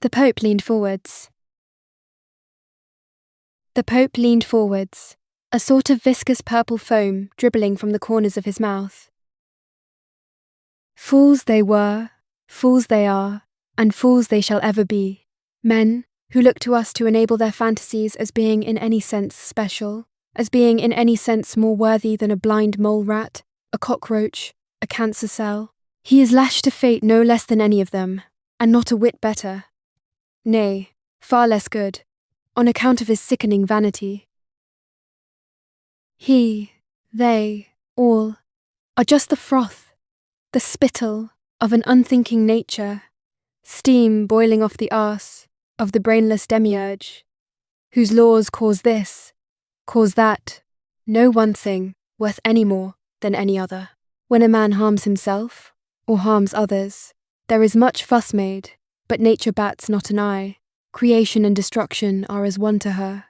The Pope leaned forwards. The Pope leaned forwards, a sort of viscous purple foam dribbling from the corners of his mouth. Fools they were, fools they are, and fools they shall ever be. Men who look to us to enable their fantasies as being in any sense special, as being in any sense more worthy than a blind mole rat, a cockroach, a cancer cell. He is lashed to fate no less than any of them, and not a whit better. Nay, far less good, on account of his sickening vanity. He, they, all, are just the froth, the spittle of an unthinking nature, steam boiling off the arse of the brainless demiurge, whose laws cause this, cause that, no one thing worth any more than any other. When a man harms himself, or harms others, there is much fuss made, but nature bats not an eye. Creation and destruction are as one to her.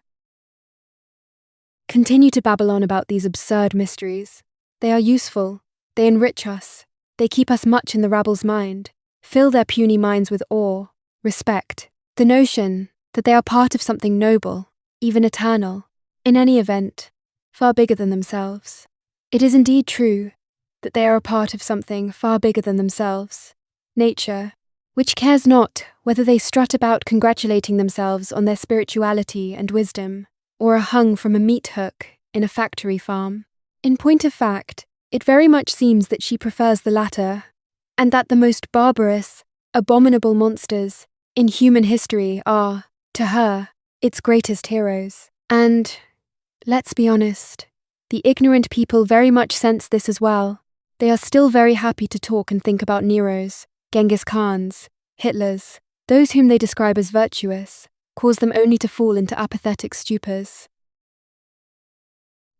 Continue to babble on about these absurd mysteries. They are useful, they enrich us, they keep us much in the rabble's mind, fill their puny minds with awe, respect, the notion that they are part of something noble, even eternal, in any event, far bigger than themselves. It is indeed true that they are a part of something far bigger than themselves, nature, which cares not whether they strut about congratulating themselves on their spirituality and wisdom, or are hung from a meat hook in a factory farm. In point of fact, it very much seems that she prefers the latter, and that the most barbarous, abominable monsters in human history are, to her, its greatest heroes. And, let's be honest, the ignorant people very much sense this as well. They are still very happy to talk and think about Neros, Genghis Khans, Hitlers. Those whom they describe as virtuous cause them only to fall into apathetic stupors.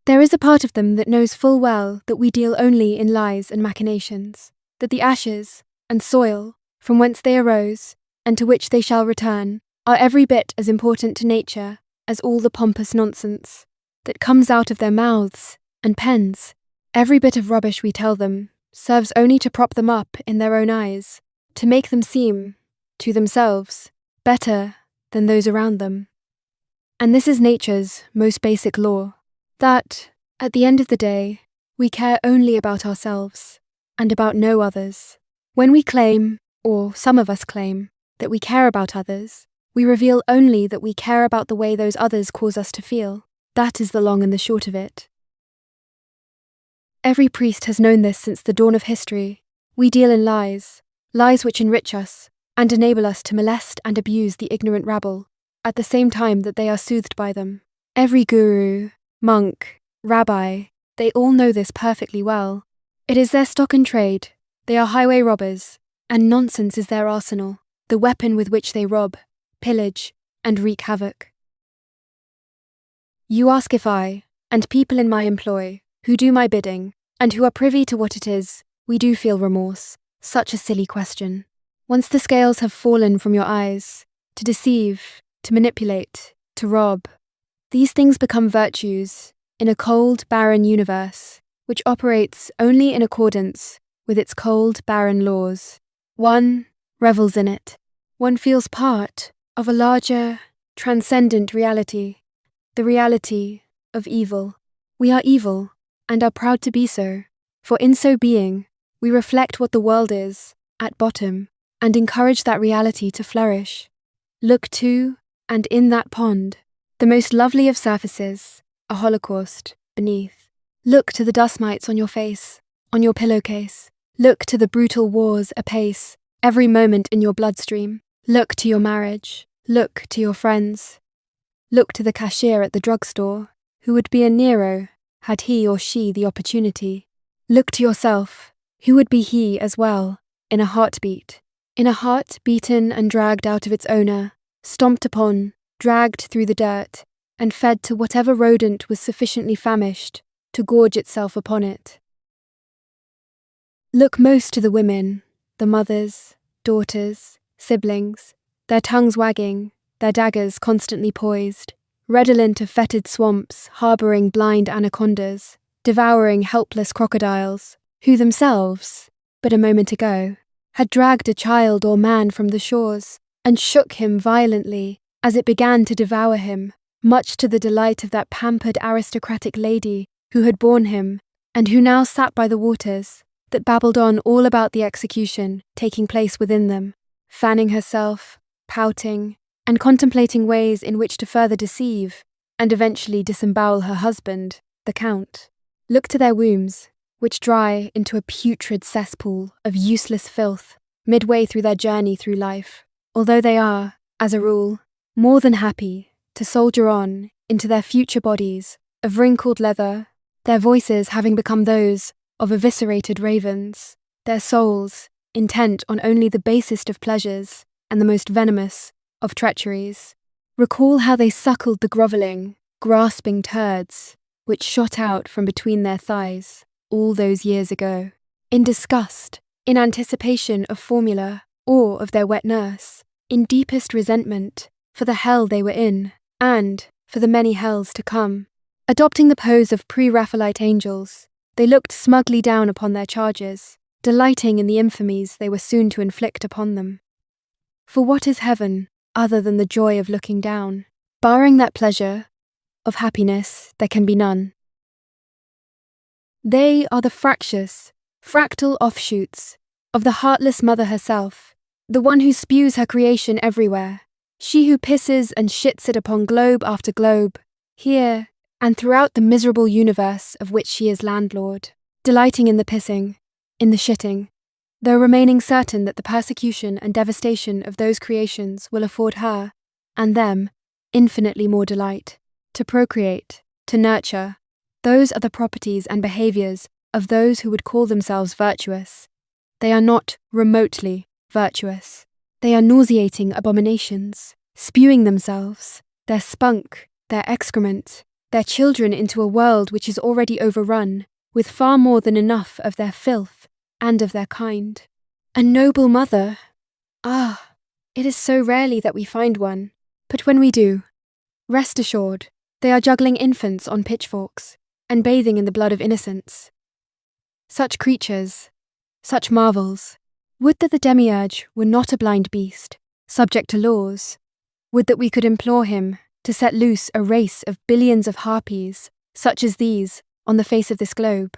There is a part of them that knows full well that we deal only in lies and machinations, that the ashes and soil from whence they arose and to which they shall return are every bit as important to nature as all the pompous nonsense that comes out of their mouths and pens. Every bit of rubbish we tell them serves only to prop them up in their own eyes, to make them seem, to themselves, better than those around them. And this is nature's most basic law, that, at the end of the day, we care only about ourselves, and about no others. When we claim, or some of us claim, that we care about others, we reveal only that we care about the way those others cause us to feel. That is the long and the short of it. Every priest has known this since the dawn of history. We deal in lies, lies which enrich us, and enable us to molest and abuse the ignorant rabble, at the same time that they are soothed by them. Every guru, monk, rabbi, they all know this perfectly well. It is their stock and trade, they are highway robbers, and nonsense is their arsenal, the weapon with which they rob, pillage, and wreak havoc. You ask if I, and people in my employ, who do my bidding, and who are privy to what it is, we do feel remorse. Such a silly question. Once the scales have fallen from your eyes, to deceive, to manipulate, to rob, these things become virtues in a cold, barren universe, which operates only in accordance with its cold, barren laws. One revels in it. One feels part of a larger, transcendent reality, the reality of evil. We are evil, and are proud to be so, for in so being, we reflect what the world is, at bottom, and encourage that reality to flourish. Look to, and in that pond, the most lovely of surfaces, a holocaust, beneath. Look to the dust mites on your face, on your pillowcase. Look to the brutal wars apace, every moment in your bloodstream. Look to your marriage. Look to your friends. Look to the cashier at the drugstore, who would be a Nero had he or she the opportunity. Look to yourself, who would be he as well, in a heartbeat. In a heart beaten and dragged out of its owner, stomped upon, dragged through the dirt, and fed to whatever rodent was sufficiently famished to gorge itself upon it. Look most to the women, the mothers, daughters, siblings, their tongues wagging, their daggers constantly poised, redolent of fetid swamps, harbouring blind anacondas, devouring helpless crocodiles, who themselves, but a moment ago, had dragged a child or man from the shores, and shook him violently as it began to devour him, much to the delight of that pampered aristocratic lady who had borne him, and who now sat by the waters, that babbled on all about the execution taking place within them, fanning herself, pouting, and contemplating ways in which to further deceive, and eventually disembowel her husband, the Count. Look to their wombs, which dry into a putrid cesspool of useless filth midway through their journey through life, although they are, as a rule, more than happy to soldier on into their future bodies of wrinkled leather, their voices having become those of eviscerated ravens, their souls intent on only the basest of pleasures and the most venomous of treacheries. Recall how they suckled the grovelling, grasping turds which shot out from between their thighs all those years ago, in disgust, in anticipation of formula or of their wet nurse, in deepest resentment for the hell they were in, and for the many hells to come. Adopting the pose of pre-Raphaelite angels, they looked smugly down upon their charges, delighting in the infamies they were soon to inflict upon them. For what is heaven other than the joy of looking down? Barring that pleasure, of happiness there can be none. They are the fractious, fractal offshoots of the heartless mother herself, the one who spews her creation everywhere, she who pisses and shits it upon globe after globe, here and throughout the miserable universe of which she is landlord, delighting in the pissing, in the shitting, though remaining certain that the persecution and devastation of those creations will afford her, and them, infinitely more delight, to procreate, to nurture. Those are the properties and behaviours of those who would call themselves virtuous. They are not remotely virtuous. They are nauseating abominations, spewing themselves, their spunk, their excrement, their children into a world which is already overrun with far more than enough of their filth and of their kind. A noble mother! Ah, it is so rarely that we find one, but when we do, rest assured, they are juggling infants on pitchforks and bathing in the blood of innocents. Such creatures, such marvels, would that the demiurge were not a blind beast, subject to laws. Would that we could implore him to set loose a race of billions of harpies, such as these, on the face of this globe,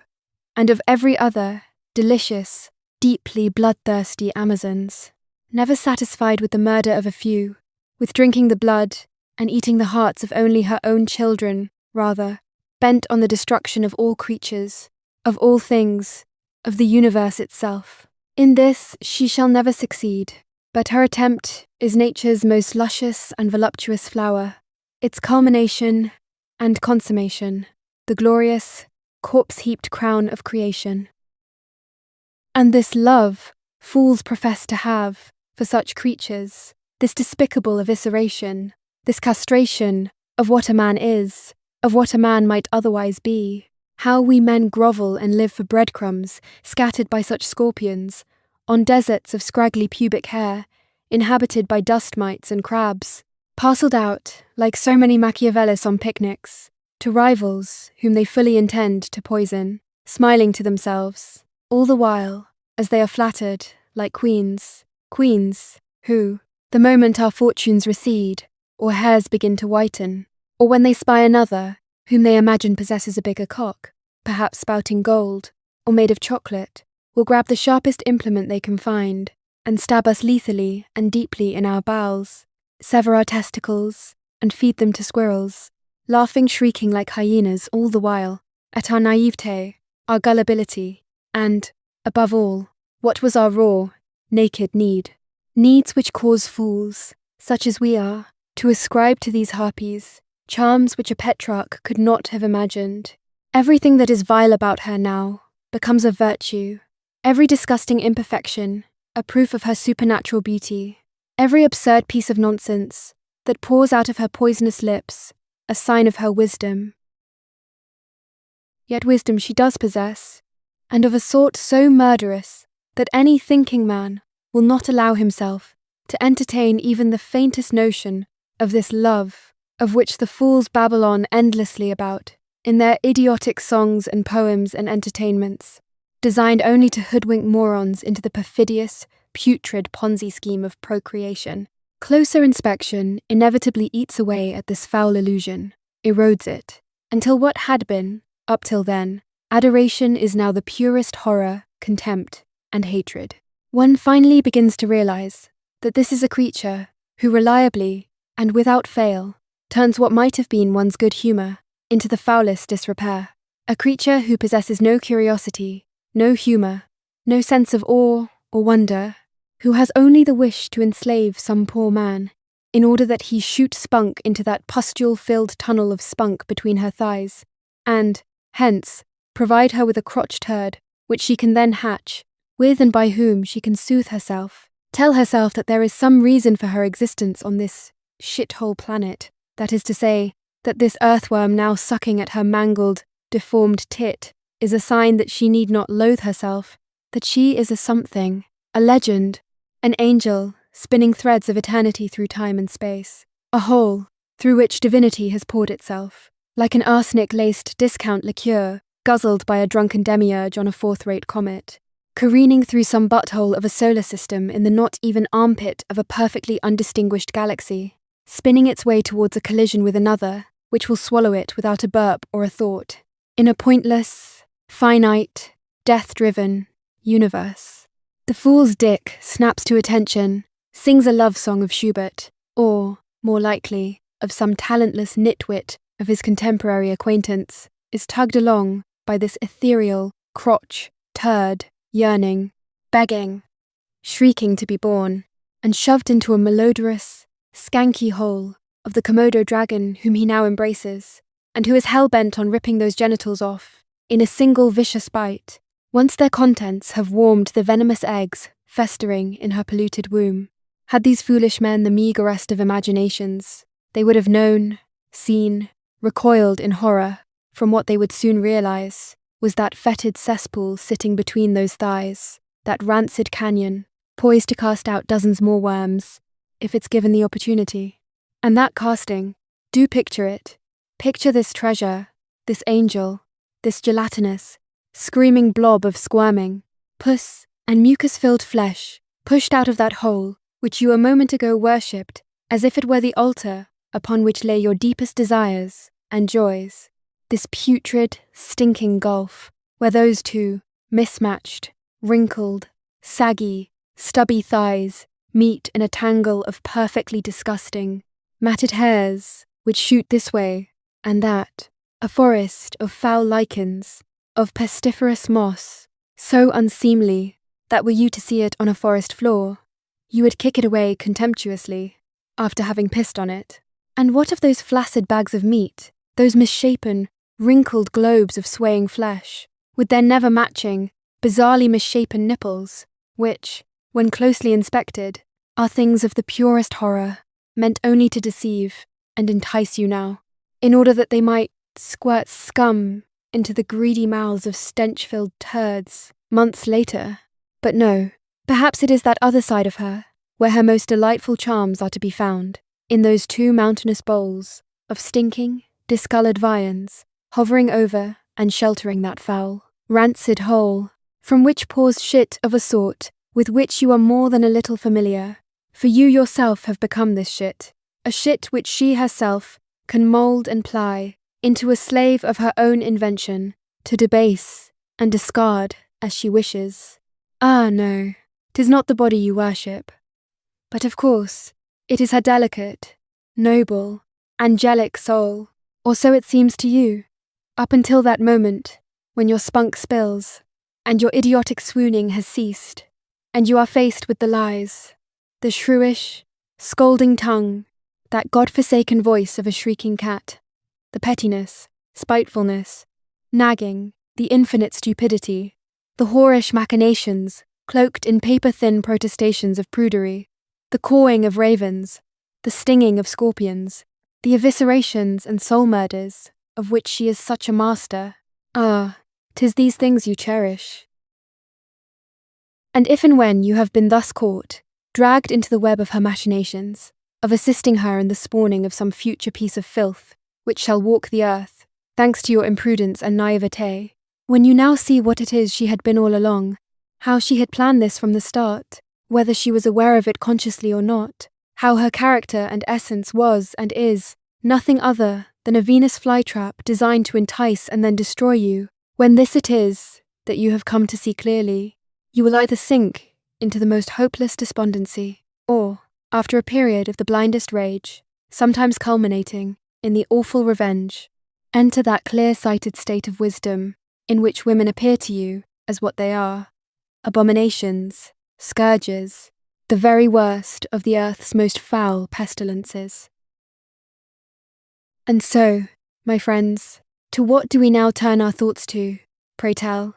and of every other, delicious, deeply bloodthirsty Amazons, never satisfied with the murder of a few, with drinking the blood and eating the hearts of only her own children, rather, bent on the destruction of all creatures, of all things, of the universe itself. In this she shall never succeed, but her attempt is nature's most luscious and voluptuous flower, its culmination and consummation, the glorious, corpse-heaped crown of creation. And this love fools profess to have for such creatures, this despicable evisceration, this castration of what a man is, of what a man might otherwise be, how we men grovel and live for breadcrumbs scattered by such scorpions, on deserts of scraggly pubic hair, inhabited by dust mites and crabs, parcelled out, like so many Machiavellis on picnics, to rivals whom they fully intend to poison, smiling to themselves, all the while, as they are flattered, like queens who, the moment our fortunes recede, or hairs begin to whiten, or when they spy another, whom they imagine possesses a bigger cock, perhaps spouting gold, or made of chocolate, will grab the sharpest implement they can find, and stab us lethally and deeply in our bowels, sever our testicles, and feed them to squirrels, laughing, shrieking like hyenas all the while, at our naivete, our gullibility, and, above all, what was our raw, naked need. Needs which cause fools, such as we are, to ascribe to these harpies charms which a Petrarch could not have imagined. Everything that is vile about her now becomes a virtue, every disgusting imperfection a proof of her supernatural beauty, every absurd piece of nonsense that pours out of her poisonous lips a sign of her wisdom. Yet wisdom she does possess, and of a sort so murderous that any thinking man will not allow himself to entertain even the faintest notion of this love of which the fools babble on endlessly about in their idiotic songs and poems and entertainments, designed only to hoodwink morons into the perfidious, putrid Ponzi scheme of procreation, Closer inspection inevitably eats away at this foul illusion, erodes it, until what had been, up till then, adoration is now the purest horror, contempt, and hatred. One finally begins to realize that this is a creature who reliably, and without fail, turns what might have been one's good humor into the foulest disrepair. A creature who possesses no curiosity, no humor, no sense of awe or wonder, who has only the wish to enslave some poor man, in order that he shoot spunk into that pustule-filled tunnel of spunk between her thighs, and, hence, provide her with a crotch turd, which she can then hatch, with and by whom she can soothe herself, tell herself that there is some reason for her existence on this shithole planet, that is to say, that this earthworm now sucking at her mangled, deformed tit is a sign that she need not loathe herself, that she is a something, a legend, an angel spinning threads of eternity through time and space, a hole through which divinity has poured itself, like an arsenic-laced discount liqueur guzzled by a drunken demiurge on a fourth-rate comet, careening through some butthole of a solar system in the not even armpit of a perfectly undistinguished galaxy, spinning its way towards a collision with another, which will swallow it without a burp or a thought, in a pointless, finite, death-driven universe. The fool's dick snaps to attention, sings a love song of Schubert, or, more likely, of some talentless nitwit of his contemporary acquaintance, is tugged along by this ethereal, crotch, turd, yearning, begging, shrieking to be born, and shoved into a malodorous, skanky hole of the Komodo dragon whom he now embraces, and who is hell-bent on ripping those genitals off, in a single vicious bite, once their contents have warmed the venomous eggs festering in her polluted womb. Had these foolish men the meagerest of imaginations, they would have known, seen, recoiled in horror from what they would soon realize was that fetid cesspool sitting between those thighs, that rancid canyon, poised to cast out dozens more worms, if it's given the opportunity. And that casting, do picture it. Picture this treasure, this angel, this gelatinous, screaming blob of squirming, pus, and mucus-filled flesh, pushed out of that hole which you a moment ago worshipped as if it were the altar upon which lay your deepest desires and joys. This putrid, stinking gulf, where those two, mismatched, wrinkled, saggy, stubby thighs meet in a tangle of perfectly disgusting, matted hairs which shoot this way and that, a forest of foul lichens, of pestiferous moss, so unseemly that were you to see it on a forest floor, you would kick it away contemptuously, after having pissed on it. And what of those flaccid bags of meat, those misshapen, wrinkled globes of swaying flesh, with their never-matching, bizarrely misshapen nipples, which, when closely inspected, are things of the purest horror, meant only to deceive and entice you now, in order that they might squirt scum into the greedy mouths of stench-filled turds months later? But no, perhaps it is that other side of her, where her most delightful charms are to be found, in those two mountainous bowls of stinking, discoloured viands, hovering over and sheltering that foul, rancid hole, from which pours shit of a sort with which you are more than a little familiar, for you yourself have become this shit, a shit which she herself can mould and ply into a slave of her own invention, to debase and discard as she wishes. Ah, no, 'tis not the body you worship, but of course, it is her delicate, noble, angelic soul, or so it seems to you, up until that moment when your spunk spills, and your idiotic swooning has ceased, and you are faced with the lies, the shrewish, scolding tongue, that God-forsaken voice of a shrieking cat, the pettiness, spitefulness, nagging, the infinite stupidity, the whorish machinations cloaked in paper-thin protestations of prudery, the cawing of ravens, the stinging of scorpions, the eviscerations and soul murders of which she is such a master. Ah, 'tis these things you cherish. And if and when you have been thus caught, dragged into the web of her machinations, of assisting her in the spawning of some future piece of filth, which shall walk the earth, thanks to your imprudence and naivete, when you now see what it is she had been all along, how she had planned this from the start, whether she was aware of it consciously or not, how her character and essence was and is nothing other than a Venus flytrap designed to entice and then destroy you. When this it is that you have come to see clearly, you will either sink into the most hopeless despondency, or, after a period of the blindest rage, sometimes culminating in the awful revenge, enter that clear-sighted state of wisdom in which women appear to you as what they are: abominations, scourges, the very worst of the earth's most foul pestilences. And so, my friends, to what do we now turn our thoughts to, pray tell?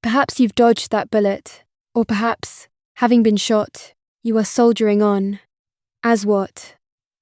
Perhaps you've dodged that bullet, or perhaps, having been shot, you are soldiering on. As what?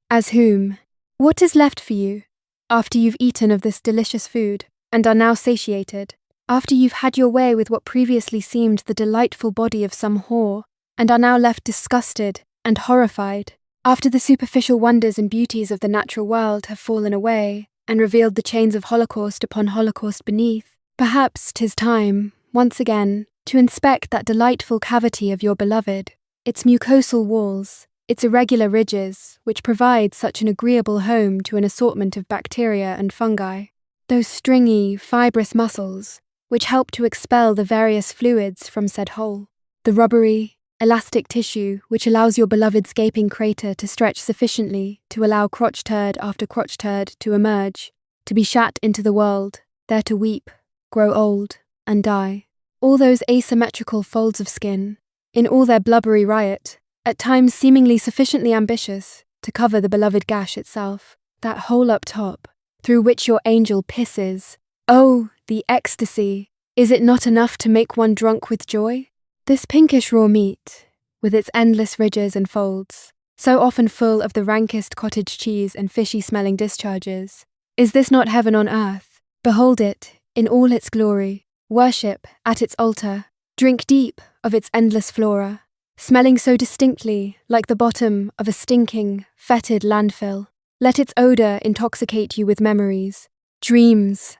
As whom? What is left for you, after you've eaten of this delicious food, and are now satiated, after you've had your way with what previously seemed the delightful body of some whore, and are now left disgusted and horrified, after the superficial wonders and beauties of the natural world have fallen away, and revealed the chains of holocaust upon holocaust beneath? Perhaps 'tis time, once again, to inspect that delightful cavity of your beloved, its mucosal walls, its irregular ridges, which provide such an agreeable home to an assortment of bacteria and fungi, those stringy, fibrous muscles, which help to expel the various fluids from said hole, the rubbery, elastic tissue which allows your beloved's gaping crater to stretch sufficiently to allow crotch turd after crotch turd to emerge, to be shat into the world, there to weep, grow old, and die. All those asymmetrical folds of skin, in all their blubbery riot, at times seemingly sufficiently ambitious to cover the beloved gash itself, that hole up top, through which your angel pisses. Oh, the ecstasy! Is it not enough to make one drunk with joy? This pinkish raw meat, with its endless ridges and folds, so often full of the rankest cottage cheese and fishy-smelling discharges, is this not heaven on earth? Behold it, in all its glory, worship at its altar, drink deep of its endless flora, smelling so distinctly like the bottom of a stinking, fetid landfill. Let its odour intoxicate you with memories, dreams,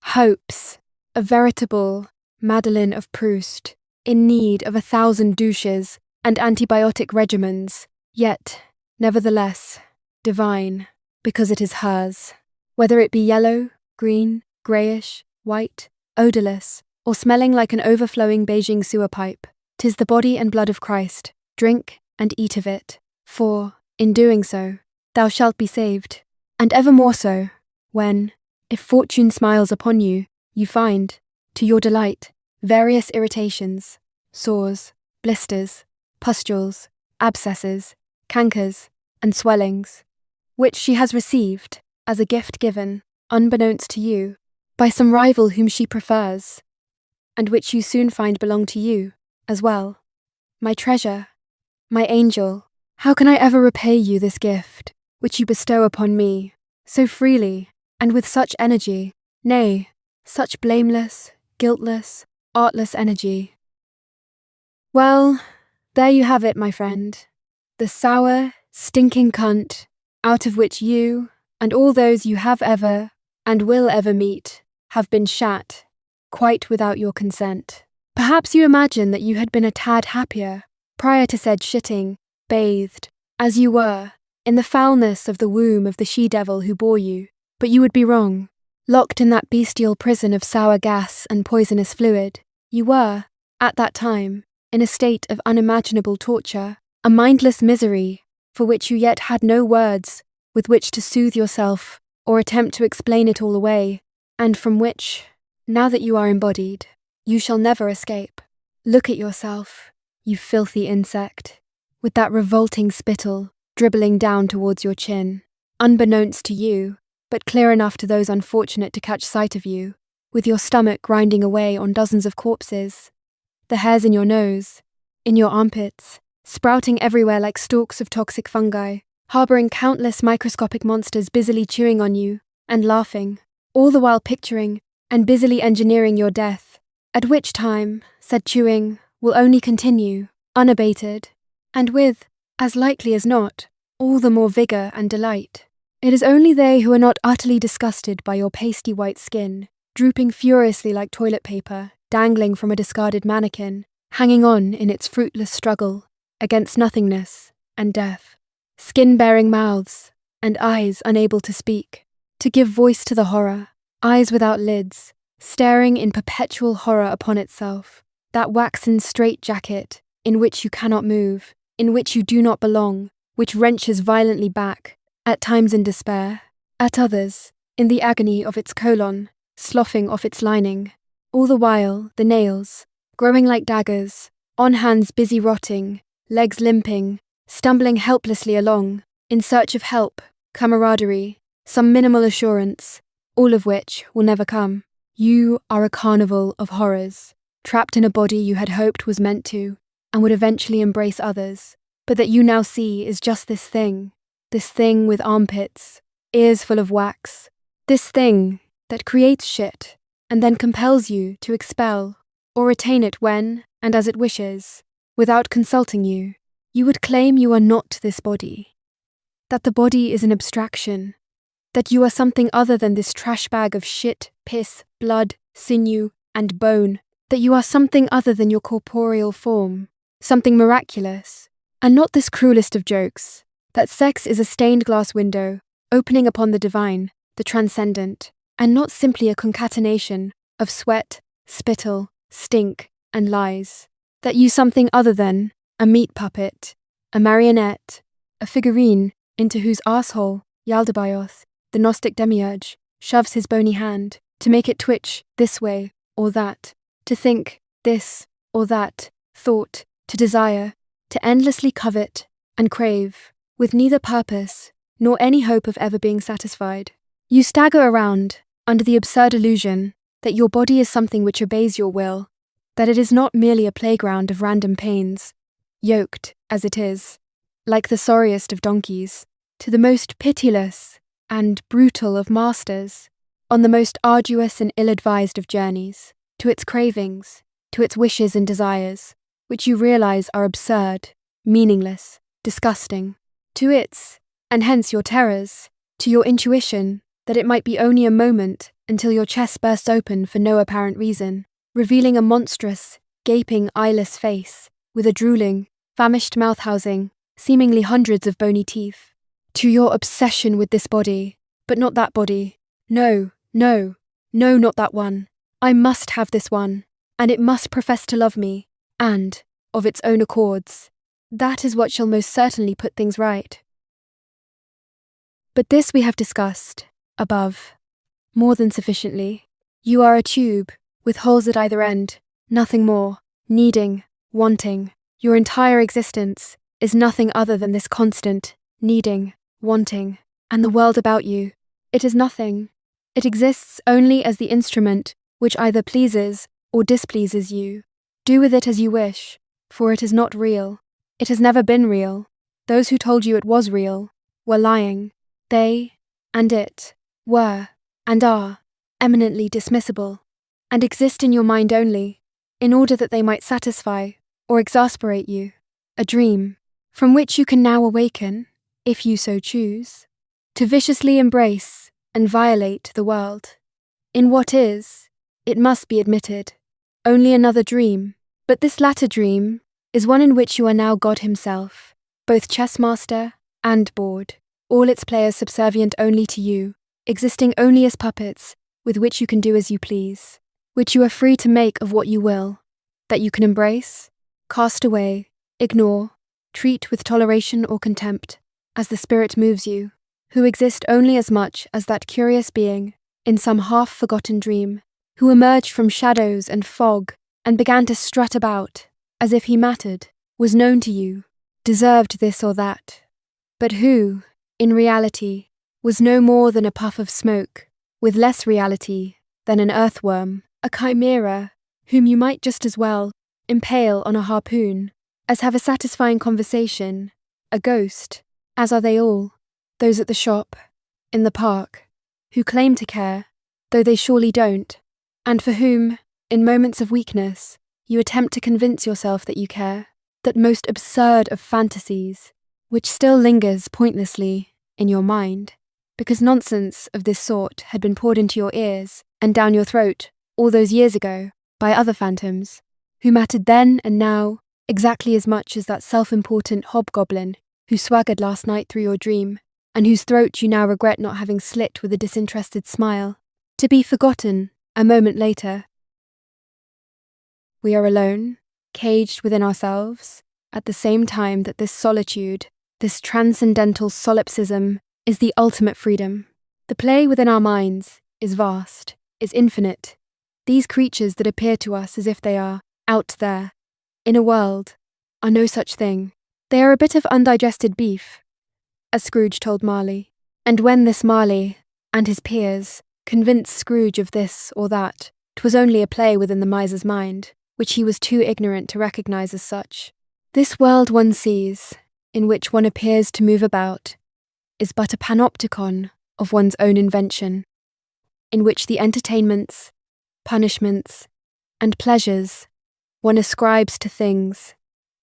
hopes, a veritable Madeleine of Proust, in need of 1,000 douches and antibiotic regimens, yet, nevertheless, divine, because it is hers. Whether it be yellow, green, greyish, white, odourless, or smelling like an overflowing Beijing sewer pipe, 'tis the body and blood of Christ. Drink and eat of it, for, in doing so, thou shalt be saved, and ever more so, when, if fortune smiles upon you, you find, to your delight, various irritations, sores, blisters, pustules, abscesses, cankers, and swellings, which she has received as a gift given, unbeknownst to you, by some rival whom she prefers, and which you soon find belong to you as well. My treasure, my angel, how can I ever repay you this gift, which you bestow upon me, so freely, and with such energy, nay, such blameless, guiltless, artless energy? Well, there you have it, my friend, the sour, stinking cunt, out of which you, and all those you have ever, and will ever meet, have been shat, quite without your consent. Perhaps you imagine that you had been a tad happier, prior to said shitting, bathed, as you were, in the foulness of the womb of the she-devil who bore you, but you would be wrong. Locked in that bestial prison of sour gas and poisonous fluid, you were, at that time, in a state of unimaginable torture, a mindless misery, for which you yet had no words with which to soothe yourself or attempt to explain it all away, and from which, now that you are embodied, you shall never escape. Look at yourself, you filthy insect, with that revolting spittle dribbling down towards your chin, unbeknownst to you, but clear enough to those unfortunate to catch sight of you, with your stomach grinding away on dozens of corpses, the hairs in your nose, in your armpits, sprouting everywhere like stalks of toxic fungi, harbouring countless microscopic monsters busily chewing on you, and laughing, all the while picturing and busily engineering your death, at which time, said chewing will only continue, unabated, and with, as likely as not, all the more vigour and delight. It is only they who are not utterly disgusted by your pasty white skin, drooping furiously like toilet paper, dangling from a discarded mannequin, hanging on in its fruitless struggle against nothingness and death. skin-bearing mouths, and eyes unable to speak, to give voice to the horror, eyes without lids, staring in perpetual horror upon itself, that waxen straitjacket in which you cannot move, in which you do not belong, which wrenches violently back, at times in despair, at others, in the agony of its colon, sloughing off its lining, all the while the nails, growing like daggers, on hands busy rotting, legs limping, stumbling helplessly along, in search of help, camaraderie, some minimal assurance, all of which will never come. You are a carnival of horrors, trapped in a body you had hoped was meant to, and would eventually embrace others, but that you now see is just this thing with armpits, ears full of wax, this thing that creates shit, and then compels you to expel or retain it when and as it wishes, without consulting you. You would claim you are not this body, that the body is an abstraction, that you are something other than this trash bag of shit, piss, blood, sinew, and bone, that you are something other than your corporeal form, something miraculous, and not this cruelest of jokes, that sex is a stained glass window, opening upon the divine, the transcendent, and not simply a concatenation of sweat, spittle, stink, and lies, that you something other than a meat puppet, a marionette, a figurine into whose arsehole Yaldabaoth, the Gnostic demiurge, shoves his bony hand to make it twitch this way or that, to think this or that thought, to desire, to endlessly covet and crave, with neither purpose nor any hope of ever being satisfied. You stagger around under the absurd illusion that your body is something which obeys your will, that it is not merely a playground of random pains, yoked, as it is, like the sorriest of donkeys, to the most pitiless and brutal of masters, on the most arduous and ill-advised of journeys, to its cravings, to its wishes and desires, which you realize are absurd, meaningless, disgusting, to its, and hence your terrors, to your intuition that it might be only a moment until your chest bursts open for no apparent reason, revealing a monstrous, gaping, eyeless face, with a drooling, famished mouth housing, seemingly hundreds of bony teeth, to your obsession with this body, but not that body. No, no, no, not that one. I must have this one, and it must profess to love me, and, of its own accords. That is what shall most certainly put things right. But this we have discussed, above, more than sufficiently. You are a tube, with holes at either end, nothing more, needing, wanting. Your entire existence is nothing other than this constant, needing, wanting, and the world about you. It is nothing. It exists only as the instrument which either pleases or displeases you. Do with it as you wish, for it is not real. It has never been real. Those who told you it was real were lying. They, and it, were, and are, eminently dismissible, and exist in your mind only, in order that they might satisfy or exasperate you. A dream, from which you can now awaken, if you so choose, to viciously embrace and violate the world. In what is, it must be admitted, only another dream, but this latter dream is one in which you are now God himself, both chess master and board, all its players subservient only to you, existing only as puppets with which you can do as you please, which you are free to make of what you will, that you can embrace, cast away, ignore, treat with toleration or contempt, as the spirit moves you, who exist only as much as that curious being, in some half-forgotten dream, who emerged from shadows and fog and began to strut about, as if he mattered, was known to you, deserved this or that, but who, in reality, was no more than a puff of smoke, with less reality than an earthworm, a chimera, whom you might just as well impale on a harpoon, as have a satisfying conversation, a ghost, as are they all, those at the shop, in the park, who claim to care, though they surely don't, and for whom, in moments of weakness, you attempt to convince yourself that you care, that most absurd of fantasies, which still lingers pointlessly in your mind, because nonsense of this sort had been poured into your ears and down your throat all those years ago by other phantoms, who mattered then and now exactly as much as that self-important hobgoblin who swaggered last night through your dream, and whose throat you now regret not having slit with a disinterested smile, to be forgotten a moment later. We are alone, caged within ourselves, at the same time that this solitude, this transcendental solipsism, is the ultimate freedom. The play within our minds is vast, is infinite. These creatures that appear to us as if they are out there, in a world, are no such thing. They are a bit of undigested beef, as Scrooge told Marley. And when this Marley and his peers convinced Scrooge of this or that, 'twas only a play within the miser's mind, which he was too ignorant to recognize as such. This world one sees, in which one appears to move about, is but a panopticon of one's own invention, in which the entertainments, punishments, and pleasures one ascribes to things,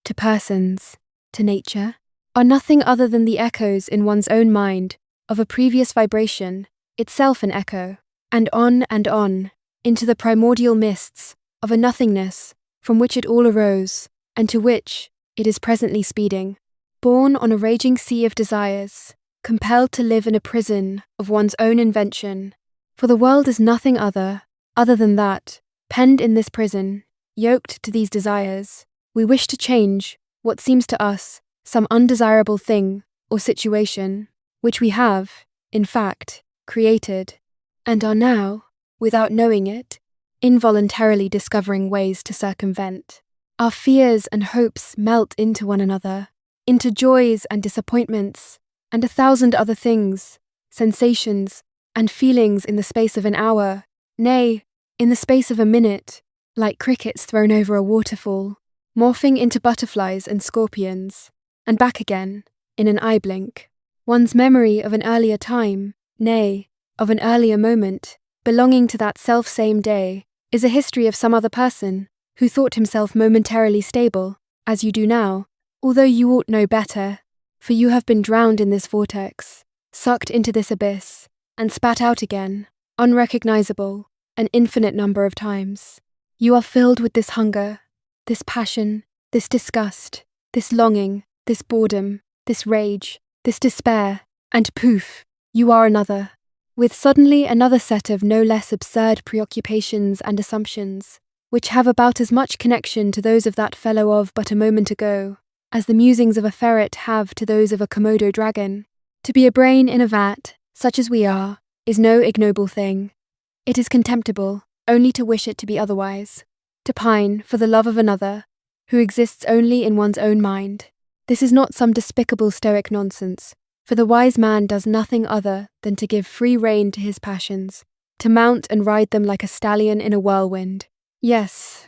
to persons, to nature, are nothing other than the echoes in one's own mind of a previous vibration, itself an echo, and on, into the primordial mists of a nothingness from which it all arose, and to which it is presently speeding, borne on a raging sea of desires, compelled to live in a prison of one's own invention, for the world is nothing other than that, penned in this prison, yoked to these desires, we wish to change what seems to us some undesirable thing or situation, which we have, in fact, created, and are now, without knowing it, involuntarily discovering ways to circumvent. Our fears and hopes melt into one another, into joys and disappointments, and 1,000 other things, sensations and feelings in the space of an hour, nay, in the space of a minute, like crickets thrown over a waterfall, morphing into butterflies and scorpions, and back again, in an eye blink. One's memory of an earlier time, nay, of an earlier moment, belonging to that self-same day, is a history of some other person, who thought himself momentarily stable, as you do now, although you ought know better, for you have been drowned in this vortex, sucked into this abyss, and spat out again, unrecognizable, an infinite number of times. You are filled with this hunger, this passion, this disgust, this longing, this boredom, this rage, this despair, and poof, you are another, with suddenly another set of no less absurd preoccupations and assumptions, which have about as much connection to those of that fellow of but a moment ago, as the musings of a ferret have to those of a Komodo dragon. To be a brain in a vat, such as we are, is no ignoble thing. It is contemptible only to wish it to be otherwise, to pine for the love of another, who exists only in one's own mind. This is not some despicable stoic nonsense, for the wise man does nothing other than to give free rein to his passions, to mount and ride them like a stallion in a whirlwind. Yes,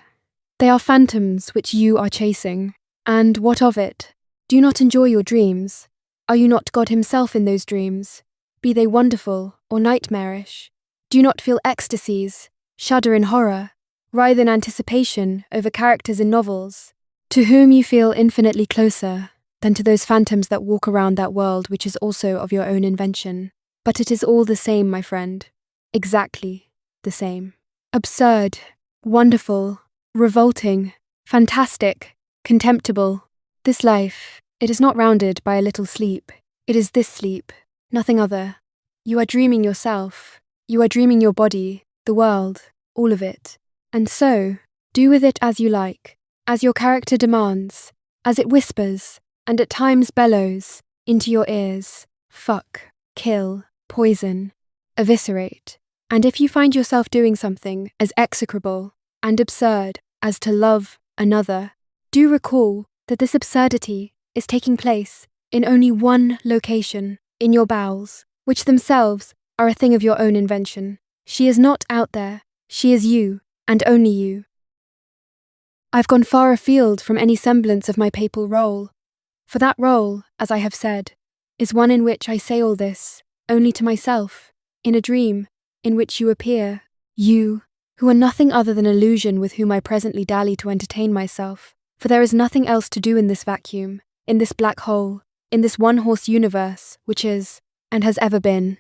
they are phantoms which you are chasing, and what of it? Do you not enjoy your dreams? Are you not God himself in those dreams, be they wonderful or nightmarish? Do you not feel ecstasies, shudder in horror, writhe in anticipation over characters in novels, to whom you feel infinitely closer than to those phantoms that walk around that world which is also of your own invention? But it is all the same, my friend, exactly the same. Absurd, wonderful, revolting, fantastic, contemptible. This life, it is not rounded by a little sleep. It is this sleep, nothing other. You are dreaming yourself. You are dreaming your body, the world, all of it. And so, do with it as you like, as your character demands, as it whispers, and at times bellows, into your ears. Fuck, kill, poison, eviscerate. And if you find yourself doing something as execrable and absurd as to love another, do recall that this absurdity is taking place in only one location, in your bowels, which themselves are a thing of your own invention. She is not out there. She is you, and only you. I've gone far afield from any semblance of my papal role, for that role, as I have said, is one in which I say all this only to myself, in a dream in which you appear, you, who are nothing other than illusion with whom I presently dally to entertain myself, for there is nothing else to do in this vacuum, in this black hole, in this one-horse universe, which is, and has ever been,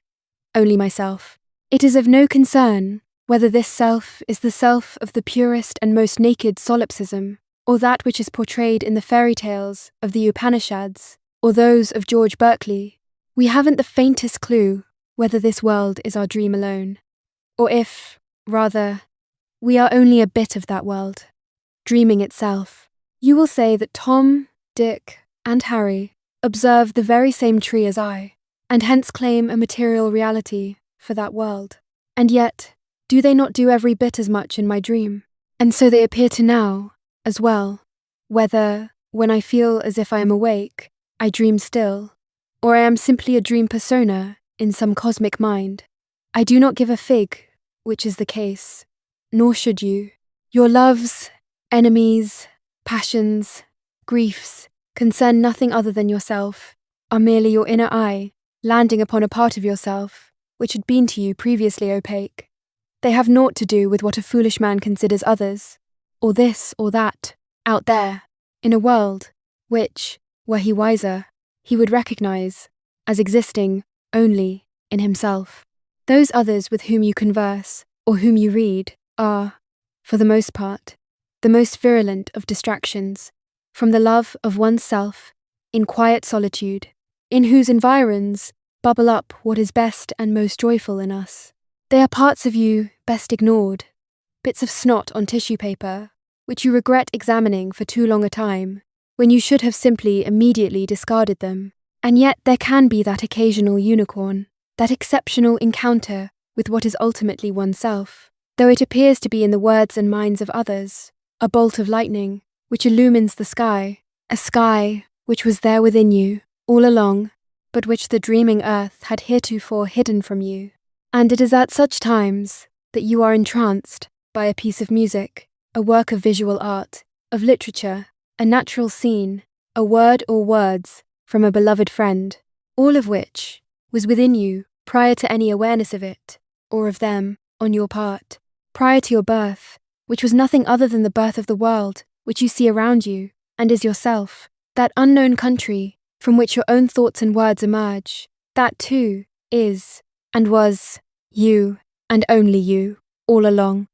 only myself. It is of no concern whether this self is the self of the purest and most naked solipsism, or that which is portrayed in the fairy tales of the Upanishads, or those of George Berkeley, we haven't the faintest clue whether this world is our dream alone, or if, rather, we are only a bit of that world, dreaming itself. You will say that Tom, Dick, and Harry observe the very same tree as I, and hence claim a material reality for that world. And yet, do they not do every bit as much in my dream? And so they appear to now, as well, whether, when I feel as if I am awake, I dream still, or I am simply a dream persona in some cosmic mind. I do not give a fig, which is the case, nor should you. Your loves, enemies, passions, griefs, concern nothing other than yourself, are merely your inner eye, landing upon a part of yourself, which had been to you previously opaque. They have naught to do with what a foolish man considers others, or this or that, out there, in a world, which, were he wiser, he would recognize as existing only in himself. Those others with whom you converse, or whom you read, are, for the most part, the most virulent of distractions, from the love of oneself, in quiet solitude, in whose environs bubble up what is best and most joyful in us. They are parts of you best ignored, bits of snot on tissue paper, which you regret examining for too long a time, when you should have simply immediately discarded them. And yet there can be that occasional unicorn, that exceptional encounter with what is ultimately oneself, though it appears to be in the words and minds of others, a bolt of lightning, which illumines the sky, a sky which was there within you, all along, but which the dreaming earth had heretofore hidden from you. And it is at such times that you are entranced by a piece of music, a work of visual art, of literature, a natural scene, a word or words from a beloved friend, all of which was within you prior to any awareness of it, or of them, on your part, prior to your birth, which was nothing other than the birth of the world, which you see around you, and is yourself, that unknown country from which your own thoughts and words emerge, that too is, and was, you, and only you, all along.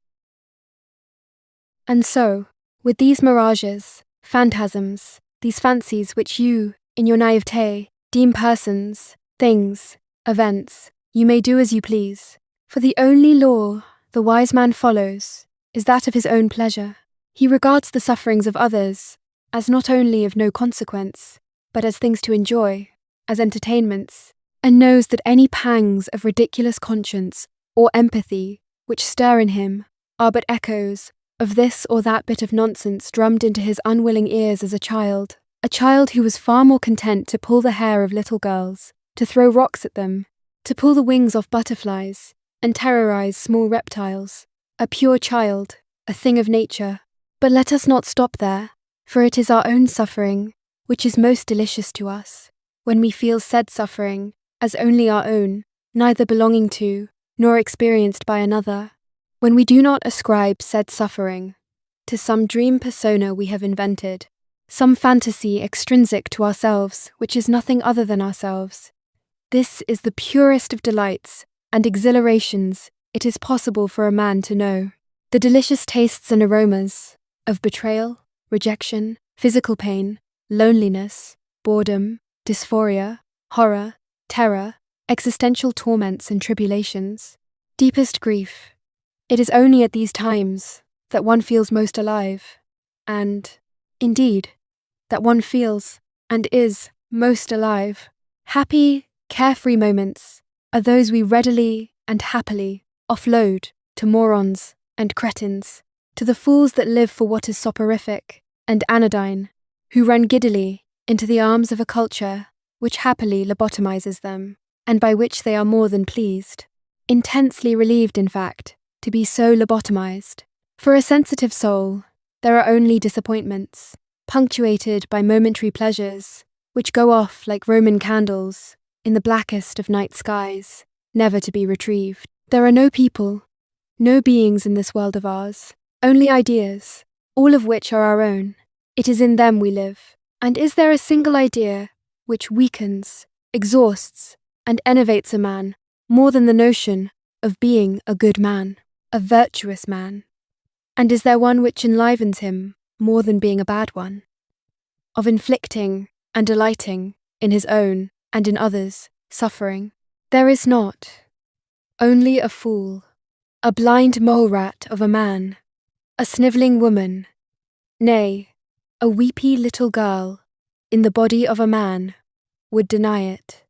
And so, with these mirages, phantasms, these fancies which you, in your naivete, deem persons, things, events, you may do as you please, for the only law the wise man follows is that of his own pleasure. He regards the sufferings of others as not only of no consequence, but as things to enjoy, as entertainments, and knows that any pangs of ridiculous conscience or empathy which stir in him are but echoes of this or that bit of nonsense drummed into his unwilling ears as a child who was far more content to pull the hair of little girls, to throw rocks at them, to pull the wings off butterflies, and terrorize small reptiles. A pure child, a thing of nature. But let us not stop there, for it is our own suffering which is most delicious to us, when we feel said suffering as only our own, neither belonging to, nor experienced by another, when we do not ascribe said suffering to some dream persona we have invented, some fantasy extrinsic to ourselves which is nothing other than ourselves. This is the purest of delights and exhilarations it is possible for a man to know. The delicious tastes and aromas of betrayal, rejection, physical pain, loneliness, boredom, dysphoria, horror, terror, existential torments and tribulations, deepest grief. It is only at these times that one feels most alive, and, indeed, that one feels and is most alive. Happy, carefree moments are those we readily and happily offload to morons and cretins, to the fools that live for what is soporific and anodyne, who run giddily into the arms of a culture which happily lobotomizes them, and by which they are more than pleased, intensely relieved, in fact, to be so lobotomized. For a sensitive soul, there are only disappointments, punctuated by momentary pleasures, which go off like Roman candles in the blackest of night skies, never to be retrieved. There are no people, no beings in this world of ours, only ideas, all of which are our own. It is in them we live. And is there a single idea which weakens, exhausts, and enervates a man more than the notion of being a good man, a virtuous man? And is there one which enlivens him more than being a bad one? Of inflicting and delighting in his own and in others' suffering. There is not only a fool, a blind mole-rat of a man, a snivelling woman, nay, a weepy little girl in the body of a man would deny it.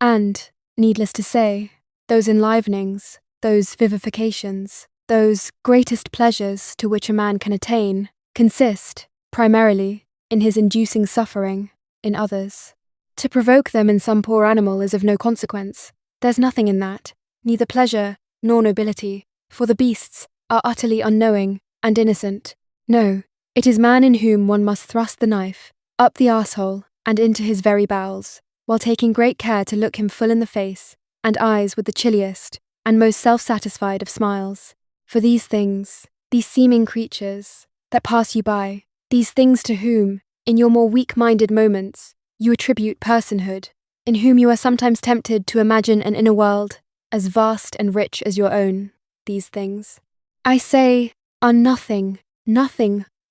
And, needless to say, those enlivenings, those vivifications, those greatest pleasures to which a man can attain, consist, primarily, in his inducing suffering in others. To provoke them in some poor animal is of no consequence. There's nothing in that, neither pleasure nor nobility, for the beasts are utterly unknowing and innocent. No, it is man in whom one must thrust the knife, up the arsehole and into his very bowels, while taking great care to look him full in the face, and eyes with the chilliest and most self-satisfied of smiles. For these things, these seeming creatures that pass you by, these things to whom, in your more weak-minded moments, you attribute personhood, in whom you are sometimes tempted to imagine an inner world as vast and rich as your own, these things, I say, are nothing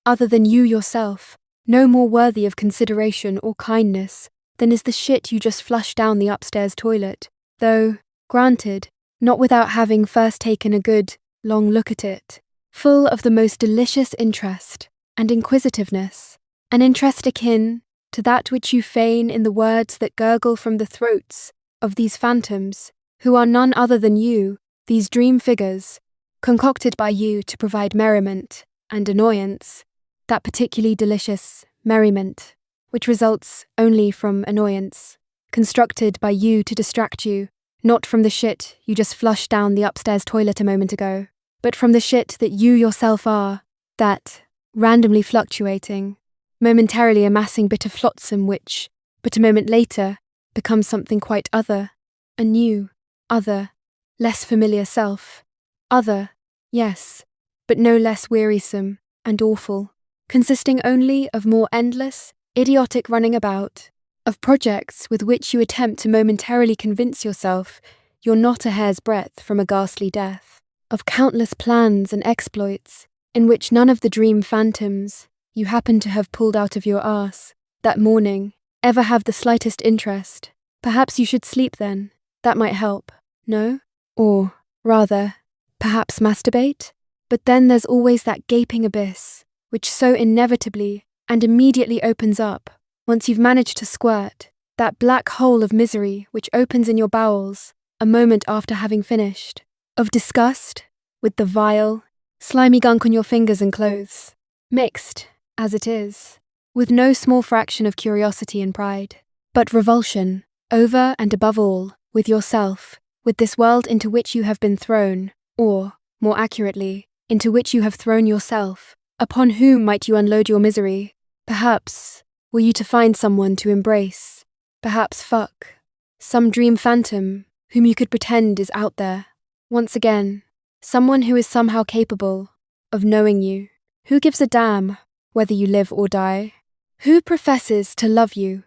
other than you yourself, no more worthy of consideration or kindness than is the shit you just flushed down the upstairs toilet, though, granted, not without having first taken a good, long look at it, full of the most delicious interest and inquisitiveness, an interest akin to that which you feign in the words that gurgle from the throats of these phantoms, who are none other than you, these dream figures, concocted by you to provide merriment and annoyance, that particularly delicious merriment, which results only from annoyance, constructed by you to distract you, not from the shit you just flushed down the upstairs toilet a moment ago, but from the shit that you yourself are, that, randomly fluctuating, momentarily amassing bit of flotsam which, but a moment later, becomes something quite other, a new, other, less familiar self, other, yes, but no less wearisome and awful, consisting only of more endless, idiotic running about, of projects with which you attempt to momentarily convince yourself you're not a hair's breadth from a ghastly death, of countless plans and exploits in which none of the dream phantoms you happen to have pulled out of your arse that morning ever have the slightest interest. Perhaps you should sleep then. That might help, no? Or, rather, perhaps masturbate? But then there's always that gaping abyss, which so inevitably and immediately opens up, once you've managed to squirt, that black hole of misery which opens in your bowels a moment after having finished, of disgust with the vile, slimy gunk on your fingers and clothes, mixed, as it is, with no small fraction of curiosity and pride, but revulsion, over and above all, with yourself, with this world into which you have been thrown, or, more accurately, into which you have thrown yourself, upon whom might you unload your misery? Perhaps, were you to find someone to embrace, perhaps fuck, some dream phantom whom you could pretend is out there, once again, someone who is somehow capable of knowing you, who gives a damn whether you live or die, who professes to love you,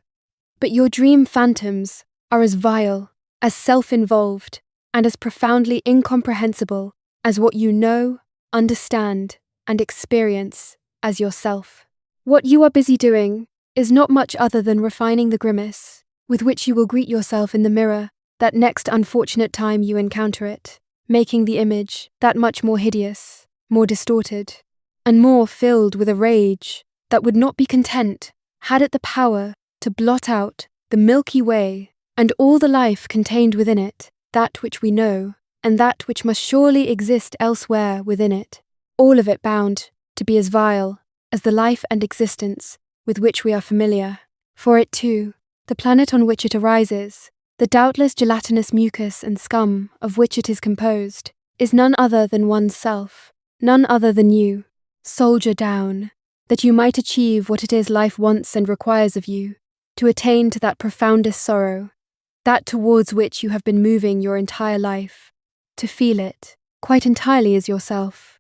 but your dream phantoms are as vile, as self-involved, and as profoundly incomprehensible as what you know, understand, and experience as yourself. What you are busy doing is not much other than refining the grimace with which you will greet yourself in the mirror that next unfortunate time you encounter it, making the image that much more hideous, more distorted, and more filled with a rage that would not be content had it the power to blot out the Milky Way and all the life contained within it, that which we know, and that which must surely exist elsewhere within it, all of it bound to be as vile as the life and existence with which we are familiar. For it too, the planet on which it arises, the doubtless gelatinous mucus and scum of which it is composed, is none other than one's self, none other than you. Soldier down, that you might achieve what it is life wants and requires of you, to attain to that profoundest sorrow, that towards which you have been moving your entire life, to feel it, quite entirely as yourself,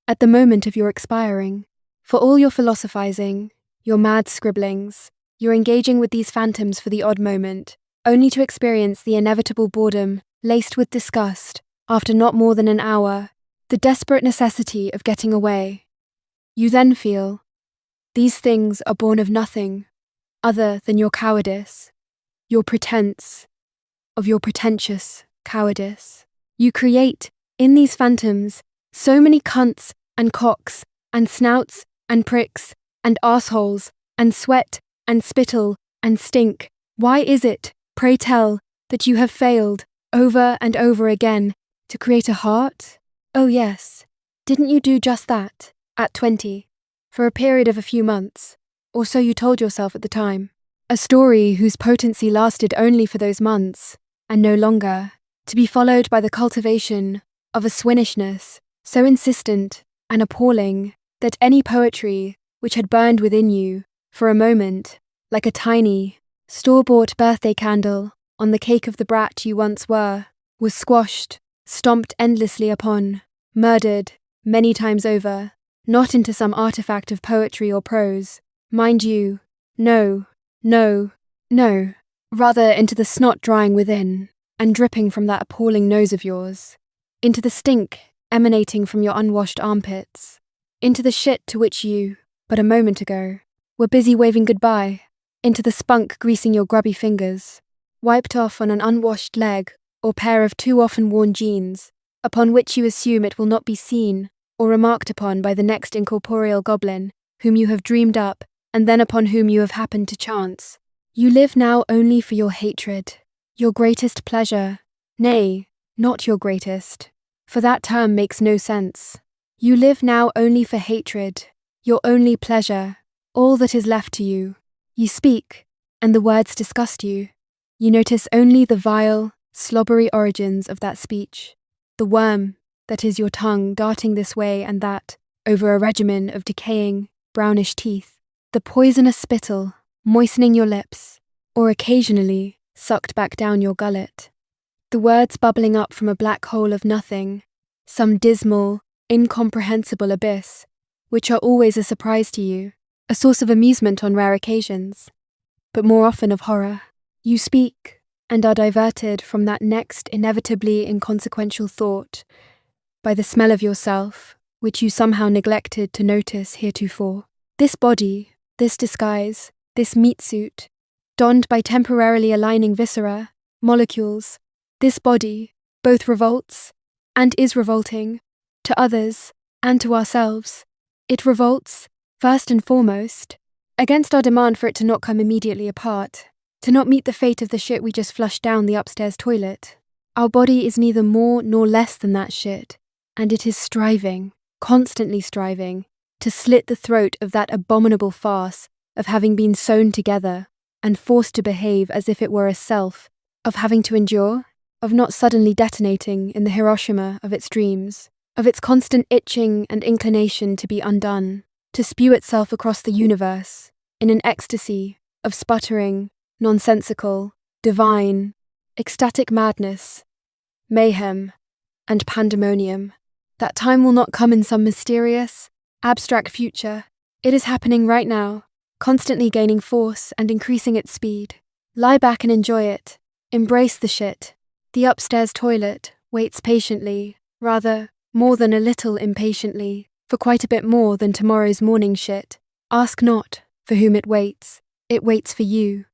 at the moment of your expiring. For all your philosophizing, your mad scribblings, your engaging with these phantoms for the odd moment, only to experience the inevitable boredom laced with disgust after not more than an hour, the desperate necessity of getting away. You then feel, these things are born of nothing, other than your cowardice, your pretense of your pretentious cowardice. You create, in these phantoms, so many cunts and cocks and snouts and pricks and arseholes and sweat and spittle and stink. Why is it, pray tell, that you have failed, over and over again, to create a heart? Oh yes, didn't you do just that, at 20, for a period of a few months, or so you told yourself at the time? A story whose potency lasted only for those months, and no longer, to be followed by the cultivation of a swinnishness so insistent and appalling that any poetry which had burned within you, for a moment, like a tiny, store-bought birthday candle on the cake of the brat you once were, was squashed, stomped endlessly upon, murdered, many times over, not into some artifact of poetry or prose, mind you, no, rather into the snot drying within, and dripping from that appalling nose of yours, into the stink emanating from your unwashed armpits, into the shit to which you, but a moment ago, were busy waving goodbye, into the spunk greasing your grubby fingers, wiped off on an unwashed leg or pair of too often worn jeans, upon which you assume it will not be seen or remarked upon by the next incorporeal goblin whom you have dreamed up and then upon whom you have happened to chance. You live now only for your hatred, your greatest pleasure, nay, not your greatest, for that term makes no sense. You live now only for hatred, your only pleasure, all that is left to you. You speak, and the words disgust you. You notice only the vile, slobbery origins of that speech, the worm that is your tongue darting this way and that over a regimen of decaying, brownish teeth, the poisonous spittle moistening your lips, or occasionally sucked back down your gullet, the words bubbling up from a black hole of nothing, some dismal, incomprehensible abyss, which are always a surprise to you, a source of amusement on rare occasions, but more often of horror. You speak, and are diverted from that next inevitably inconsequential thought by the smell of yourself, which you somehow neglected to notice heretofore. This body, this disguise, this meat suit, donned by temporarily aligning viscera, molecules, this body both revolts and is revolting to others and to ourselves. It revolts, first and foremost, against our demand for it to not come immediately apart, to not meet the fate of the shit we just flushed down the upstairs toilet. Our body is neither more nor less than that shit, and it is striving, constantly striving, to slit the throat of that abominable farce of having been sewn together and forced to behave as if it were a self, of having to endure, of not suddenly detonating in the Hiroshima of its dreams, of its constant itching and inclination to be undone, to spew itself across the universe in an ecstasy of sputtering, nonsensical, divine, ecstatic madness, mayhem, and pandemonium. That time will not come in some mysterious, abstract future. It is happening right now, constantly gaining force and increasing its speed. Lie back and enjoy it. Embrace the shit. The upstairs toilet waits patiently, rather, more than a little impatiently, for quite a bit more than tomorrow's morning shit. Ask not for whom it waits for you.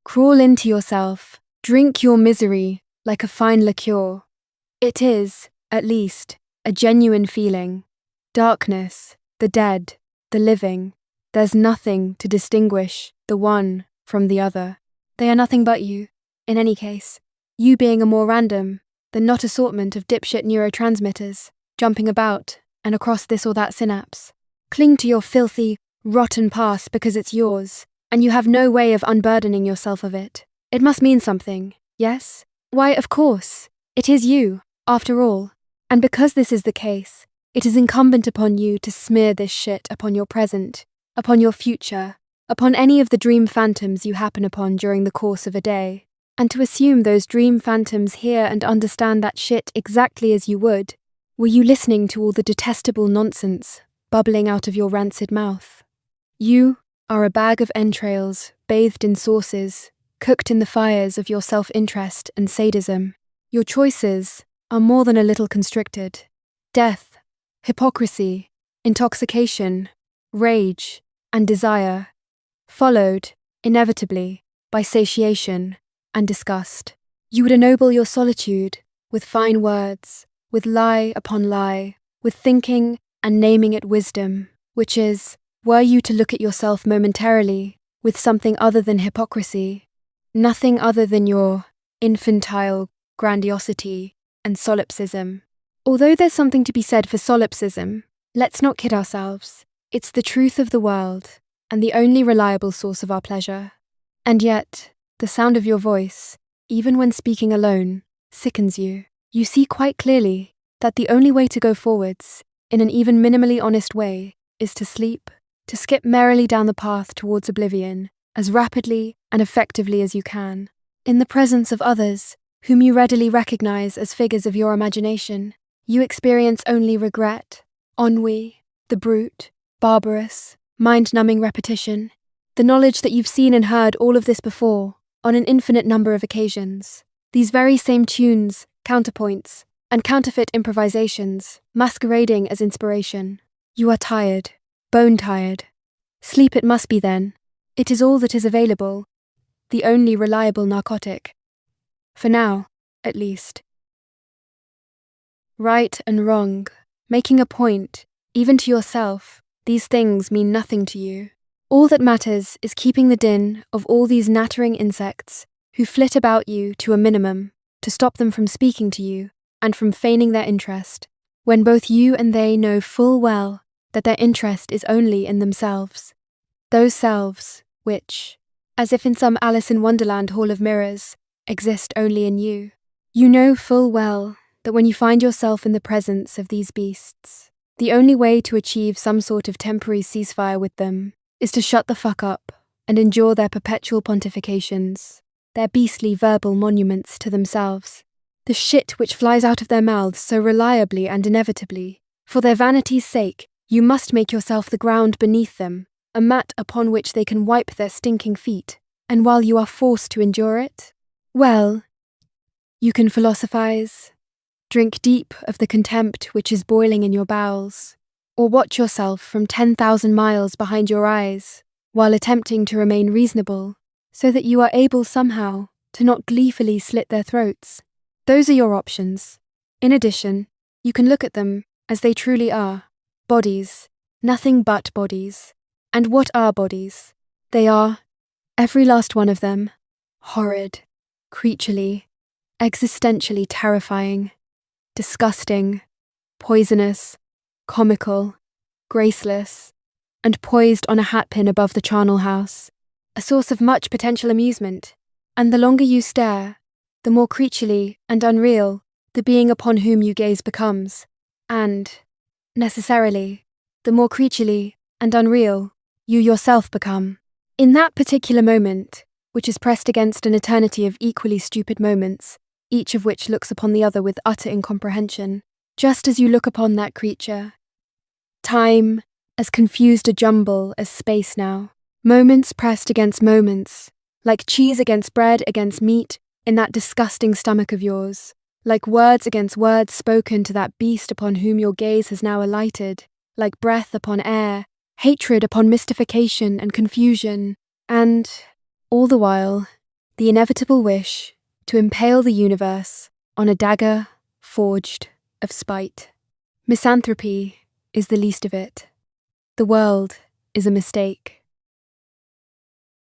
Crawl into yourself, drink your misery like a fine liqueur. It is, at least, a genuine feeling. Darkness, the dead, the living, there's nothing to distinguish the one from the other. They are nothing but you, in any case, you being a more random than not assortment of dipshit neurotransmitters, jumping about and across this or that synapse. Cling to your filthy, rotten past because it's yours, and you have no way of unburdening yourself of it. It must mean something, yes? Why, of course, it is you, after all, and because this is the case, it is incumbent upon you to smear this shit upon your present, upon your future, upon any of the dream phantoms you happen upon during the course of a day, and to assume those dream phantoms hear and understand that shit exactly as you would, were you listening to all the detestable nonsense bubbling out of your rancid mouth. You are a bag of entrails bathed in sauces, cooked in the fires of your self-interest and sadism. Your choices are more than a little constricted. Death, hypocrisy, intoxication, rage, and desire. followed, inevitably, by satiation and disgust. You would ennoble your solitude with fine words, with lie upon lie, with thinking and naming it wisdom, which is, were you to look at yourself momentarily with something other than hypocrisy, nothing other than your infantile grandiosity and solipsism. Although there's something to be said for solipsism, let's not kid ourselves. It's the truth of the world and the only reliable source of our pleasure. And yet, the sound of your voice, even when speaking alone, sickens you. You see quite clearly that the only way to go forwards, in an even minimally honest way, is to sleep, to skip merrily down the path towards oblivion, as rapidly and effectively as you can, in the presence of others, whom you readily recognize as figures of your imagination. You experience only regret, ennui, the brute, barbarous, mind-numbing repetition, the knowledge that you've seen and heard all of this before, on an infinite number of occasions. These very same tunes, counterpoints, and counterfeit improvisations, masquerading as inspiration. You are tired, bone-tired. Sleep it must be then. It is all that is available, the only reliable narcotic. For now, at least. Right and wrong, making a point, even to yourself, these things mean nothing to you. All that matters is keeping the din of all these nattering insects who flit about you to a minimum, to stop them from speaking to you and from feigning their interest, when both you and they know full well that their interest is only in themselves. Those selves which, as if in some Alice in Wonderland hall of mirrors, exist only in you. You know full well that when you find yourself in the presence of these beasts, the only way to achieve some sort of temporary ceasefire with them is to shut the fuck up and endure their perpetual pontifications, their beastly verbal monuments to themselves, the shit which flies out of their mouths so reliably and inevitably. For their vanity's sake, you must make yourself the ground beneath them, a mat upon which they can wipe their stinking feet, and while you are forced to endure it, well, you can philosophize, drink deep of the contempt which is boiling in your bowels, or watch yourself from 10,000 miles behind your eyes, while attempting to remain reasonable, so that you are able somehow to not gleefully slit their throats. Those are your options. In addition, you can look at them as they truly are, bodies, nothing but bodies. And what are bodies? They are, every last one of them, horrid, creaturely, existentially terrifying, disgusting, poisonous, comical, graceless, and poised on a hatpin above the charnel house, a source of much potential amusement. And the longer you stare, the more creaturely and unreal the being upon whom you gaze becomes, and, necessarily, the more creaturely and unreal you yourself become. In that particular moment, which is pressed against an eternity of equally stupid moments, each of which looks upon the other with utter incomprehension, just as you look upon that creature, time, as confused a jumble as space now, moments pressed against moments, like cheese against bread against meat in that disgusting stomach of yours, like words against words spoken to that beast upon whom your gaze has now alighted, like breath upon air, hatred upon mystification and confusion, and, all the while, the inevitable wish to impale the universe on a dagger forged of spite. Misanthropy is the least of it. The world is a mistake.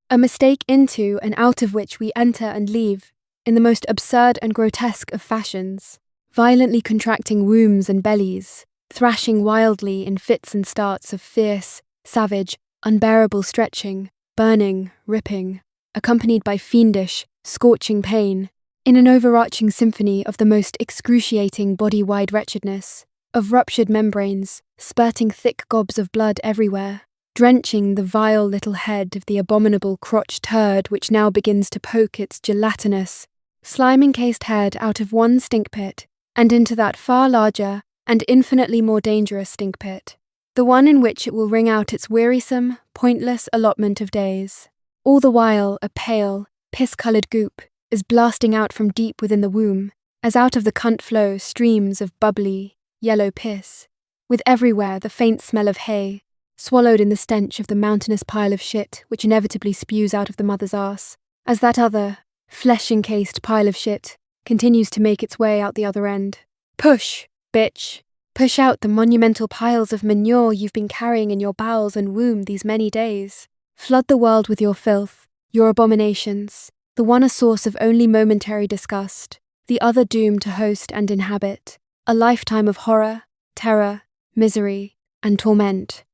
A mistake into and out of which we enter and leave in the most absurd and grotesque of fashions, violently contracting wombs and bellies, thrashing wildly in fits and starts of fierce, savage, unbearable stretching, burning, ripping, accompanied by fiendish, scorching pain, in an overarching symphony of the most excruciating body-wide wretchedness, of ruptured membranes, spurting thick gobs of blood everywhere, drenching the vile little head of the abominable crotch turd which now begins to poke its gelatinous, slime-encased head out of one stink pit and into that far larger and infinitely more dangerous stink pit, the one in which it will wring out its wearisome, pointless allotment of days. All the while a pale, piss-coloured goop is blasting out from deep within the womb, as out of the cunt flow streams of bubbly, yellow piss, with everywhere the faint smell of hay, swallowed in the stench of the mountainous pile of shit which inevitably spews out of the mother's arse, as that other, flesh-encased pile of shit continues to make its way out the other end. Push, bitch. Push out the monumental piles of manure you've been carrying in your bowels and womb these many days. Flood the world with your filth, your abominations, the one a source of only momentary disgust, the other doomed to host and inhabit a lifetime of horror, terror, misery, and torment,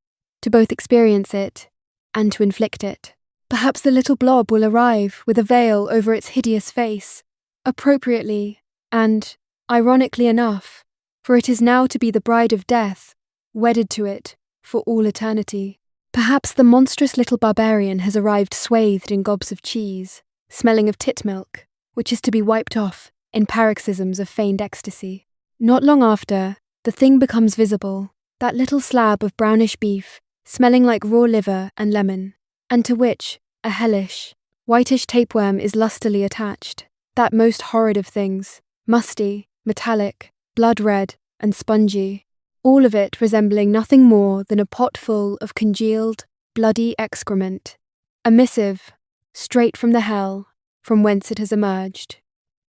to both experience it and to inflict it. Perhaps the little blob will arrive with a veil over its hideous face, appropriately and, ironically enough, for it is now to be the bride of death, wedded to it for all eternity. Perhaps the monstrous little barbarian has arrived swathed in gobs of cheese, smelling of tit milk, which is to be wiped off in paroxysms of feigned ecstasy. Not long after, the thing becomes visible, that little slab of brownish beef, smelling like raw liver and lemon, and to which a hellish, whitish tapeworm is lustily attached, that most horrid of things, musty, metallic, blood-red and spongy, all of it resembling nothing more than a pot full of congealed, bloody excrement, a missive, straight from the hell from whence it has emerged.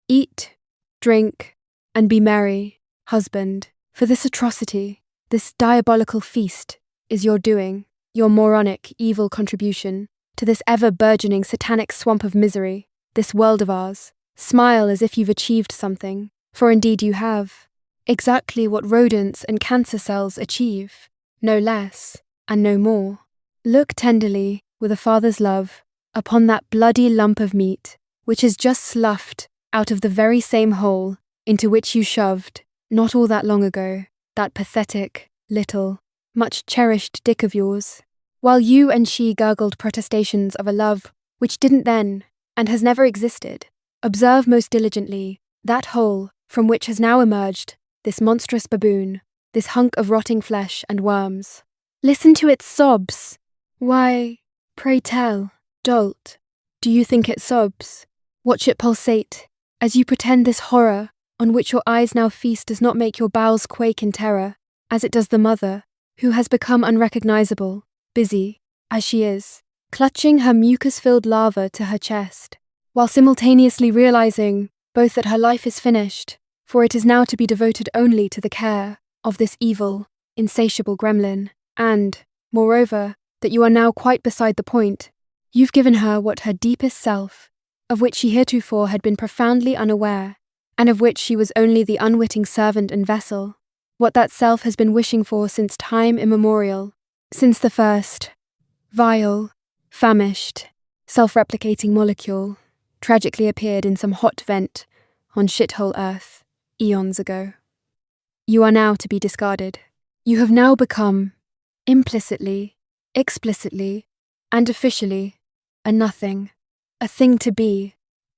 Eat, drink, and be merry, husband, for this atrocity, this diabolical feast, is your doing, your moronic, evil contribution to this ever-burgeoning satanic swamp of misery, this world of ours. Smile as if you've achieved something, for indeed you have. Exactly what rodents and cancer cells achieve, no less and no more. Look tenderly, with a father's love, upon that bloody lump of meat, which is just sloughed out of the very same hole into which you shoved, not all that long ago, that pathetic, little, much-cherished dick of yours, while you and she gurgled protestations of a love which didn't then and has never existed. Observe most diligently that hole from which has now emerged this monstrous baboon, this hunk of rotting flesh and worms. Listen to its sobs. Why, pray tell, dolt, do you think it sobs? Watch it pulsate, as you pretend this horror on which your eyes now feast does not make your bowels quake in terror, as it does the mother, who has become unrecognizable, busy, as she is, clutching her mucus-filled larva to her chest, while simultaneously realizing both that her life is finished, for it is now to be devoted only to the care of this evil, insatiable gremlin, and, moreover, that you are now quite beside the point. You've given her what her deepest self, of which she heretofore had been profoundly unaware, and of which she was only the unwitting servant and vessel, what that self has been wishing for since time immemorial, since the first, vile, famished, self-replicating molecule tragically appeared in some hot vent on shithole Earth, eons ago. You are now to be discarded. You have now become, implicitly, explicitly, and officially, a nothing, a thing to be,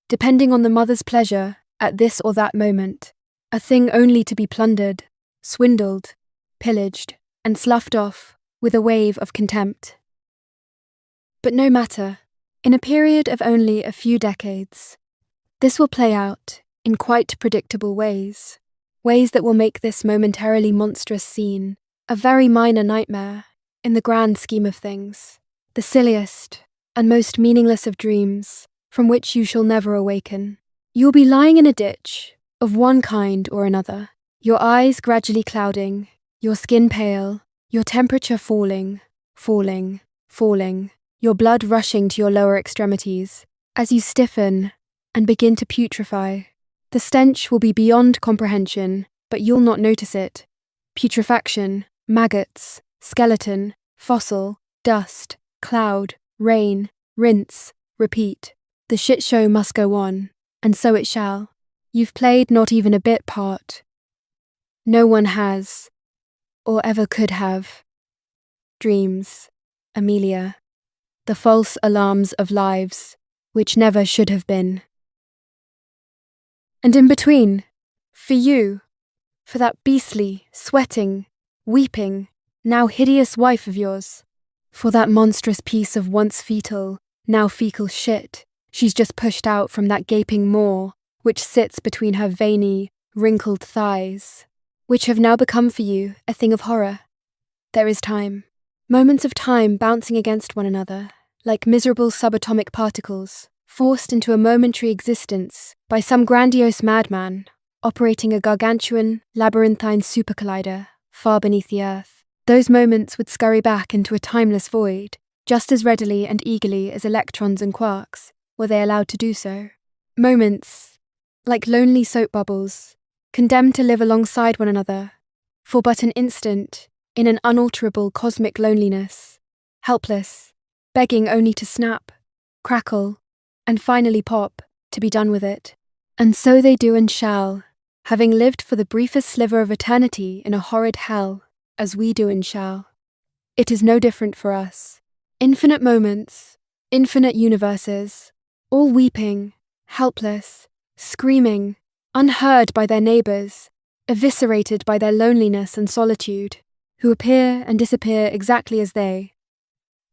depending on the mother's pleasure at this or that moment, a thing only to be plundered, swindled, pillaged, and sloughed off with a wave of contempt. But no matter, in a period of only a few decades, this will play out in quite predictable ways that will make this momentarily monstrous scene a very minor nightmare in the grand scheme of things, the silliest and most meaningless of dreams from which you shall never awaken. You'll be lying in a ditch of one kind or another, your eyes gradually clouding, your skin pale, your temperature falling, your blood rushing to your lower extremities as you stiffen and begin to putrefy. The stench will be beyond comprehension, but you'll not notice it. Putrefaction, maggots, skeleton, fossil, dust, cloud, rain, rinse, repeat. The shit show must go on, and so it shall. You've played not even a bit part. No one has, or ever could have. Dreams, Amelia. The false alarms of lives, which never should have been. And in between, for you, for that beastly, sweating, weeping, now hideous wife of yours, for that monstrous piece of once fetal, now fecal shit she's just pushed out from that gaping maw which sits between her veiny, wrinkled thighs, which have now become for you a thing of horror. There is time. Moments of time bouncing against one another, like miserable subatomic particles, forced into a momentary existence by some grandiose madman operating a gargantuan, labyrinthine supercollider far beneath the earth. Those moments would scurry back into a timeless void, just as readily and eagerly as electrons and quarks, were they allowed to do so. Moments, like lonely soap bubbles, condemned to live alongside one another, for but an instant, in an unalterable cosmic loneliness, helpless, begging only to snap, crackle, and finally pop, to be done with it. And so they do and shall, having lived for the briefest sliver of eternity in a horrid hell, as we do and shall. It is no different for us. Infinite moments, infinite universes, all weeping, helpless, screaming, unheard by their neighbours, eviscerated by their loneliness and solitude, who appear and disappear exactly as they,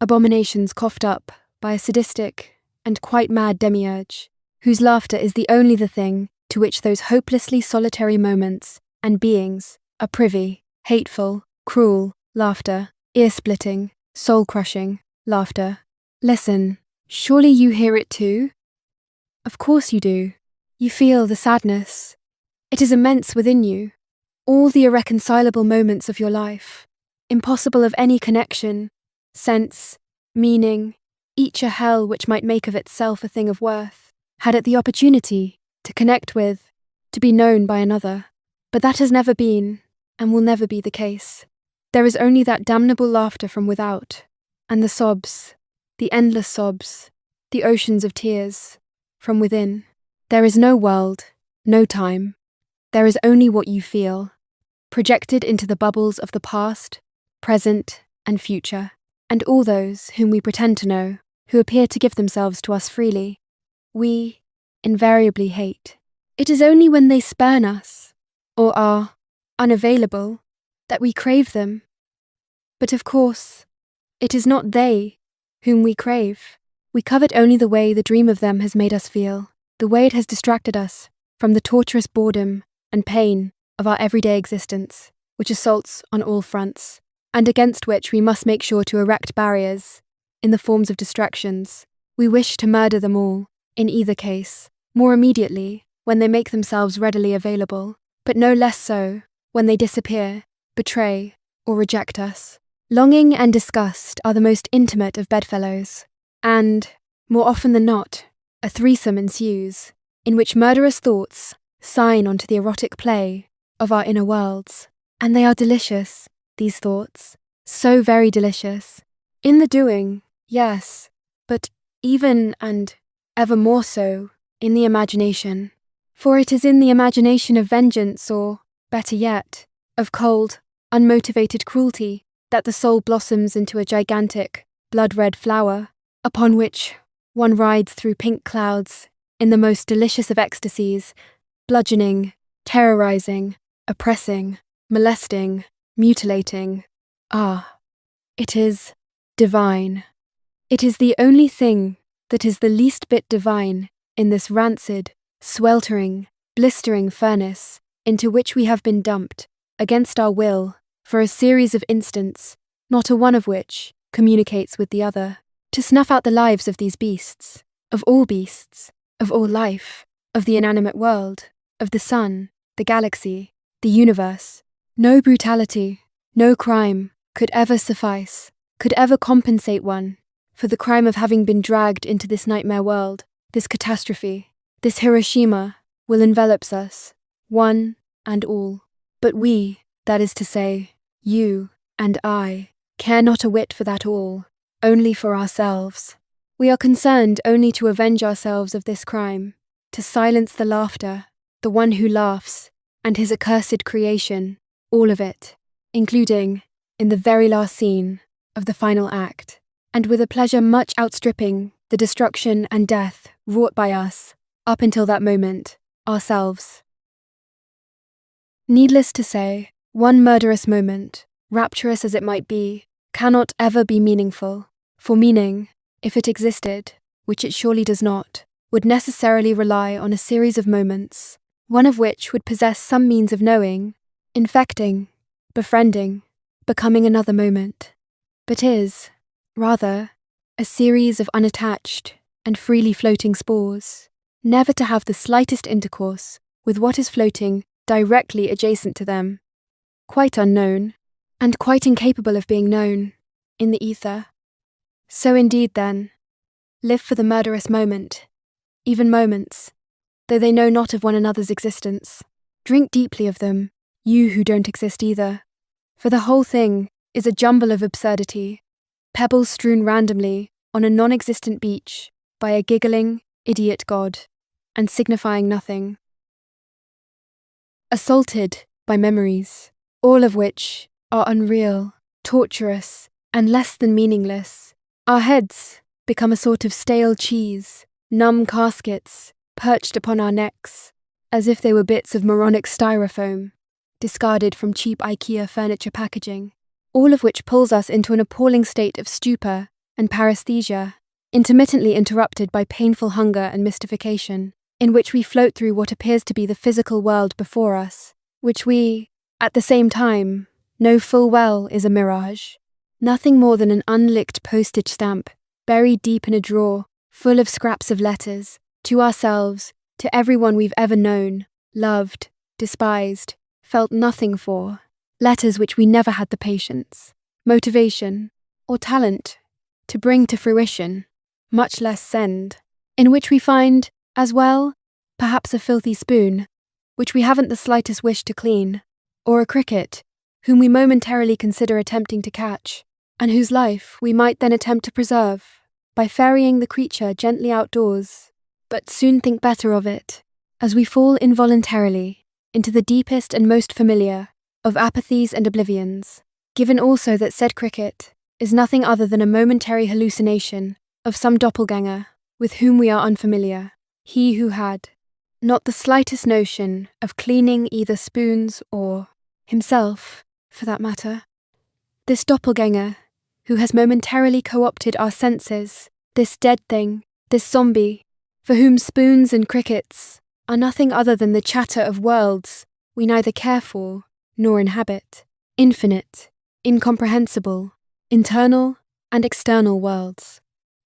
abominations coughed up by a sadistic and quite mad demiurge, whose laughter is the thing to which those hopelessly solitary moments and beings are privy, hateful, cruel laughter, ear-splitting, soul-crushing laughter. Listen, surely you hear it too? Of course you do. You feel the sadness. It is immense within you. All the irreconcilable moments of your life, impossible of any connection, sense, meaning, each a hell which might make of itself a thing of worth, had it the opportunity to connect with, to be known by another. But that has never been, and will never be the case. There is only that damnable laughter from without, and the sobs, the endless sobs, the oceans of tears, from within. There is no world, no time. There is only what you feel, projected into the bubbles of the past, present, and future, and all those whom we pretend to know, who appear to give themselves to us freely, we invariably hate. It is only when they spurn us, or are unavailable, that we crave them. But of course, it is not they whom we crave. We covet only the way the dream of them has made us feel, the way it has distracted us from the torturous boredom and pain of our everyday existence, which assaults on all fronts, and against which we must make sure to erect barriers in the forms of distractions. We wish to murder them all, in either case, more immediately when they make themselves readily available, but no less so when they disappear, betray, or reject us. Longing and disgust are the most intimate of bedfellows, and, more often than not, a threesome ensues, in which murderous thoughts sign onto the erotic play of our inner worlds. And they are delicious, these thoughts, so very delicious. In the doing, yes, but even and ever more so in the imagination. For it is in the imagination of vengeance or, better yet, of cold, unmotivated cruelty that the soul blossoms into a gigantic, blood-red flower, upon which one rides through pink clouds in the most delicious of ecstasies, bludgeoning, terrorizing, oppressing, molesting, mutilating. Ah, it is divine. It is the only thing that is the least bit divine in this rancid, sweltering, blistering furnace into which we have been dumped, against our will, for a series of instants, not a one of which communicates with the other, to snuff out the lives of these beasts, of all life, of the inanimate world, of the sun, the galaxy, the universe. No brutality, no crime could ever suffice, could ever compensate one for the crime of having been dragged into this nightmare world. This catastrophe, this Hiroshima, will envelop us, one and all. But we, that is to say, you and I, care not a whit for that all, only for ourselves. We are concerned only to avenge ourselves of this crime, to silence the laughter, the one who laughs, and his accursed creation, all of it, including, in the very last scene of the final act, and with a pleasure much outstripping the destruction and death wrought by us, up until that moment, ourselves. Needless to say, one murderous moment, rapturous as it might be, cannot ever be meaningful, for meaning, if it existed, which it surely does not, would necessarily rely on a series of moments, one of which would possess some means of knowing, infecting, befriending, becoming another moment. but is, rather, a series of unattached and freely floating spores, never to have the slightest intercourse with what is floating directly adjacent to them, quite unknown, and quite incapable of being known, in the ether. So indeed, then, live for the murderous moment, even moments, though they know not of one another's existence. Drink deeply of them, you who don't exist either, for the whole thing is a jumble of absurdity, pebbles strewn randomly on a non-existent beach by a giggling, idiot god, and signifying nothing. Assaulted by memories, all of which are unreal, torturous, and less than meaningless, our heads become a sort of stale cheese, numb caskets perched upon our necks, as if they were bits of moronic styrofoam, discarded from cheap IKEA furniture packaging, all of which pulls us into an appalling state of stupor and paresthesia, intermittently interrupted by painful hunger and mystification, in which we float through what appears to be the physical world before us, which we, at the same time, know full well is a mirage, nothing more than an unlicked postage stamp buried deep in a drawer full of scraps of letters, to ourselves, to everyone we've ever known, loved, despised, felt nothing for, letters which we never had the patience, motivation, or talent to bring to fruition, much less send, in which we find, as well, perhaps a filthy spoon, which we haven't the slightest wish to clean, or a cricket, whom we momentarily consider attempting to catch, and whose life we might then attempt to preserve by ferrying the creature gently outdoors, but soon think better of it, as we fall involuntarily into the deepest and most familiar of apathies and oblivions, given also that said cricket is nothing other than a momentary hallucination of some doppelganger with whom we are unfamiliar, he who had not the slightest notion of cleaning either spoons or himself, for that matter. This doppelganger, who has momentarily co-opted our senses, this dead thing, this zombie, for whom spoons and crickets are nothing other than the chatter of worlds we neither care for nor inhabit, infinite, incomprehensible, internal and external worlds,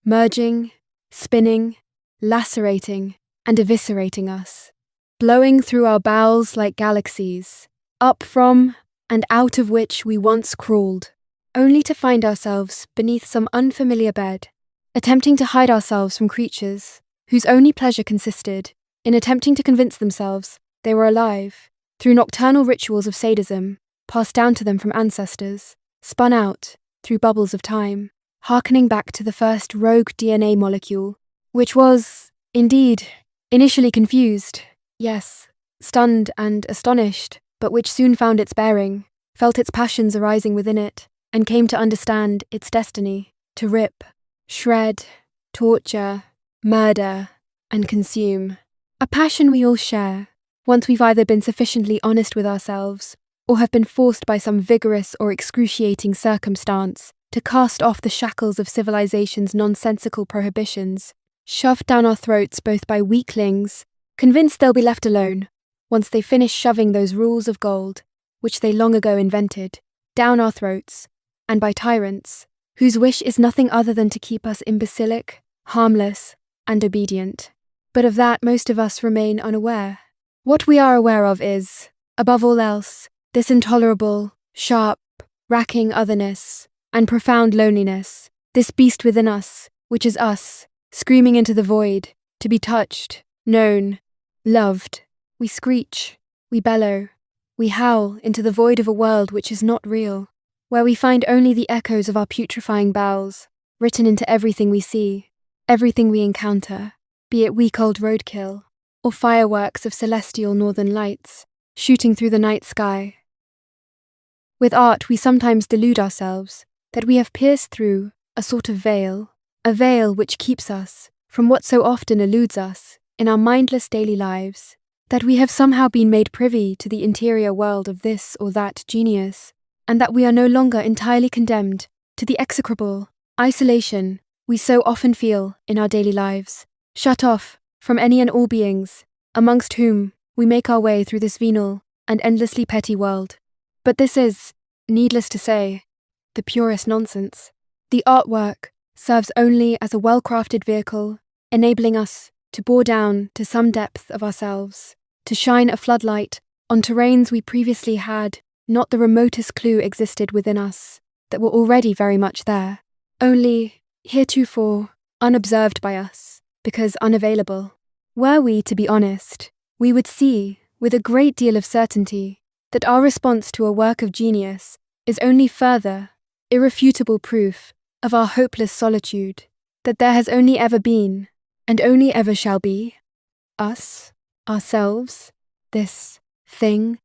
merging, spinning, lacerating, and eviscerating us, blowing through our bowels like galaxies, up from and out of which we once crawled, only to find ourselves beneath some unfamiliar bed, attempting to hide ourselves from creatures whose only pleasure consisted in attempting to convince themselves they were alive through nocturnal rituals of sadism passed down to them from ancestors, spun out through bubbles of time, hearkening back to the first rogue DNA molecule, which was, indeed, initially confused, yes, stunned and astonished, but which soon found its bearing, felt its passions arising within it, and came to understand its destiny, to rip, shred, torture, murder, and consume. A passion we all share, once we've either been sufficiently honest with ourselves, or have been forced by some vigorous or excruciating circumstance to cast off the shackles of civilization's nonsensical prohibitions, shoved down our throats both by weaklings, convinced they'll be left alone, once they finish shoving those rules of gold, which they long ago invented, down our throats, and by tyrants, whose wish is nothing other than to keep us imbecilic, harmless, and obedient. But of that most of us remain unaware. What we are aware of is, above all else, this intolerable, sharp, racking otherness, and profound loneliness, this beast within us, which is us, screaming into the void, to be touched, known, loved. We screech, we bellow, we howl into the void of a world which is not real, where we find only the echoes of our putrefying bowels, written into everything we see, everything we encounter, be it week-old roadkill, or fireworks of celestial northern lights, shooting through the night sky. With art we sometimes delude ourselves that we have pierced through a sort of veil, a veil which keeps us from what so often eludes us in our mindless daily lives, that we have somehow been made privy to the interior world of this or that genius, and that we are no longer entirely condemned to the execrable isolation we so often feel in our daily lives, shut off from any and all beings, amongst whom we make our way through this venal and endlessly petty world. But this is, needless to say, the purest nonsense. The artwork serves only as a well-crafted vehicle, enabling us to bore down to some depth of ourselves, to shine a floodlight on terrains we previously had not the remotest clue existed within us, that were already very much there, only heretofore unobserved by us, because unavailable. Were we to be honest, we would see, with a great deal of certainty, that our response to a work of genius is only further, irrefutable proof of our hopeless solitude, that there has only ever been, and only ever shall be, us, ourselves, this thing,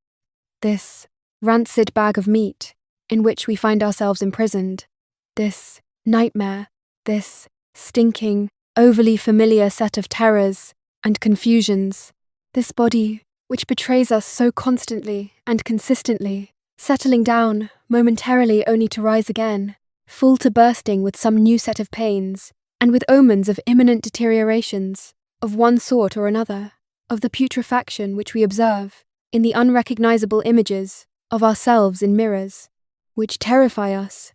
this rancid bag of meat in which we find ourselves imprisoned, this nightmare, this stinking, overly familiar set of terrors and confusions, this body which betrays us so constantly and consistently, settling down momentarily only to rise again, full to bursting with some new set of pains, and with omens of imminent deteriorations, of one sort or another, of the putrefaction which we observe in the unrecognizable images of ourselves in mirrors, which terrify us,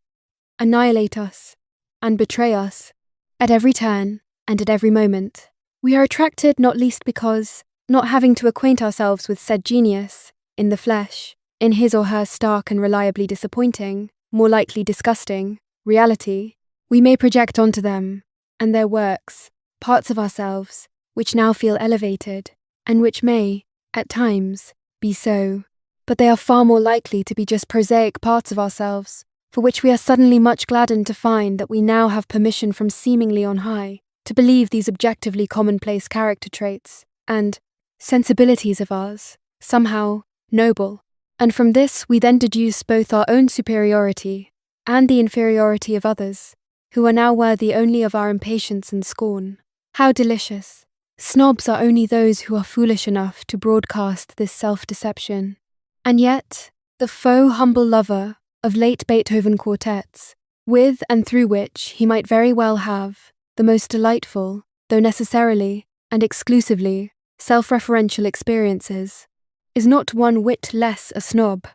annihilate us, and betray us, at every turn and at every moment. We are attracted not least because, not having to acquaint ourselves with said genius, in the flesh, in his or her stark and reliably disappointing, more likely disgusting, reality, we may project onto them, and their works, parts of ourselves, which now feel elevated, and which may, at times, be so, but they are far more likely to be just prosaic parts of ourselves, for which we are suddenly much gladdened to find that we now have permission from seemingly on high to believe these objectively commonplace character traits and sensibilities of ours, somehow noble, and from this we then deduce both our own superiority and the inferiority of others, who are now worthy only of our impatience and scorn. How delicious! Snobs are only those who are foolish enough to broadcast this self-deception. And yet, the faux humble lover of late Beethoven quartets, with and through which he might very well have the most delightful, though necessarily and exclusively self-referential experiences, is not one whit less a snob.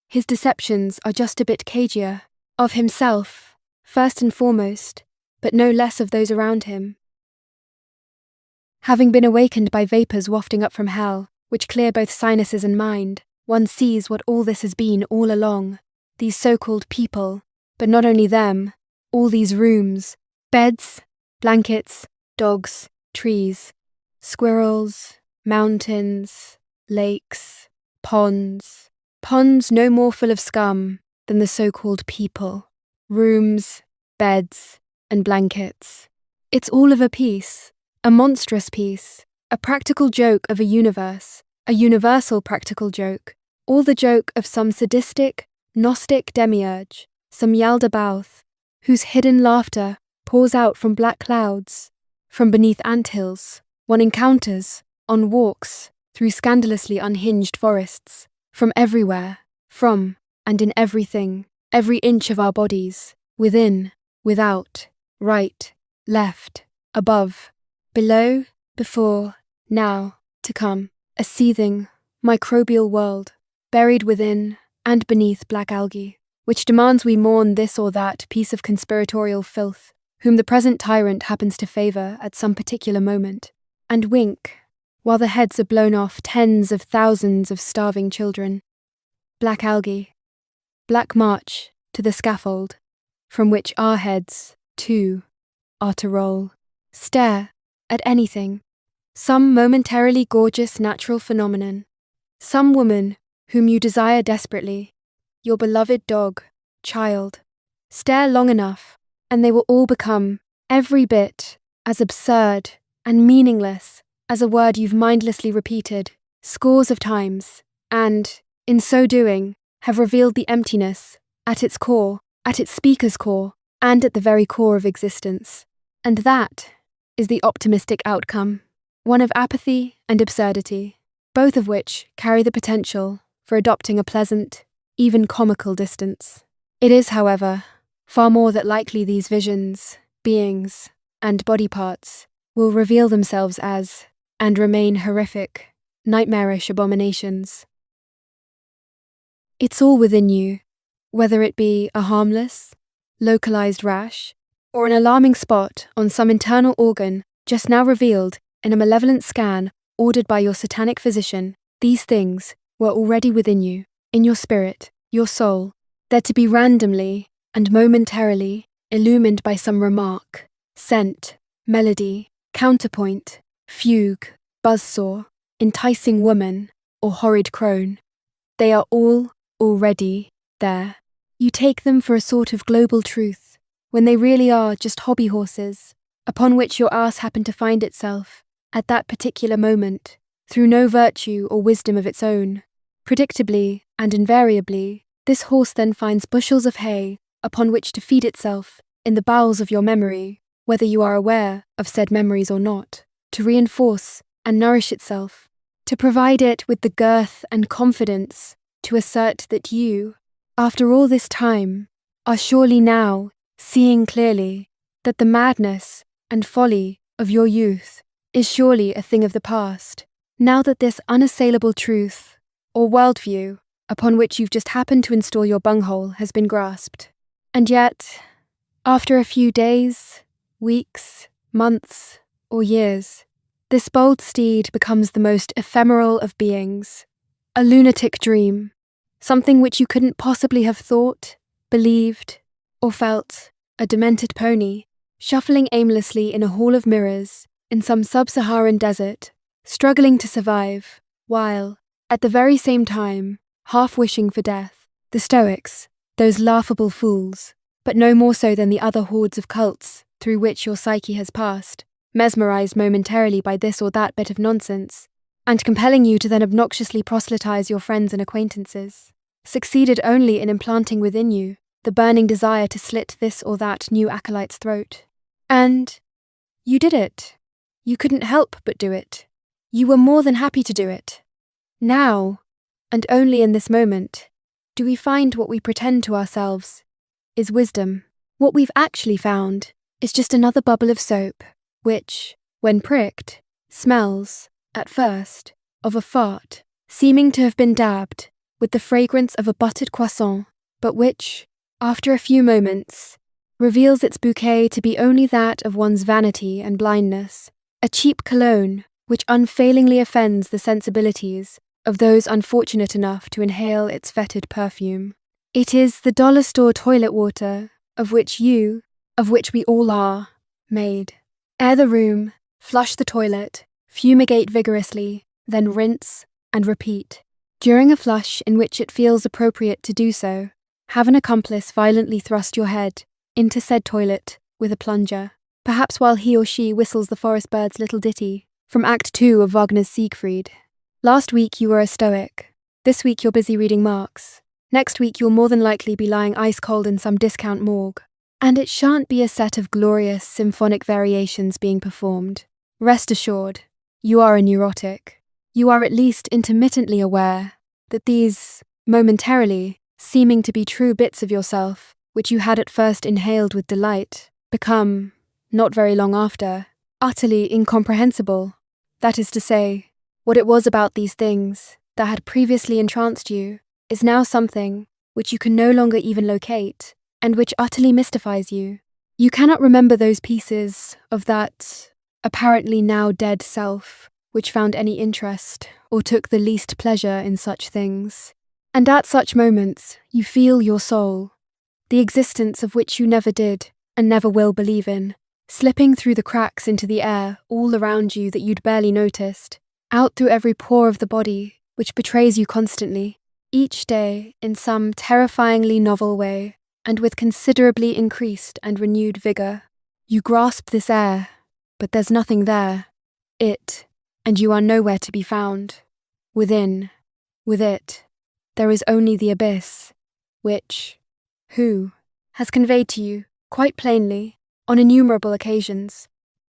His deceptions are just a bit cagier, of himself, first and foremost, but no less of those around him. Having been awakened by vapours wafting up from hell, which clear both sinuses and mind, one sees what all this has been all along, these so-called people, but not only them, all these rooms, beds, blankets, dogs, trees, squirrels, mountains, lakes, ponds no more full of scum than the so-called people, rooms, beds, and blankets. It's all of a piece, a monstrous piece, a practical joke of a universe, a universal practical joke, all the joke of some sadistic, Gnostic demiurge, some Yaldabaoth, whose hidden laughter pours out from black clouds, from beneath anthills, one encounters, on walks, through scandalously unhinged forests, from everywhere, from, and in everything, every inch of our bodies, within, without, right, left, above, below, before, now, to come, a seething, microbial world, buried within and beneath black algae, which demands we mourn this or that piece of conspiratorial filth, whom the present tyrant happens to favour at some particular moment, and wink, while the heads are blown off tens of thousands of starving children. Black algae, black march to the scaffold, from which our heads, too, are to roll. Stare at anything, some momentarily gorgeous natural phenomenon, some woman whom you desire desperately, your beloved dog, child. Stare long enough, and they will all become, every bit, as absurd and meaningless as a word you've mindlessly repeated scores of times, and, in so doing, have revealed the emptiness, at its core, at its speaker's core, and at the very core of existence. And that is the optimistic outcome, one of apathy and absurdity, both of which carry the potential for adopting a pleasant, even comical distance. It is, however, far more that likely these visions, beings, and body parts will reveal themselves as, and remain horrific, nightmarish abominations. It's all within you, whether it be a harmless, localized rash, or an alarming spot on some internal organ just now revealed in a malevolent scan ordered by your satanic physician, these things were already within you, in your spirit, your soul. They're to be randomly and momentarily illumined by some remark, scent, melody, counterpoint, fugue, buzzsaw, enticing woman, or horrid crone. They are all already there. You take them for a sort of global truth, when they really are just hobby horses, upon which your ass happened to find itself, at that particular moment, through no virtue or wisdom of its own. Predictably and invariably, this horse then finds bushels of hay upon which to feed itself in the bowels of your memory, whether you are aware of said memories or not, to reinforce and nourish itself, to provide it with the girth and confidence to assert that you, after all this time, are surely now seeing clearly that the madness and folly of your youth is surely a thing of the past, now that this unassailable truth, or worldview, upon which you've just happened to install your bunghole has been grasped. And yet, after a few days, weeks, months, or years, this bold steed becomes the most ephemeral of beings, a lunatic dream, something which you couldn't possibly have thought, believed, or felt, a demented pony, shuffling aimlessly in a hall of mirrors in some sub-Saharan desert, struggling to survive, while, at the very same time, half wishing for death. The Stoics, those laughable fools, but no more so than the other hordes of cults through which your psyche has passed, mesmerized momentarily by this or that bit of nonsense, and compelling you to then obnoxiously proselytize your friends and acquaintances, succeeded only in implanting within you the burning desire to slit this or that new acolyte's throat. And you did it. You couldn't help but do it. You were more than happy to do it. Now, and only in this moment, do we find what we pretend to ourselves is wisdom. What we've actually found is just another bubble of soap, which, when pricked, smells, at first, of a fart, seeming to have been dabbed with the fragrance of a buttered croissant, but which, after a few moments, reveals its bouquet to be only that of one's vanity and blindness, a cheap cologne which unfailingly offends the sensibilities of those unfortunate enough to inhale its fetid perfume. It is the dollar store toilet water of which we all are, made. Air the room, flush the toilet, fumigate vigorously, then rinse and repeat. During a flush in which it feels appropriate to do so, have an accomplice violently thrust your head into said toilet with a plunger, perhaps while he or she whistles the forest bird's little ditty from Act 2 of Wagner's Siegfried. Last week you were a Stoic. This week you're busy reading Marx. Next week you'll more than likely be lying ice cold in some discount morgue. And it shan't be a set of glorious symphonic variations being performed. Rest assured, you are a neurotic. You are at least intermittently aware that these, momentarily, seeming to be true bits of yourself, which you had at first inhaled with delight, become, not very long after, utterly incomprehensible. That is to say, what it was about these things that had previously entranced you is now something which you can no longer even locate, and which utterly mystifies you. You cannot remember those pieces of that apparently now dead self which found any interest or took the least pleasure in such things. And at such moments you feel your soul, the existence of which you never did and never will believe in, slipping through the cracks into the air all around you that you'd barely noticed, out through every pore of the body which betrays you constantly, each day in some terrifyingly novel way, and with considerably increased and renewed vigour. You grasp this air, but there's nothing there. It, and you are nowhere to be found. Within, with it, there is only the abyss, which, who, has conveyed to you, quite plainly, on innumerable occasions,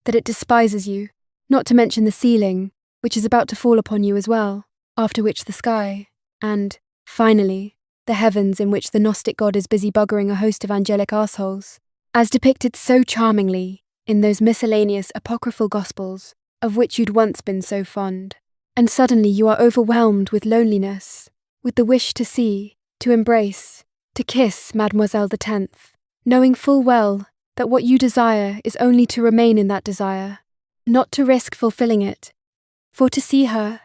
that it despises you, not to mention the ceiling, which is about to fall upon you as well, after which the sky, and, finally, the heavens in which the Gnostic god is busy buggering a host of angelic arseholes, as depicted so charmingly in those miscellaneous apocryphal gospels of which you'd once been so fond. And suddenly you are overwhelmed with loneliness, with the wish to see, to embrace, to kiss Mademoiselle the 10th, knowing full well that what you desire is only to remain in that desire, not to risk fulfilling it. For to see her,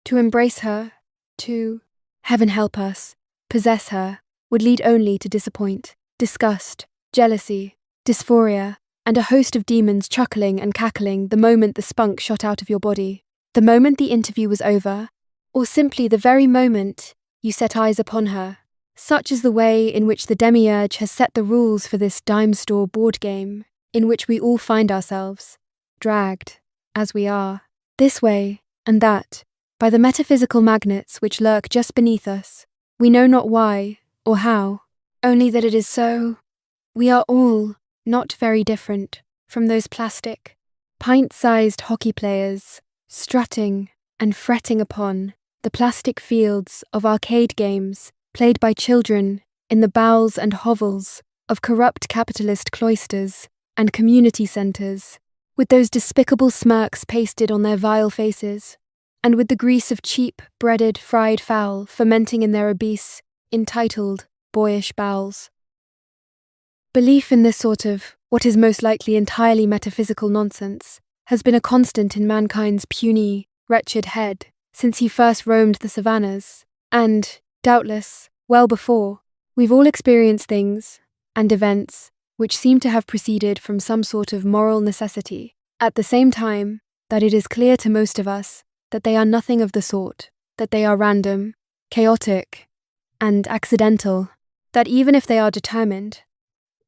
to embrace her, to, heaven help us, possess her, would lead only to disappoint, disgust, jealousy, dysphoria, and a host of demons chuckling and cackling the moment the spunk shot out of your body, the moment the interview was over, or simply the very moment you set eyes upon her. Such is the way in which the demiurge has set the rules for this dime store board game, in which we all find ourselves, dragged, as we are, this way and that, by the metaphysical magnets which lurk just beneath us. We know not why or how, only that it is so. We are all not very different from those plastic, pint-sized hockey players strutting and fretting upon the plastic fields of arcade games played by children in the bowels and hovels of corrupt capitalist cloisters and community centres, with those despicable smirks pasted on their vile faces, and with the grease of cheap, breaded, fried fowl fermenting in their obese, entitled, boyish bowels. Belief in this sort of, what is most likely entirely metaphysical nonsense, has been a constant in mankind's puny, wretched head since he first roamed the savannas, and, doubtless, well before, we've all experienced things and events which seem to have proceeded from some sort of moral necessity, at the same time that it is clear to most of us that they are nothing of the sort, that they are random, chaotic, and accidental, that even if they are determined,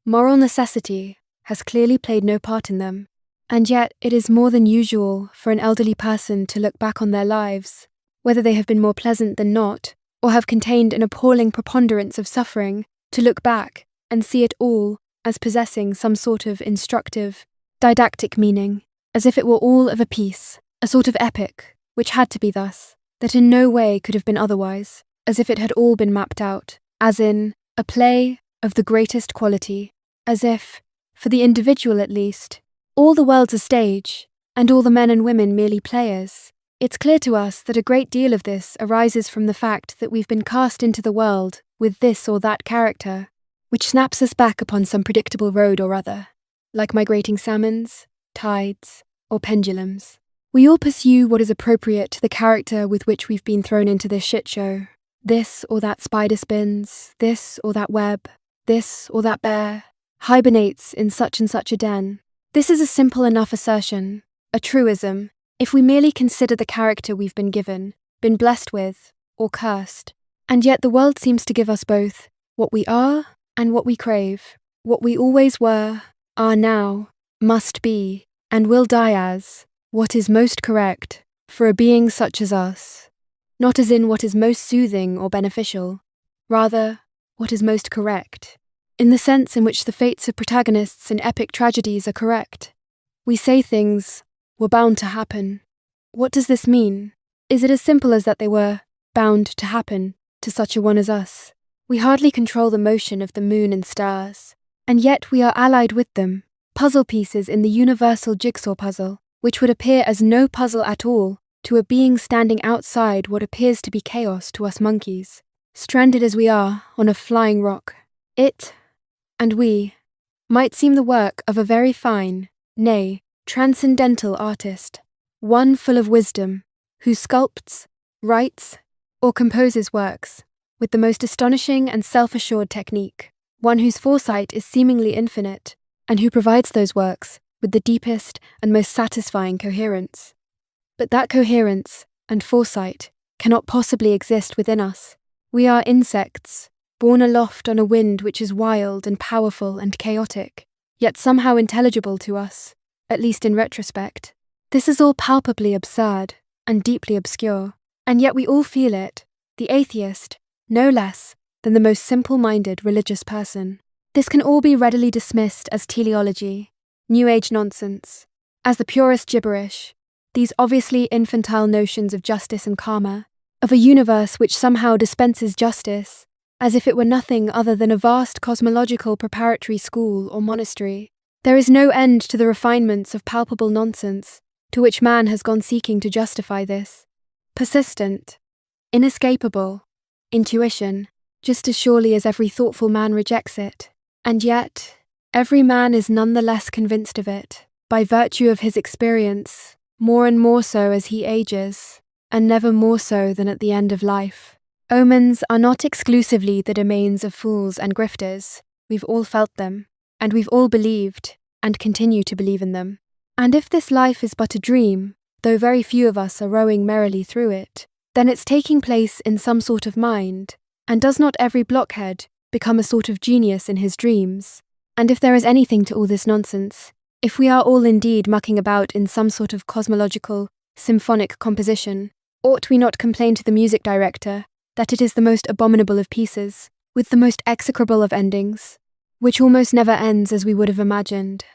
moral necessity has clearly played no part in them. And yet it is more than usual for an elderly person to look back on their lives, whether they have been more pleasant than not, or have contained an appalling preponderance of suffering, to look back and see it all as possessing some sort of instructive, didactic meaning, as if it were all of a piece, a sort of epic, which had to be thus, that in no way could have been otherwise, as if it had all been mapped out, as in a play of the greatest quality, as if, for the individual at least, all the world's a stage, and all the men and women merely players. It's clear to us that a great deal of this arises from the fact that we've been cast into the world with this or that character, which snaps us back upon some predictable road or other, like migrating salmons, tides, or pendulums. We all pursue what is appropriate to the character with which we've been thrown into this shit show. This or that spider spins, this or that web, this or that bear hibernates in such and such a den. This is a simple enough assertion, a truism, if we merely consider the character we've been given, been blessed with, or cursed. And yet the world seems to give us both what we are and what we crave, what we always were, are now, must be, and will die as, what is most correct for a being such as us, not as in what is most soothing or beneficial, rather, what is most correct, in the sense in which the fates of protagonists in epic tragedies are correct. We say things were bound to happen. What does this mean? Is it as simple as that they were bound to happen to such a one as us? We hardly control the motion of the moon and stars, and yet we are allied with them, puzzle pieces in the universal jigsaw puzzle, which would appear as no puzzle at all to a being standing outside what appears to be chaos to us monkeys, stranded as we are on a flying rock. It, and we, might seem the work of a very fine, nay, transcendental artist, one full of wisdom, who sculpts, writes, or composes works with the most astonishing and self-assured technique, one whose foresight is seemingly infinite, and who provides those works with the deepest and most satisfying coherence. But that coherence and foresight cannot possibly exist within us. We are insects, borne aloft on a wind which is wild and powerful and chaotic, yet somehow intelligible to us, at least in retrospect. This is all palpably absurd and deeply obscure, and yet we all feel it, the atheist, no less than the most simple-minded religious person. This can all be readily dismissed as teleology, New Age nonsense, as the purest gibberish, these obviously infantile notions of justice and karma, of a universe which somehow dispenses justice, as if it were nothing other than a vast cosmological preparatory school or monastery. There is no end to the refinements of palpable nonsense to which man has gone seeking to justify this. Persistent, inescapable, intuition, just as surely as every thoughtful man rejects it. And yet, every man is none the less convinced of it, by virtue of his experience, more and more so as he ages, and never more so than at the end of life. Omens are not exclusively the domains of fools and grifters. We've all felt them, and we've all believed, and continue to believe in them. And if this life is but a dream, though very few of us are rowing merrily through it, then it's taking place in some sort of mind, and does not every blockhead become a sort of genius in his dreams? And if there is anything to all this nonsense, if we are all indeed mucking about in some sort of cosmological, symphonic composition, ought we not complain to the music director that it is the most abominable of pieces, with the most execrable of endings, which almost never ends as we would have imagined,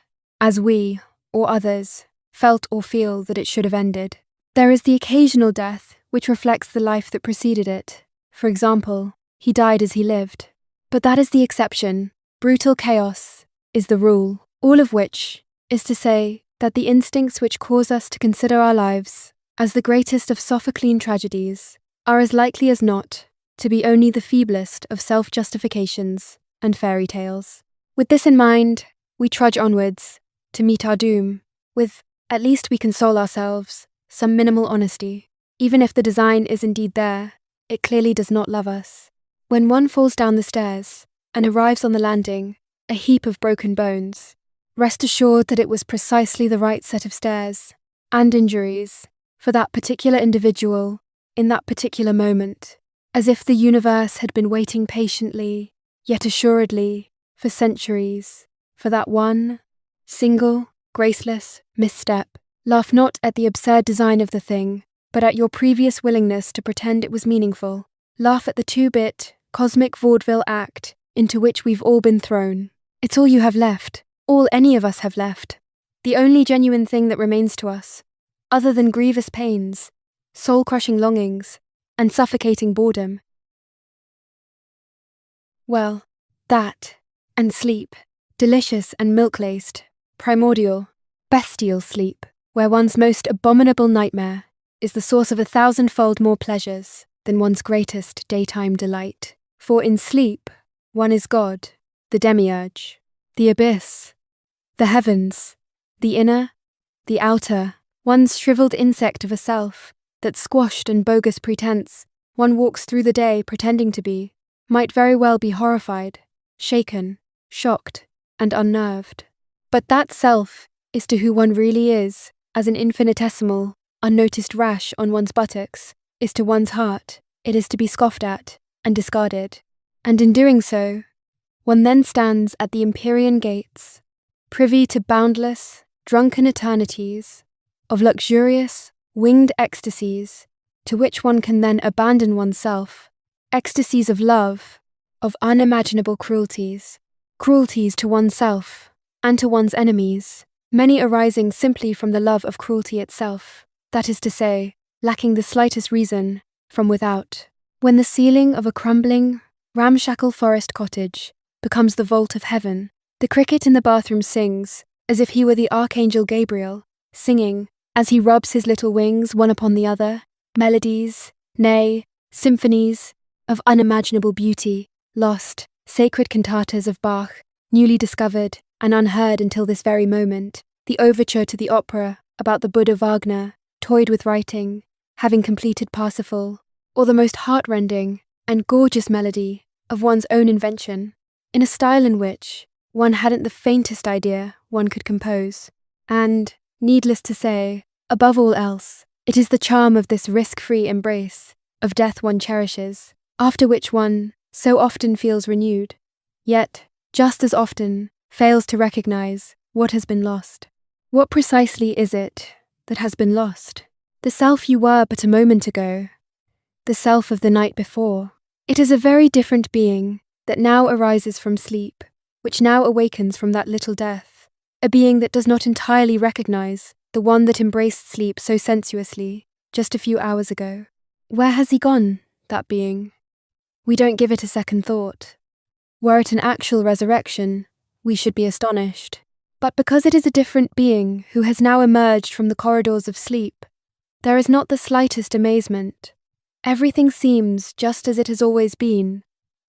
as we, or others, felt or feel that it should have ended? There is the occasional death which reflects the life that preceded it. For example, he died as he lived. But that is the exception. Brutal chaos is the rule, all of which is to say that the instincts which cause us to consider our lives as the greatest of Sophoclean tragedies are as likely as not to be only the feeblest of self-justifications and fairy tales. With this in mind, we trudge onwards to meet our doom with, at least we console ourselves, some minimal honesty. Even if the design is indeed there, it clearly does not love us. When one falls down the stairs and arrives on the landing, a heap of broken bones, rest assured that it was precisely the right set of stairs and injuries for that particular individual in that particular moment, as if the universe had been waiting patiently, yet assuredly, for centuries, for that one, single, graceless misstep. Laugh not at the absurd design of the thing, but at your previous willingness to pretend it was meaningful. Laugh at the two-bit, cosmic vaudeville act into which we've all been thrown. It's all you have left, all any of us have left. The only genuine thing that remains to us, other than grievous pains, soul-crushing longings, and suffocating boredom. Well, that, and sleep, delicious and milk-laced, primordial, bestial sleep, where one's most abominable nightmare is the source of 1,000-fold more pleasures than one's greatest daytime delight. For in sleep, one is God, the demiurge, the abyss, the heavens, the inner, the outer, one's shriveled insect of a self that squashed and bogus pretense one walks through the day pretending to be, might very well be horrified, shaken, shocked, and unnerved. But that self is to who one really is, as an infinitesimal, unnoticed rash on one's buttocks is to one's heart. It is to be scoffed at and discarded. And in doing so, one then stands at the Empyrean gates, privy to boundless, drunken eternities of luxurious, winged ecstasies to which one can then abandon oneself, ecstasies of love, of unimaginable cruelties, cruelties to oneself and to one's enemies, many arising simply from the love of cruelty itself, that is to say, lacking the slightest reason, from without. When the ceiling of a crumbling, ramshackle forest cottage becomes the vault of heaven, the cricket in the bathroom sings as if he were the Archangel Gabriel, singing, as he rubs his little wings one upon the other, melodies, nay, symphonies, of unimaginable beauty, lost, sacred cantatas of Bach, newly discovered and unheard until this very moment, the overture to the opera about the Buddha Wagner, toyed with writing, having completed Parsifal, or the most heart-rending and gorgeous melody of one's own invention, in a style in which one hadn't the faintest idea one could compose. And, needless to say, above all else, it is the charm of this risk-free embrace of death one cherishes, after which one so often feels renewed, yet, just as often, fails to recognize what has been lost. What precisely is it that has been lost? The self you were but a moment ago, the self of the night before. It is a very different being that now arises from sleep, which now awakens from that little death, a being that does not entirely recognize the one that embraced sleep so sensuously just a few hours ago. Where has he gone, that being? We don't give it a second thought. Were it an actual resurrection, we should be astonished. But because it is a different being who has now emerged from the corridors of sleep, there is not the slightest amazement. Everything seems just as it has always been,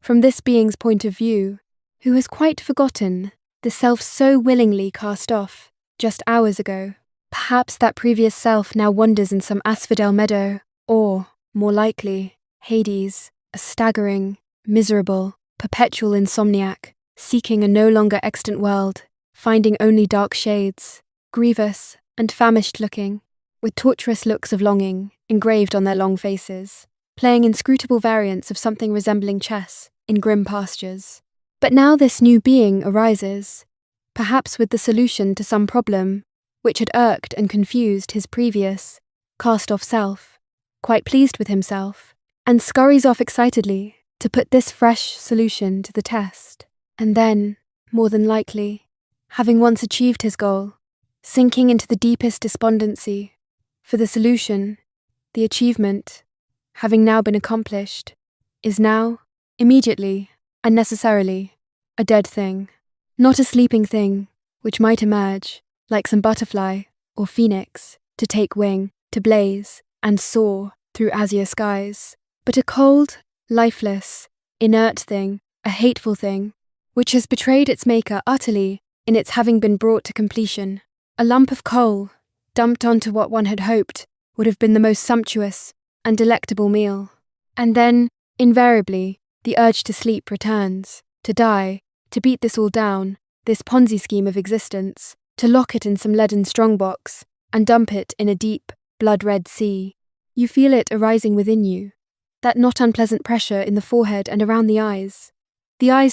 from this being's point of view, who has quite forgotten the self so willingly cast off just hours ago. Perhaps that previous self now wanders in some asphodel meadow, or, more likely, Hades, a staggering, miserable, perpetual insomniac, seeking a no longer extant world, finding only dark shades, grievous and famished looking, with torturous looks of longing engraved on their long faces, playing inscrutable variants of something resembling chess in grim pastures. But now this new being arises, perhaps with the solution to some problem which had irked and confused his previous, cast-off self, quite pleased with himself, and scurries off excitedly to put this fresh solution to the test, and then, more than likely, having once achieved his goal, sinking into the deepest despondency, for the solution, the achievement, having now been accomplished, is now, immediately, and necessarily, a dead thing, not a sleeping thing, which might emerge, like some butterfly or phoenix, to take wing, to blaze and soar through azure skies, but a cold, lifeless, inert thing, a hateful thing, which has betrayed its maker utterly in its having been brought to completion, a lump of coal, dumped onto what one had hoped would have been the most sumptuous and delectable meal. And then, invariably, the urge to sleep returns, to die, to beat this all down, this Ponzi scheme of existence, to lock it in some leaden strongbox, and dump it in a deep, blood-red sea. You feel it arising within you, that not unpleasant pressure in the forehead and around the eyes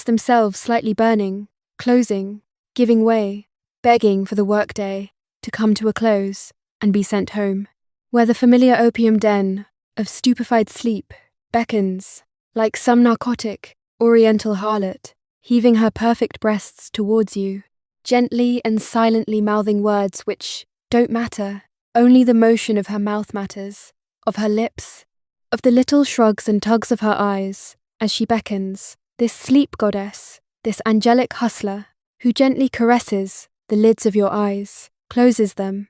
themselves slightly burning, closing, giving way, begging for the workday to come to a close and be sent home, where the familiar opium den of stupefied sleep beckons, like some narcotic, oriental harlot, heaving her perfect breasts towards you, gently and silently mouthing words which don't matter, only the motion of her mouth matters, of her lips, of the little shrugs and tugs of her eyes, as she beckons, this sleep goddess, this angelic hustler, who gently caresses the lids of your eyes, closes them,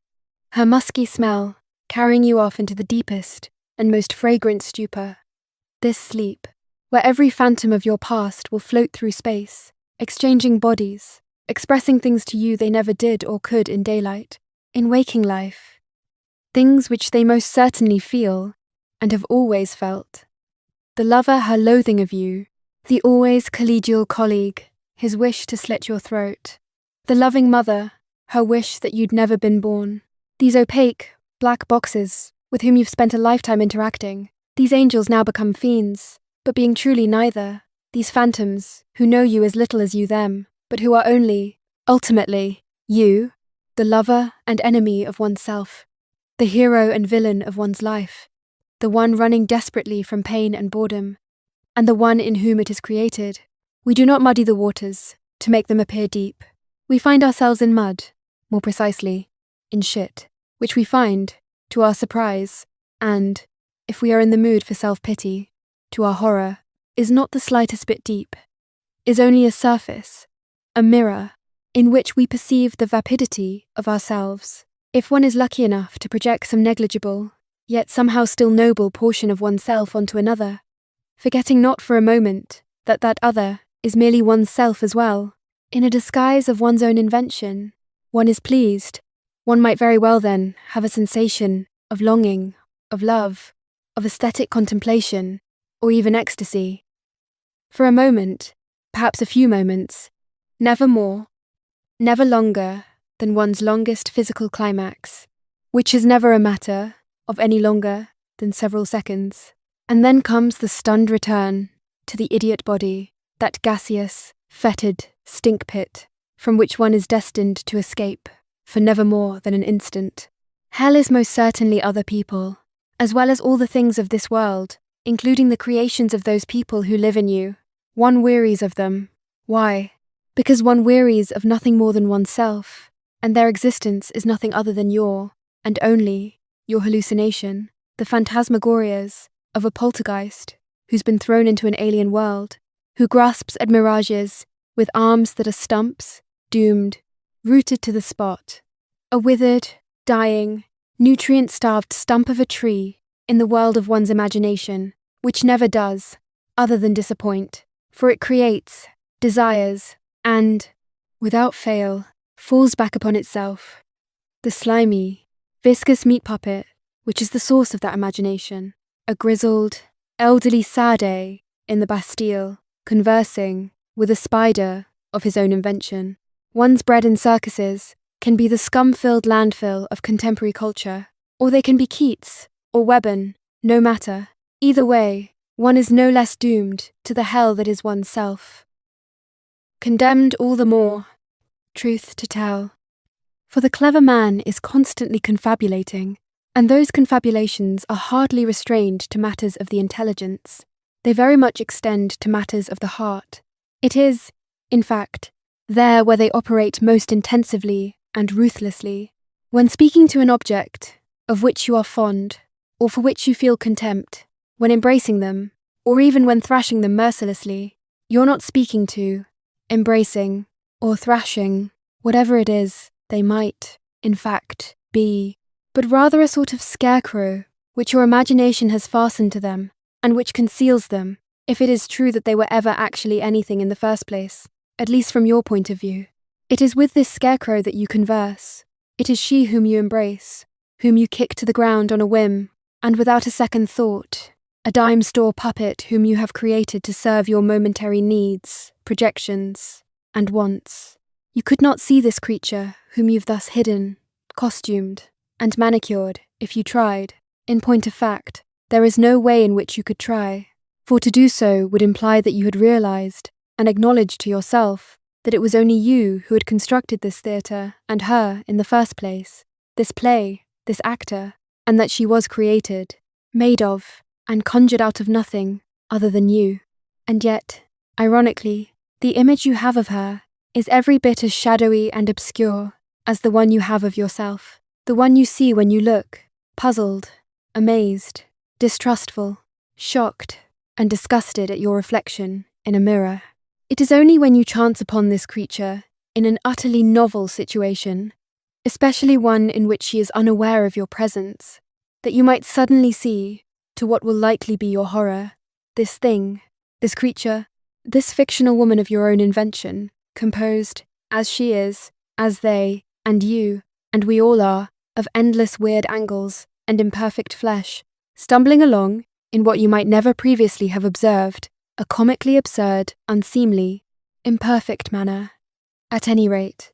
her musky smell carrying you off into the deepest and most fragrant stupor. This sleep, where every phantom of your past will float through space, exchanging bodies, expressing things to you they never did or could in daylight, in waking life, things which they most certainly feel and have always felt. The lover her loathing of you, the always collegial colleague, his wish to slit your throat, the loving mother, her wish that you'd never been born, these opaque, black boxes with whom you've spent a lifetime interacting, these angels now become fiends, but being truly neither, these phantoms who know you as little as you them, but who are only, ultimately, you, the lover and enemy of oneself, the hero and villain of one's life, the one running desperately from pain and boredom, and the one in whom it is created. We do not muddy the waters to make them appear deep. We find ourselves in mud, more precisely, in shit, which we find, to our surprise, and, if we are in the mood for self-pity, to our horror, is not the slightest bit deep, is only a surface, a mirror, in which we perceive the vapidity of ourselves. If one is lucky enough to project some negligible, yet somehow still noble portion of oneself onto another, forgetting not for a moment that that other is merely one's self as well, in a disguise of one's own invention, one is pleased. One might very well then have a sensation of longing, of love, of aesthetic contemplation, or even ecstasy. For a moment, perhaps a few moments, never more, never longer than one's longest physical climax, which is never a matter of any longer than several seconds. And then comes the stunned return to the idiot body, that gaseous, fetid stink pit from which one is destined to escape for never more than an instant. Hell is most certainly other people, as well as all the things of this world, including the creations of those people who live in you. One wearies of them. Why? Because one wearies of nothing more than oneself, and their existence is nothing other than your, and only, your hallucination, the phantasmagorias of a poltergeist who's been thrown into an alien world, who grasps at mirages with arms that are stumps, doomed, rooted to the spot, a withered, dying, nutrient-starved stump of a tree in the world of one's imagination, which never does, other than disappoint, for it creates, desires, and, without fail, falls back upon itself. The slimy, viscous meat puppet, which is the source of that imagination, a grizzled, elderly Sade in the Bastille, conversing with a spider of his own invention. One's bred in circuses can be the scum-filled landfill of contemporary culture, or they can be Keats or Webern, no matter. Either way, one is no less doomed to the hell that is one's self. Condemned all the more, truth to tell. For the clever man is constantly confabulating, and those confabulations are hardly restrained to matters of the intelligence. They very much extend to matters of the heart. It is, in fact, there where they operate most intensively and ruthlessly. When speaking to an object of which you are fond, or for which you feel contempt, when embracing them, or even when thrashing them mercilessly, you're not speaking to, embracing, or thrashing, whatever it is they might, in fact, be, but rather a sort of scarecrow which your imagination has fastened to them, and which conceals them, if it is true that they were ever actually anything in the first place, at least from your point of view. It is with this scarecrow that you converse. It is she whom you embrace, whom you kick to the ground on a whim, and without a second thought, a dime store puppet whom you have created to serve your momentary needs, projections, and wants. You could not see this creature whom you've thus hidden, costumed, and manicured if you tried. In point of fact, there is no way in which you could try, for to do so would imply that you had realized and acknowledged to yourself that it was only you who had constructed this theatre and her in the first place, this play, this actor, and that she was created, made of, and conjured out of nothing other than you. And yet, ironically, the image you have of her is every bit as shadowy and obscure as the one you have of yourself, the one you see when you look, puzzled, amazed, distrustful, shocked, and disgusted at your reflection in a mirror. It is only when you chance upon this creature in an utterly novel situation, especially one in which she is unaware of your presence, that you might suddenly see, to what will likely be your horror, this thing, this creature, this fictional woman of your own invention, composed, as she is, as they, and you, and we all are, of endless weird angles and imperfect flesh, stumbling along, in what you might never previously have observed, a comically absurd, unseemly, imperfect manner. At any rate,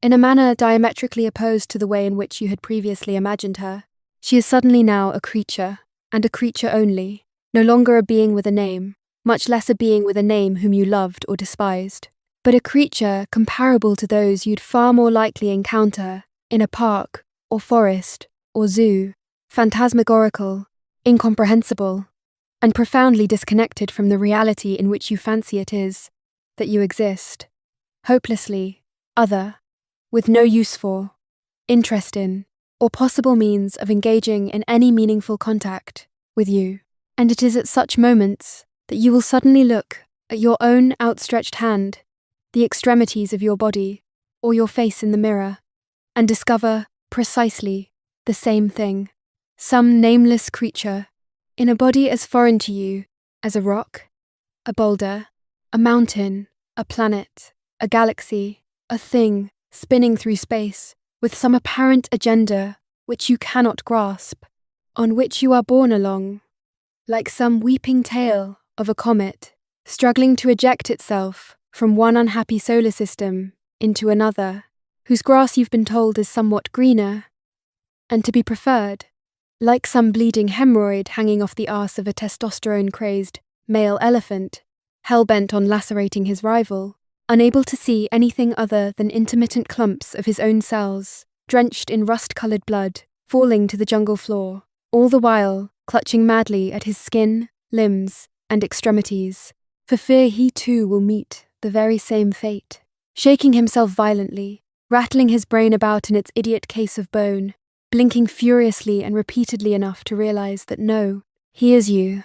in a manner diametrically opposed to the way in which you had previously imagined her, she is suddenly now a creature, and a creature only, no longer a being with a name, much less a being with a name whom you loved or despised, but a creature comparable to those you'd far more likely encounter in a park, or forest, or zoo, phantasmagorical, incomprehensible, and profoundly disconnected from the reality in which you fancy it is, that you exist, hopelessly, other, with no use for, interest in, or possible means of engaging in any meaningful contact with you. And it is at such moments that you will suddenly look at your own outstretched hand, the extremities of your body, or your face in the mirror, and discover precisely the same thing, some nameless creature, in a body as foreign to you as a rock, a boulder, a mountain, a planet, a galaxy, a thing spinning through space, with some apparent agenda which you cannot grasp, on which you are borne along, like some weeping tail of a comet, struggling to eject itself from one unhappy solar system into another, whose grass you've been told is somewhat greener, and to be preferred, like some bleeding hemorrhoid hanging off the arse of a testosterone-crazed male elephant, hell-bent on lacerating his rival, unable to see anything other than intermittent clumps of his own cells, drenched in rust-coloured blood, falling to the jungle floor, all the while clutching madly at his skin, limbs, and extremities, for fear he too will meet the very same fate, shaking himself violently, rattling his brain about in its idiot case of bone, blinking furiously and repeatedly enough to realize that no, he is you,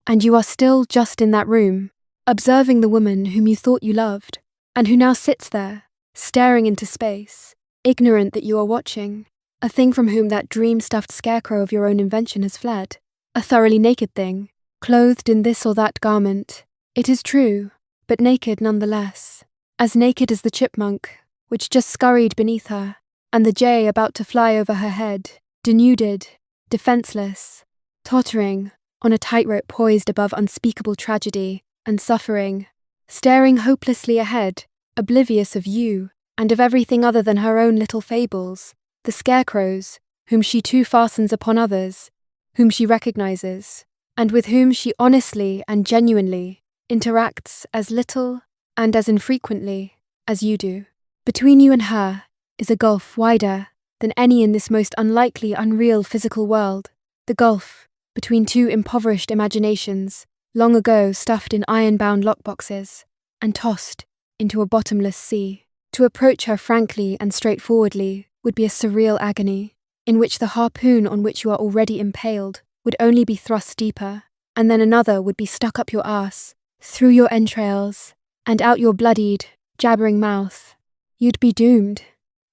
and you are still just in that room, observing the woman whom you thought you loved, and who now sits there, staring into space, ignorant that you are watching, a thing from whom that dream-stuffed scarecrow of your own invention has fled, a thoroughly naked thing, clothed in this or that garment, it is true, but naked nonetheless, as naked as the chipmunk which just scurried beneath her, and the jay about to fly over her head, denuded, defenseless, tottering, on a tightrope poised above unspeakable tragedy and suffering, staring hopelessly ahead, oblivious of you and of everything other than her own little fables, the scarecrows, whom she too fastens upon others, whom she recognizes, and with whom she honestly and genuinely interacts as little and as infrequently as you do. Between you and her is a gulf wider than any in this most unlikely, unreal physical world, the gulf between two impoverished imaginations, long ago stuffed in iron-bound lockboxes and tossed into a bottomless sea. To approach her frankly and straightforwardly would be a surreal agony, in which the harpoon on which you are already impaled would only be thrust deeper, and then another would be stuck up your arse, through your entrails, and out your bloodied, jabbering mouth. You'd be doomed,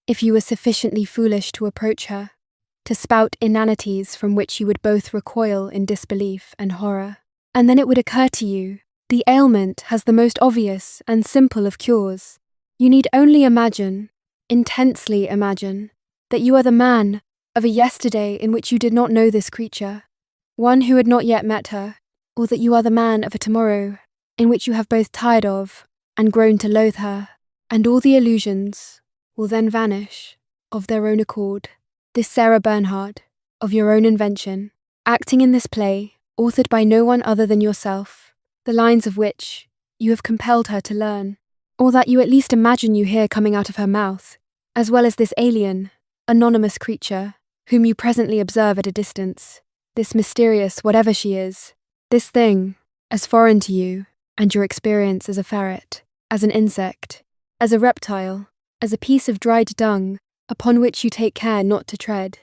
if you were sufficiently foolish to approach her, to spout inanities from which you would both recoil in disbelief and horror. And then it would occur to you, the ailment has the most obvious and simple of cures. You need only imagine, intensely imagine, that you are the man of a yesterday in which you did not know this creature, one who had not yet met her, or that you are the man of a tomorrow in which you have both tired of and grown to loathe her, and all the illusions will then vanish of their own accord. This Sarah Bernhardt, of your own invention, acting in this play, authored by no one other than yourself, the lines of which you have compelled her to learn, or that you at least imagine you hear coming out of her mouth, as well as this alien, anonymous creature, whom you presently observe at a distance, this mysterious whatever she is, this thing, as foreign to you and your experience as a ferret, as an insect, as a reptile, as a piece of dried dung upon which you take care not to tread.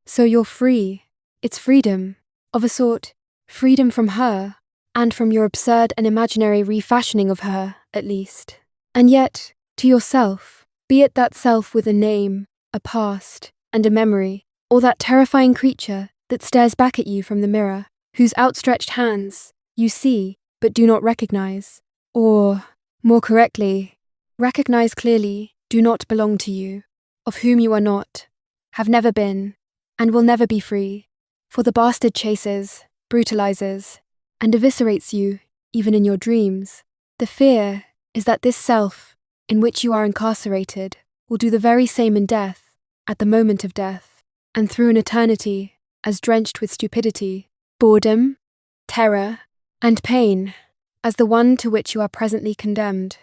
So you're free. It's freedom, of a sort, freedom from her, and from your absurd and imaginary refashioning of her, at least. And yet, to yourself, be it that self with a name, a past, and a memory, or that terrifying creature that stares back at you from the mirror, whose outstretched hands you see but do not recognize, or, more correctly, recognize clearly, do not belong to you, of whom you are not, have never been, and will never be free, for the bastard chases, brutalizes, and eviscerates you, even in your dreams. The fear is that this self, in which you are incarcerated, will do the very same in death, at the moment of death, and through an eternity as drenched with stupidity, boredom, terror, and pain, as the one to which you are presently condemned.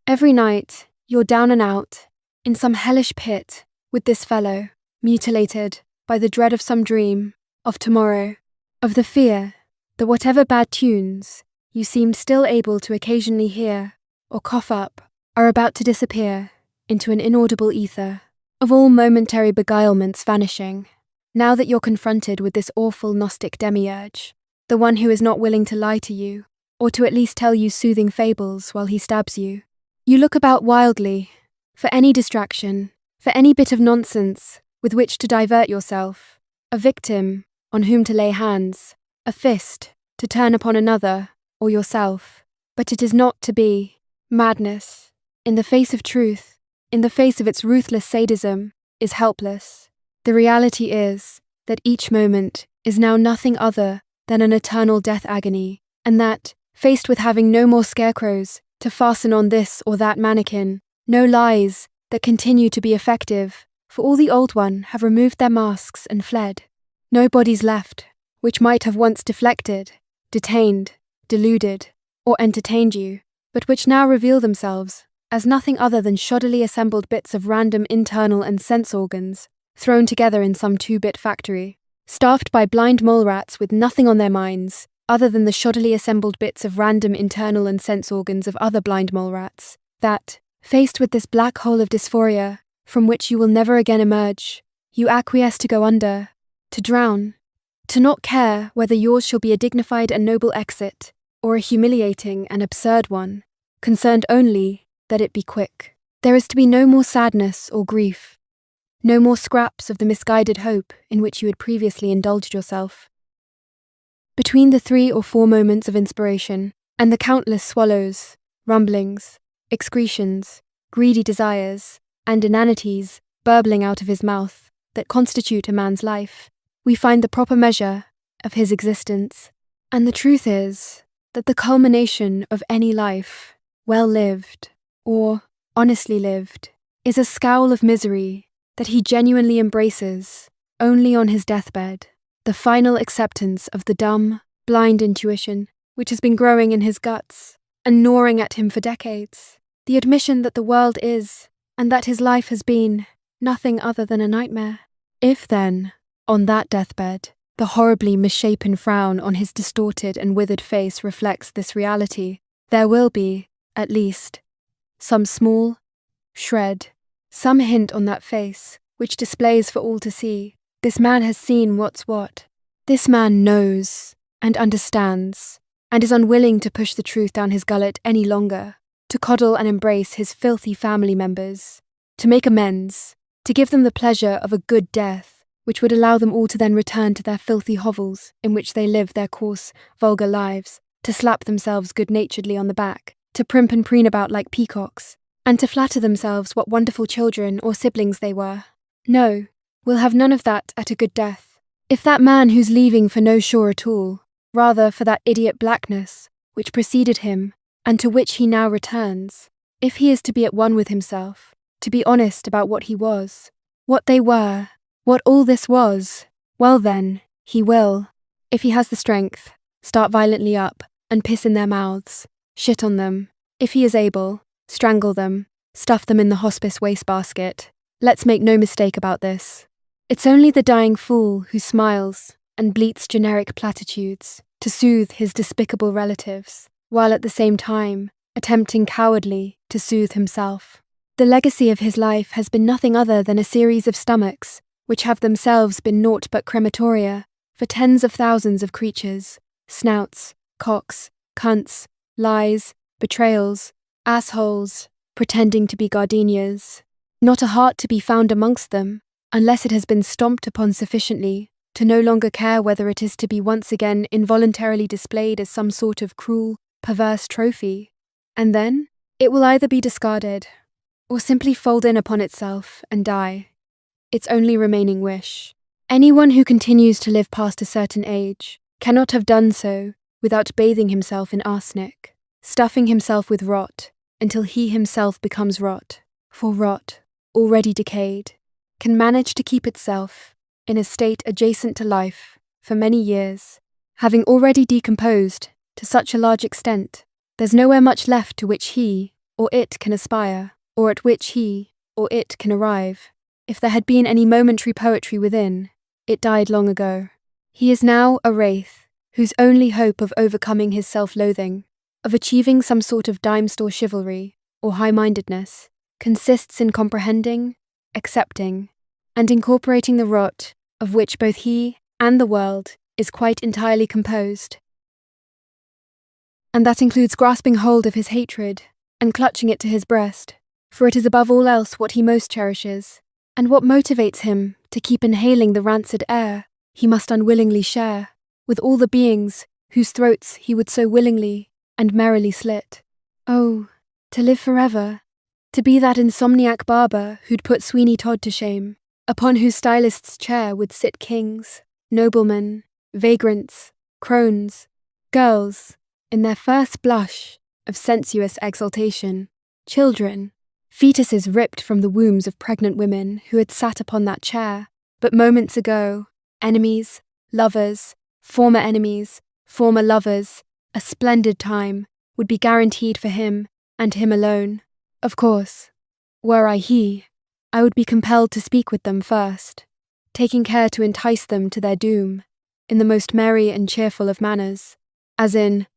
Every night, you're down and out, in some hellish pit, with this fellow, mutilated by the dread of some dream, of tomorrow, of the fear that whatever bad tunes you seemed still able to occasionally hear or cough up are about to disappear into an inaudible ether, of all momentary beguilements vanishing, now that you're confronted with this awful Gnostic demiurge, the one who is not willing to lie to you, or to at least tell you soothing fables while he stabs you. You look about wildly, for any distraction, for any bit of nonsense with which to divert yourself, a victim on whom to lay hands, a fist to turn upon another or yourself. But it is not to be. Madness, in the face of truth, in the face of its ruthless sadism, is helpless. The reality is that each moment is now nothing other than an eternal death agony, and that, faced with having no more scarecrows to fasten on this or that mannequin, no lies that continue to be effective, for all the old one have removed their masks and fled. No bodies left, which might have once deflected, detained, deluded, or entertained you, but which now reveal themselves as nothing other than shoddily assembled bits of random internal and sense organs, thrown together in some two-bit factory, staffed by blind mole rats with nothing on their minds other than the shoddily assembled bits of random internal and sense organs of other blind mole rats, that, faced with this black hole of dysphoria, from which you will never again emerge, you acquiesce to go under, to drown, to not care whether yours shall be a dignified and noble exit, or a humiliating and absurd one, concerned only that it be quick. There is to be no more sadness or grief, no more scraps of the misguided hope in which you had previously indulged yourself. Between the 3 or 4 moments of inspiration and the countless swallows, rumblings, excretions, greedy desires, and inanities burbling out of his mouth that constitute a man's life, we find the proper measure of his existence. And the truth is that the culmination of any life, well lived, or honestly lived, is a scowl of misery that he genuinely embraces only on his deathbed, the final acceptance of the dumb, blind intuition which has been growing in his guts and gnawing at him for decades, the admission that the world is, and that his life has been, nothing other than a nightmare. If then, on that deathbed, the horribly misshapen frown on his distorted and withered face reflects this reality, there will be, at least, some small shred, some hint on that face, which displays for all to see, this man has seen what's what. This man knows and understands, and is unwilling to push the truth down his gullet any longer, to coddle and embrace his filthy family members, to make amends, to give them the pleasure of a good death, which would allow them all to then return to their filthy hovels in which they live their coarse, vulgar lives, to slap themselves good-naturedly on the back, to primp and preen about like peacocks, and to flatter themselves what wonderful children or siblings they were. No, we'll have none of that at a good death. If that man who's leaving for no shore at all, rather for that idiot blackness which preceded him and to which he now returns, if he is to be at one with himself, to be honest about what he was, what they were, what all this was, well then, he will, if he has the strength, start violently up and piss in their mouths, shit on them, if he is able, strangle them, stuff them in the hospice wastebasket. Let's make no mistake about this. It's only the dying fool who smiles and bleats generic platitudes to soothe his despicable relatives, while at the same time attempting cowardly to soothe himself. The legacy of his life has been nothing other than a series of stomachs, which have themselves been naught but crematoria for tens of thousands of creatures, snouts, cocks, cunts, lies, betrayals, assholes, pretending to be gardenias. Not a heart to be found amongst them, unless it has been stomped upon sufficiently to no longer care whether it is to be once again involuntarily displayed as some sort of cruel, perverse trophy. And then it will either be discarded, or simply fold in upon itself and die, its only remaining wish. Anyone who continues to live past a certain age cannot have done so without bathing himself in arsenic, stuffing himself with rot until he himself becomes rot, for rot, already decayed, can manage to keep itself in a state adjacent to life for many years, having already decomposed to such a large extent, there's nowhere much left to which he or it can aspire, or at which he or it can arrive. If there had been any momentary poetry within, it died long ago. He is now a wraith, whose only hope of overcoming his self-loathing, of achieving some sort of dime-store chivalry or high-mindedness, consists in comprehending, accepting, and incorporating the rot of which both he and the world is quite entirely composed. And that includes grasping hold of his hatred and clutching it to his breast, for it is above all else what he most cherishes, and what motivates him to keep inhaling the rancid air he must unwillingly share with all the beings whose throats he would so willingly and merrily slit. Oh, to live forever, to be that insomniac barber who'd put Sweeney Todd to shame, upon whose stylist's chair would sit kings, noblemen, vagrants, crones, girls, in their first blush of sensuous exaltation, children, fetuses ripped from the wombs of pregnant women who had sat upon that chair, but moments ago, enemies, lovers, former enemies, former lovers, a splendid time would be guaranteed for him and him alone. Of course, were I he, I would be compelled to speak with them first, taking care to entice them to their doom, in the most merry and cheerful of manners, as in,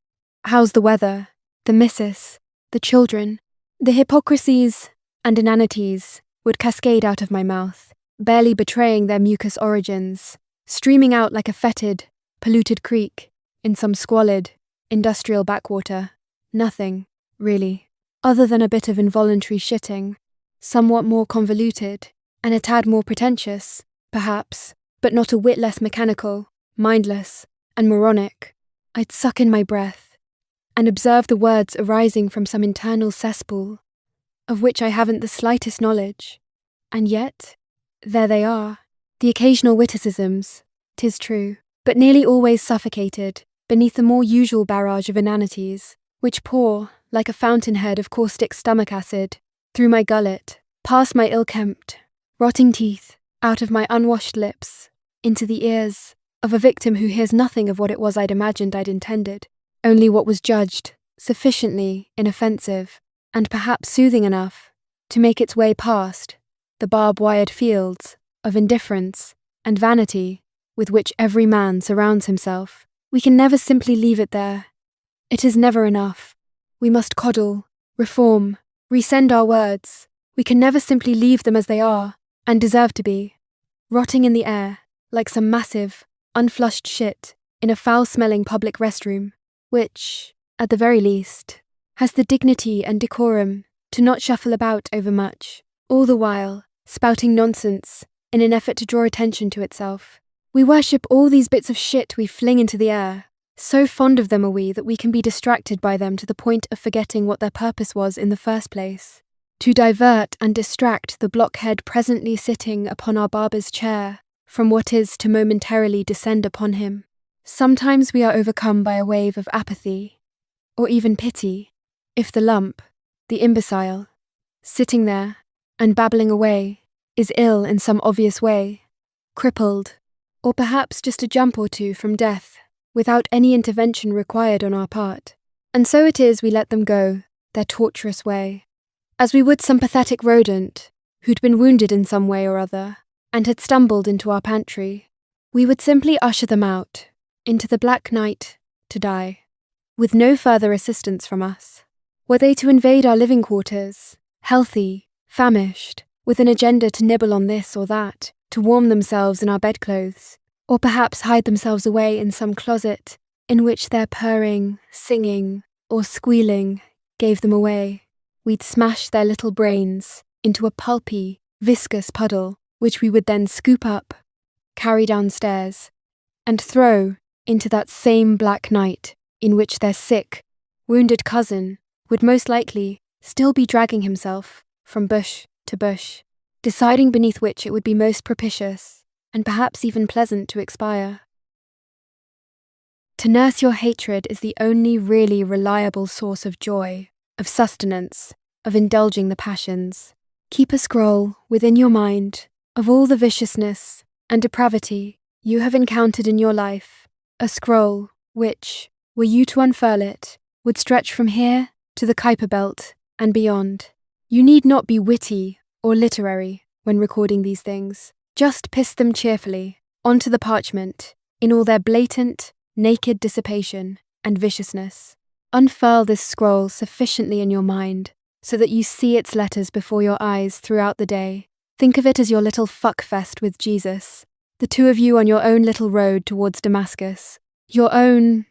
how's the weather, the missus, the children. The hypocrisies and inanities would cascade out of my mouth, barely betraying their mucus origins, streaming out like a fetid, polluted creek in some squalid, industrial backwater. Nothing, really, other than a bit of involuntary shitting, somewhat more convoluted, and a tad more pretentious, perhaps, but not a whit less mechanical, mindless, and moronic. I'd suck in my breath, and observe the words arising from some internal cesspool, of which I haven't the slightest knowledge. And yet, there they are. The occasional witticisms, 'tis true, but nearly always suffocated beneath the more usual barrage of inanities, which pour, like a fountainhead of caustic stomach acid, through my gullet, past my ill-kempt, rotting teeth, out of my unwashed lips, into the ears of a victim who hears nothing of what it was I'd imagined I'd intended, only what was judged sufficiently inoffensive and perhaps soothing enough to make its way past the barb-wired fields of indifference and vanity with which every man surrounds himself. We can never simply leave it there. It is never enough. We must coddle, reform, resend our words. We can never simply leave them as they are, and deserve to be, rotting in the air, like some massive, unflushed shit in a foul-smelling public restroom, which, at the very least, has the dignity and decorum to not shuffle about overmuch, all the while spouting nonsense in an effort to draw attention to itself. We worship all these bits of shit we fling into the air. So fond of them are we that we can be distracted by them to the point of forgetting what their purpose was in the first place. To divert and distract the blockhead presently sitting upon our barber's chair from what is to momentarily descend upon him. Sometimes we are overcome by a wave of apathy, or even pity, if the lump, the imbecile, sitting there and babbling away, is ill in some obvious way, crippled, or perhaps just a jump or two from death, without any intervention required on our part. And so it is we let them go, their tortuous way, as we would some pathetic rodent who'd been wounded in some way or other and had stumbled into our pantry. We would simply usher them out, into the black night, to die, with no further assistance from us. Were they to invade our living quarters, healthy, famished, with an agenda to nibble on this or that, to warm themselves in our bedclothes, or perhaps hide themselves away in some closet in which their purring, singing, or squealing gave them away, we'd smash their little brains into a pulpy, viscous puddle, which we would then scoop up, carry downstairs, and throw into that same black night in which their sick, wounded cousin would most likely still be dragging himself from bush to bush, deciding beneath which it would be most propitious, and perhaps even pleasant to expire. To nurse your hatred is the only really reliable source of joy, of sustenance, of indulging the passions. Keep a scroll within your mind of all the viciousness and depravity you have encountered in your life, a scroll which, were you to unfurl it, would stretch from here to the Kuiper Belt and beyond. You need not be witty or literary when recording these things. Just piss them cheerfully onto the parchment in all their blatant, naked dissipation and viciousness. Unfurl this scroll sufficiently in your mind so that you see its letters before your eyes throughout the day. Think of it as your little fuckfest with Jesus, the two of you on your own little road towards Damascus, your own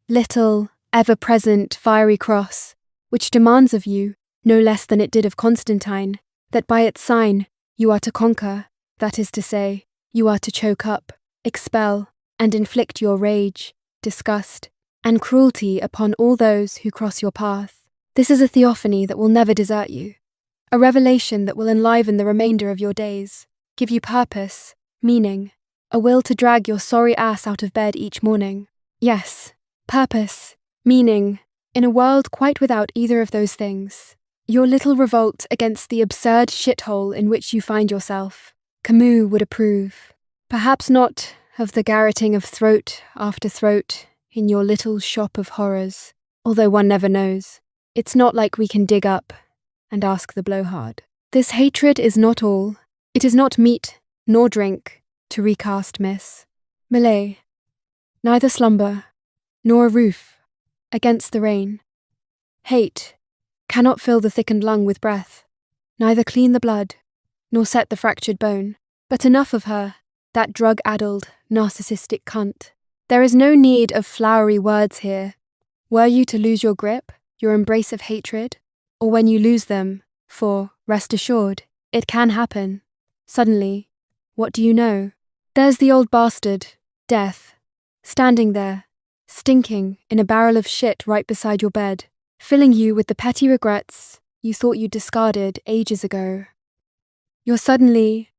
little, ever-present fiery cross, which demands of you, no less than it did of Constantine, that by its sign you are to conquer, that is to say, you are to choke up, expel, and inflict your rage, disgust, and cruelty upon all those who cross your path. This is a theophany that will never desert you, a revelation that will enliven the remainder of your days, give you purpose, meaning, a will to drag your sorry ass out of bed each morning. Yes, purpose, meaning, in a world quite without either of those things. Your little revolt against the absurd shithole in which you find yourself. Camus would approve. Perhaps not of the garroting of throat after throat in your little shop of horrors, although one never knows. It's not like we can dig up and ask the blowhard. This hatred is not all. It is not meat nor drink to recast miss. Millais. Neither slumber nor a roof against the rain. Hate cannot fill the thickened lung with breath, neither clean the blood, nor set the fractured bone. But enough of her, that drug-addled, narcissistic cunt. There is no need of flowery words here. Were you to lose your grip, your embrace of hatred, or when you lose them, for, rest assured, it can happen, suddenly, what do you know? There's the old bastard, death, standing there, stinking in a barrel of shit right beside your bed, filling you with the petty regrets you thought you'd discarded ages ago. You're suddenly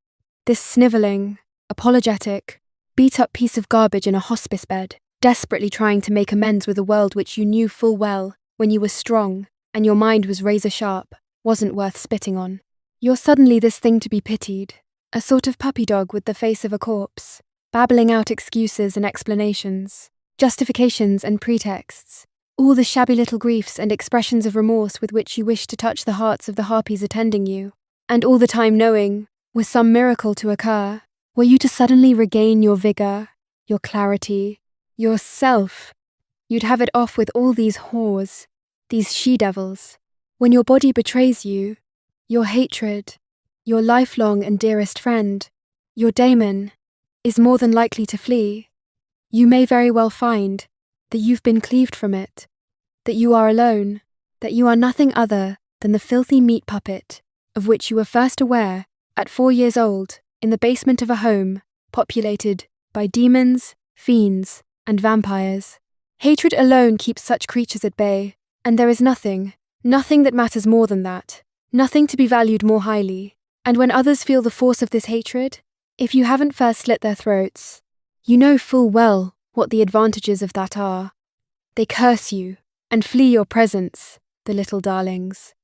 this snivelling, apologetic, beat-up piece of garbage in a hospice bed, desperately trying to make amends with a world which you knew full well, when you were strong and your mind was razor-sharp, wasn't worth spitting on. You're suddenly this thing to be pitied, a sort of puppy dog with the face of a corpse, babbling out excuses and explanations, justifications and pretexts, all the shabby little griefs and expressions of remorse with which you wish to touch the hearts of the harpies attending you, and all the time knowing, were some miracle to occur, were you to suddenly regain your vigour, your clarity, yourself, you'd have it off with all these whores, these she-devils. When your body betrays you, your hatred, your lifelong and dearest friend, your daemon, is more than likely to flee, you may very well find that you've been cleaved from it, that you are alone, that you are nothing other than the filthy meat puppet of which you were first aware at 4 years old in the basement of a home populated by demons, fiends, and vampires. Hatred alone keeps such creatures at bay, and there is nothing that matters more than that, nothing to be valued more highly. And when others feel the force of this hatred, if you haven't first slit their throats, you know full well what the advantages of that are. They curse you and flee your presence, the little darlings.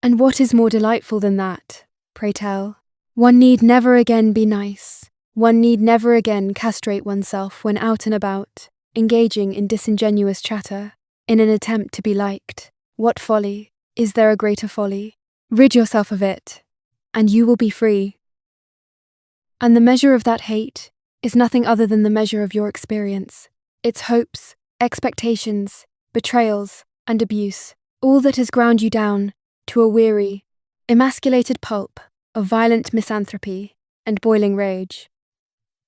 And what is more delightful than that, pray tell? One need never again be nice. One need never again castrate oneself when out and about, engaging in disingenuous chatter, in an attempt to be liked. What folly? Is there a greater folly? Rid yourself of it, and you will be free. And the measure of that hate is nothing other than the measure of your experience, its hopes, expectations, betrayals, and abuse, all that has ground you down to a weary, emasculated pulp of violent misanthropy and boiling rage.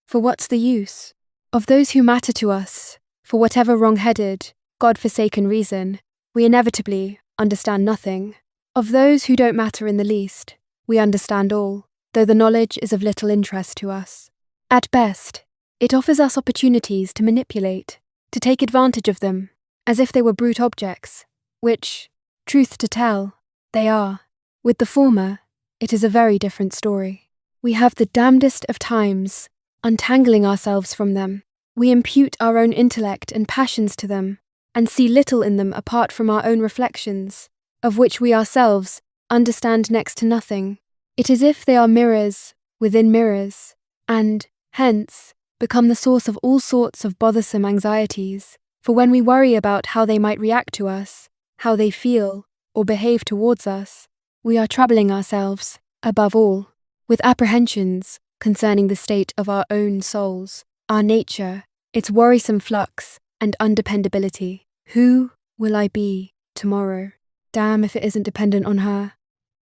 For what's the use? Of those who matter to us, for whatever wrong-headed, God-forsaken reason, we inevitably understand nothing. Of those who don't matter in the least, we understand all, though the knowledge is of little interest to us. At best, it offers us opportunities to manipulate, to take advantage of them, as if they were brute objects, which, truth to tell, they are. With the former, it is a very different story. We have the damnedest of times untangling ourselves from them. We impute our own intellect and passions to them, and see little in them apart from our own reflections, of which we ourselves understand next to nothing. It is as if they are mirrors within mirrors, and, hence, become the source of all sorts of bothersome anxieties, for when we worry about how they might react to us, how they feel or behave towards us, we are troubling ourselves, above all, with apprehensions concerning the state of our own souls, our nature, its worrisome flux and undependability. Who will I be tomorrow? Damn if it isn't dependent on her.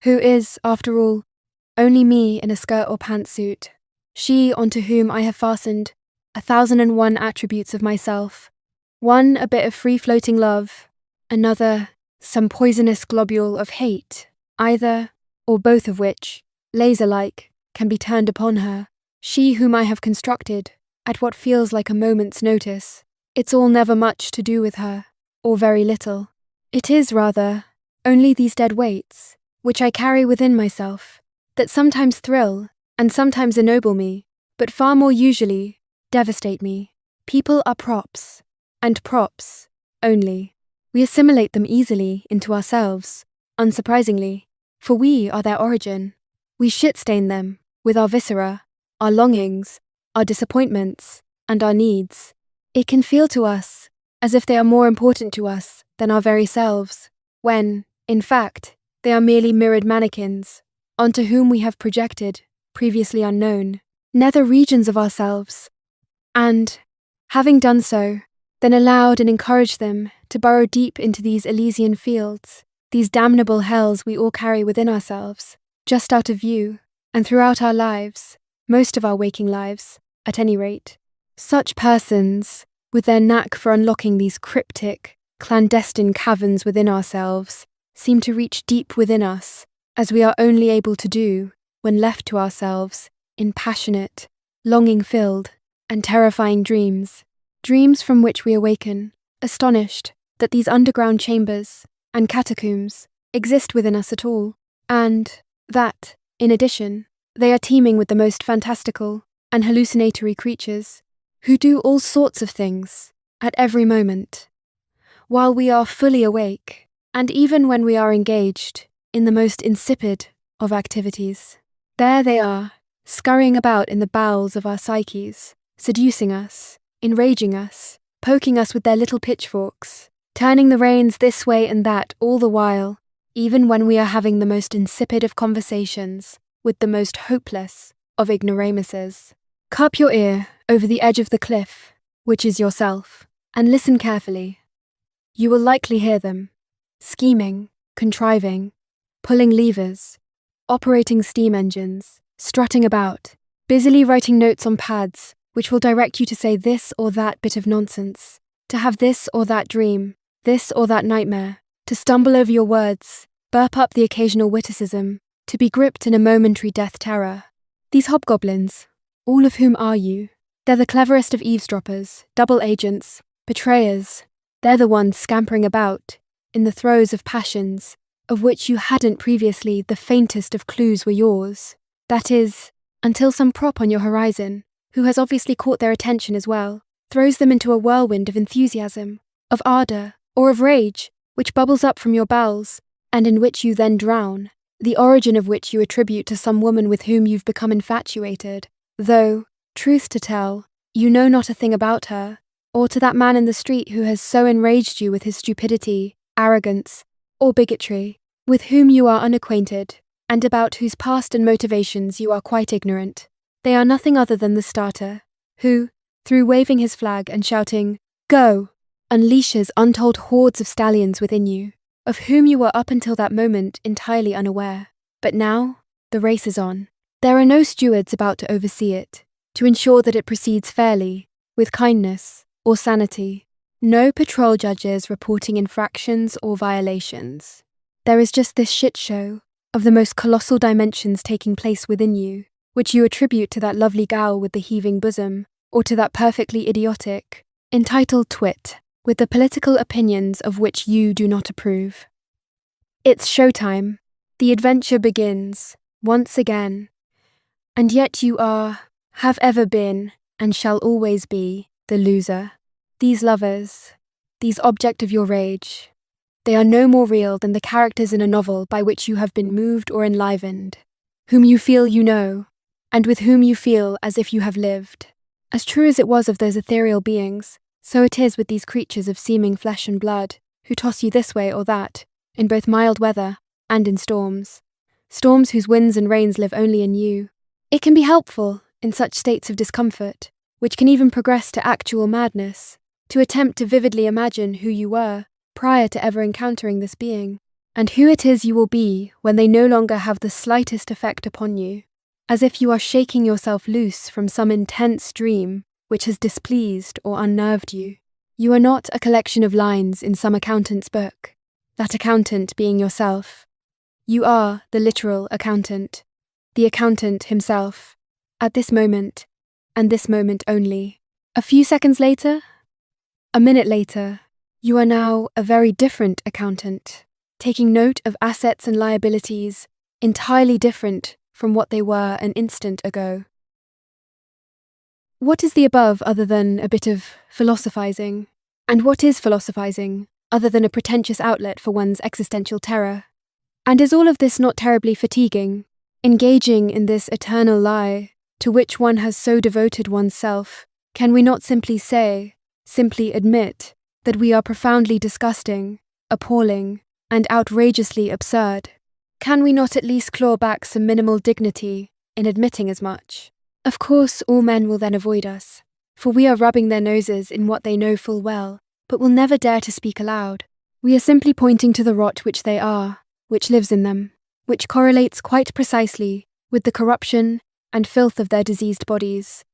Who is, after all, only me in a skirt or pantsuit, she onto whom I have fastened 1,001 attributes of myself, one a bit of free-floating love, another some poisonous globule of hate, either, or both of which, laser-like, can be turned upon her, she whom I have constructed, at what feels like a moment's notice. It's all never much to do with her, or very little. It is, rather, only these dead weights, which I carry within myself, that sometimes thrill, and sometimes ennoble me, but far more usually devastate me. People are props, and props only. We assimilate them easily into ourselves, unsurprisingly, for we are their origin. We shit-stain them with our viscera, our longings, our disappointments, and our needs. It can feel to us as if they are more important to us than our very selves, when, in fact, they are merely mirrored mannequins, onto whom we have projected, previously unknown, nether regions of ourselves, and, having done so, then allowed and encouraged them to burrow deep into these Elysian fields, these damnable hells we all carry within ourselves, just out of view, and throughout our lives, most of our waking lives, at any rate. Such persons, with their knack for unlocking these cryptic, clandestine caverns within ourselves, seem to reach deep within us, as we are only able to do when left to ourselves in passionate, longing-filled, and terrifying dreams from which we awaken, astonished that these underground chambers and catacombs exist within us at all, and that, in addition, they are teeming with the most fantastical and hallucinatory creatures who do all sorts of things at every moment, while we are fully awake, and even when we are engaged in the most insipid of activities. There they are, scurrying about in the bowels of our psyches, seducing us, enraging us, poking us with their little pitchforks, turning the reins this way and that all the while, even when we are having the most insipid of conversations with the most hopeless of ignoramuses. Cup your ear over the edge of the cliff, which is yourself, and listen carefully. You will likely hear them, scheming, contriving, pulling levers, operating steam engines, strutting about, busily writing notes on pads which will direct you to say this or that bit of nonsense, to have this or that dream, this or that nightmare, to stumble over your words, burp up the occasional witticism, to be gripped in a momentary death terror. These hobgoblins, all of whom are you? They're the cleverest of eavesdroppers, double agents, betrayers. They're the ones scampering about, in the throes of passions, of which you hadn't previously the faintest of clues were yours. That is, until some prop on your horizon, who has obviously caught their attention as well, throws them into a whirlwind of enthusiasm, of ardour, or of rage, which bubbles up from your bowels, and in which you then drown, the origin of which you attribute to some woman with whom you've become infatuated, though, truth to tell, you know not a thing about her, or to that man in the street who has so enraged you with his stupidity, arrogance, or bigotry, with whom you are unacquainted, and about whose past and motivations you are quite ignorant. They are nothing other than the starter, who, through waving his flag and shouting, "Go!" unleashes untold hordes of stallions within you, of whom you were up until that moment entirely unaware. But now, the race is on. There are no stewards about to oversee it, to ensure that it proceeds fairly, with kindness, or sanity. No patrol judges reporting infractions or violations. There is just this shit show of the most colossal dimensions taking place within you, which you attribute to that lovely gal with the heaving bosom, or to that perfectly idiotic, entitled twit, with the political opinions of which you do not approve. It's showtime. The adventure begins, once again. And yet you are, have ever been, and shall always be, the loser. These lovers, these object of your rage, they are no more real than the characters in a novel by which you have been moved or enlivened, whom you feel you know, and with whom you feel as if you have lived. As true as it was of those ethereal beings, so it is with these creatures of seeming flesh and blood, who toss you this way or that, in both mild weather and in storms whose winds and rains live only in you. It can be helpful, in such states of discomfort, which can even progress to actual madness, to attempt to vividly imagine who you were prior to ever encountering this being, and who it is you will be when they no longer have the slightest effect upon you, as if you are shaking yourself loose from some intense dream which has displeased or unnerved you. You are not a collection of lines in some accountant's book, that accountant being yourself. You are the literal accountant, the accountant himself, at this moment, and this moment only. A few seconds later, a minute later, you are now a very different accountant, taking note of assets and liabilities entirely different from what they were an instant ago. What is the above other than a bit of philosophizing? And what is philosophizing other than a pretentious outlet for one's existential terror? And is all of this not terribly fatiguing, engaging in this eternal lie to which one has so devoted oneself? Can we not simply say, simply admit, that we are profoundly disgusting, appalling, and outrageously absurd? Can we not at least claw back some minimal dignity in admitting as much? Of course, all men will then avoid us, for we are rubbing their noses in what they know full well, but will never dare to speak aloud. We are simply pointing to the rot which they are, which lives in them, which correlates quite precisely with the corruption and filth of their diseased bodies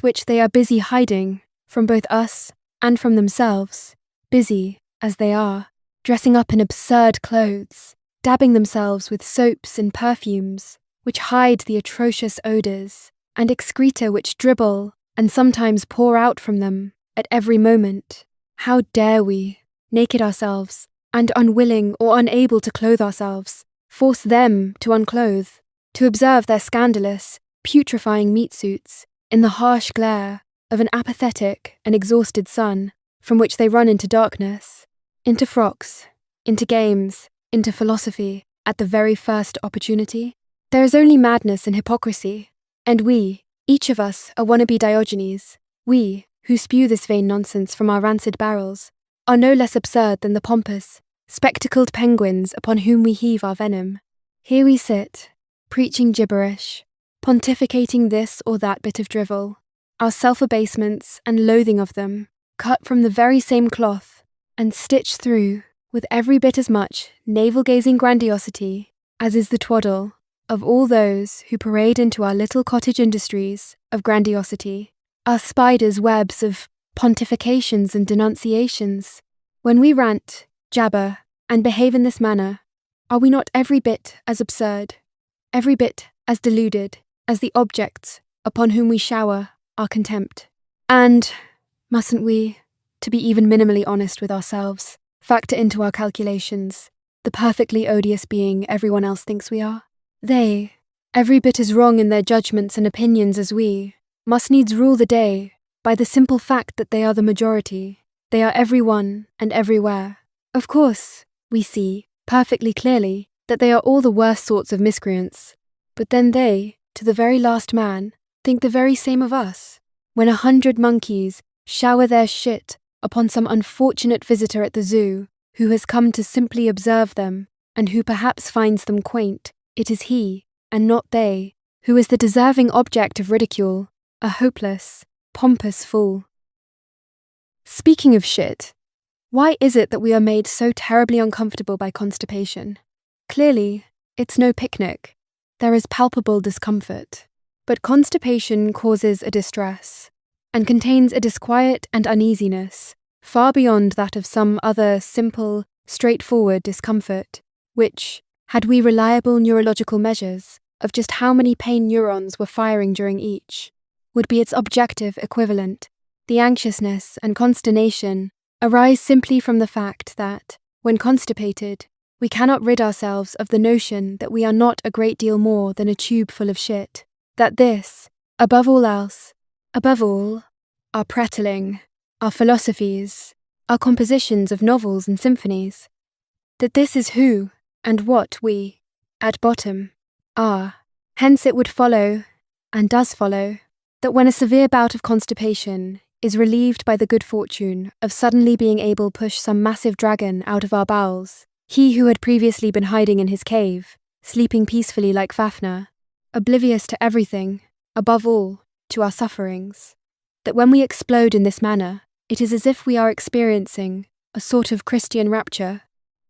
which they are busy hiding from both us and from themselves, busy, as they are, dressing up in absurd clothes, dabbing themselves with soaps and perfumes, which hide the atrocious odours, and excreta which dribble and sometimes pour out from them at every moment. How dare we, naked ourselves, and unwilling or unable to clothe ourselves, force them to unclothe, to observe their scandalous, putrefying meat suits in the harsh glare of an apathetic and exhausted sun, from which they run into darkness, into frocks, into games, into philosophy, at the very first opportunity? There is only madness and hypocrisy, and we, each of us, are wannabe Diogenes. We, who spew this vain nonsense from our rancid barrels, are no less absurd than the pompous, spectacled penguins upon whom we heave our venom. Here we sit, preaching gibberish, pontificating this or that bit of drivel, our self-abasements and loathing of them, cut from the very same cloth, and stitched through with every bit as much navel-gazing grandiosity as is the twaddle of all those who parade into our little cottage industries of grandiosity, our spiders' webs of pontifications and denunciations. When we rant, jabber, and behave in this manner, are we not every bit as absurd, every bit as deluded as the objects upon whom we shower our contempt? And mustn't we, to be even minimally honest with ourselves, factor into our calculations the perfectly odious being everyone else thinks we are? They, every bit as wrong in their judgments and opinions as we, must needs rule the day by the simple fact that they are the majority. They are everyone and everywhere. Of course, we see, perfectly clearly, that they are all the worst sorts of miscreants. But then they, to the very last man, think the very same of us. When 100 monkeys shower their shit upon some unfortunate visitor at the zoo who has come to simply observe them and who perhaps finds them quaint, it is he, and not they, who is the deserving object of ridicule, a hopeless, pompous fool. Speaking of shit, why is it that we are made so terribly uncomfortable by constipation? Clearly, it's no picnic. There is palpable discomfort. But constipation causes a distress, and contains a disquiet and uneasiness far beyond that of some other simple, straightforward discomfort, which, had we reliable neurological measures of just how many pain neurons were firing during each, would be its objective equivalent. The anxiousness and consternation arise simply from the fact that, when constipated, we cannot rid ourselves of the notion that we are not a great deal more than a tube full of shit, that this, above all else, above all, our prattling, our philosophies, our compositions of novels and symphonies, that this is who and what we, at bottom, are. Hence it would follow, and does follow, that when a severe bout of constipation is relieved by the good fortune of suddenly being able to push some massive dragon out of our bowels, he who had previously been hiding in his cave, sleeping peacefully like Fafnir, oblivious to everything, above all, to our sufferings, that when we explode in this manner, it is as if we are experiencing a sort of Christian rapture,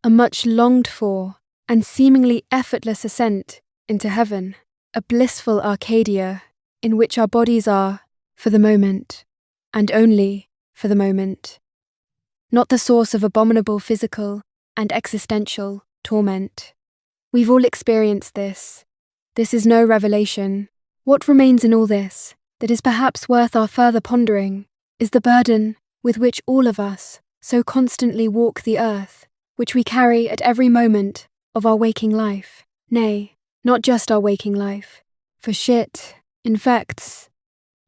a much longed for and seemingly effortless ascent into heaven, a blissful Arcadia in which our bodies are, for the moment, and only for the moment, not the source of abominable physical and existential torment. We've all experienced this. This is no revelation. What remains in all this, that is perhaps worth our further pondering, is the burden with which all of us so constantly walk the earth, which we carry at every moment of our waking life. Nay, not just our waking life, for shit infects,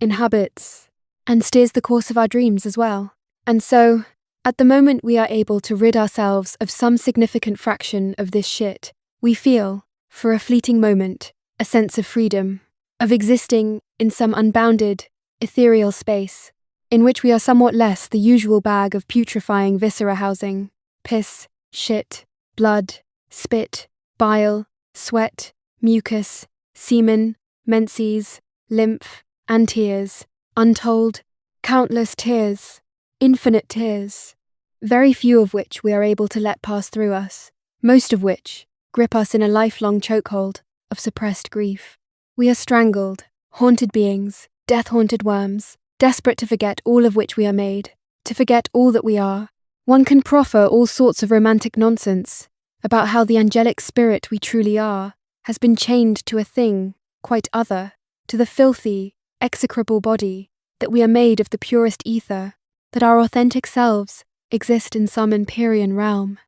inhabits, and steers the course of our dreams as well. And so, at the moment we are able to rid ourselves of some significant fraction of this shit, we feel, for a fleeting moment, a sense of freedom, of existing in some unbounded, ethereal space, in which we are somewhat less the usual bag of putrefying viscera housing, piss, shit, blood, spit, bile, sweat, mucus, semen, menses, lymph, and tears, untold, countless tears, infinite tears, very few of which we are able to let pass through us, most of which grip us in a lifelong chokehold of suppressed grief. We are strangled, haunted beings, death-haunted worms, desperate to forget all of which we are made, to forget all that we are. One can proffer all sorts of romantic nonsense about how the angelic spirit we truly are has been chained to a thing quite other, to the filthy, execrable body, that we are made of the purest ether, that our authentic selves exist in some empyrean realm.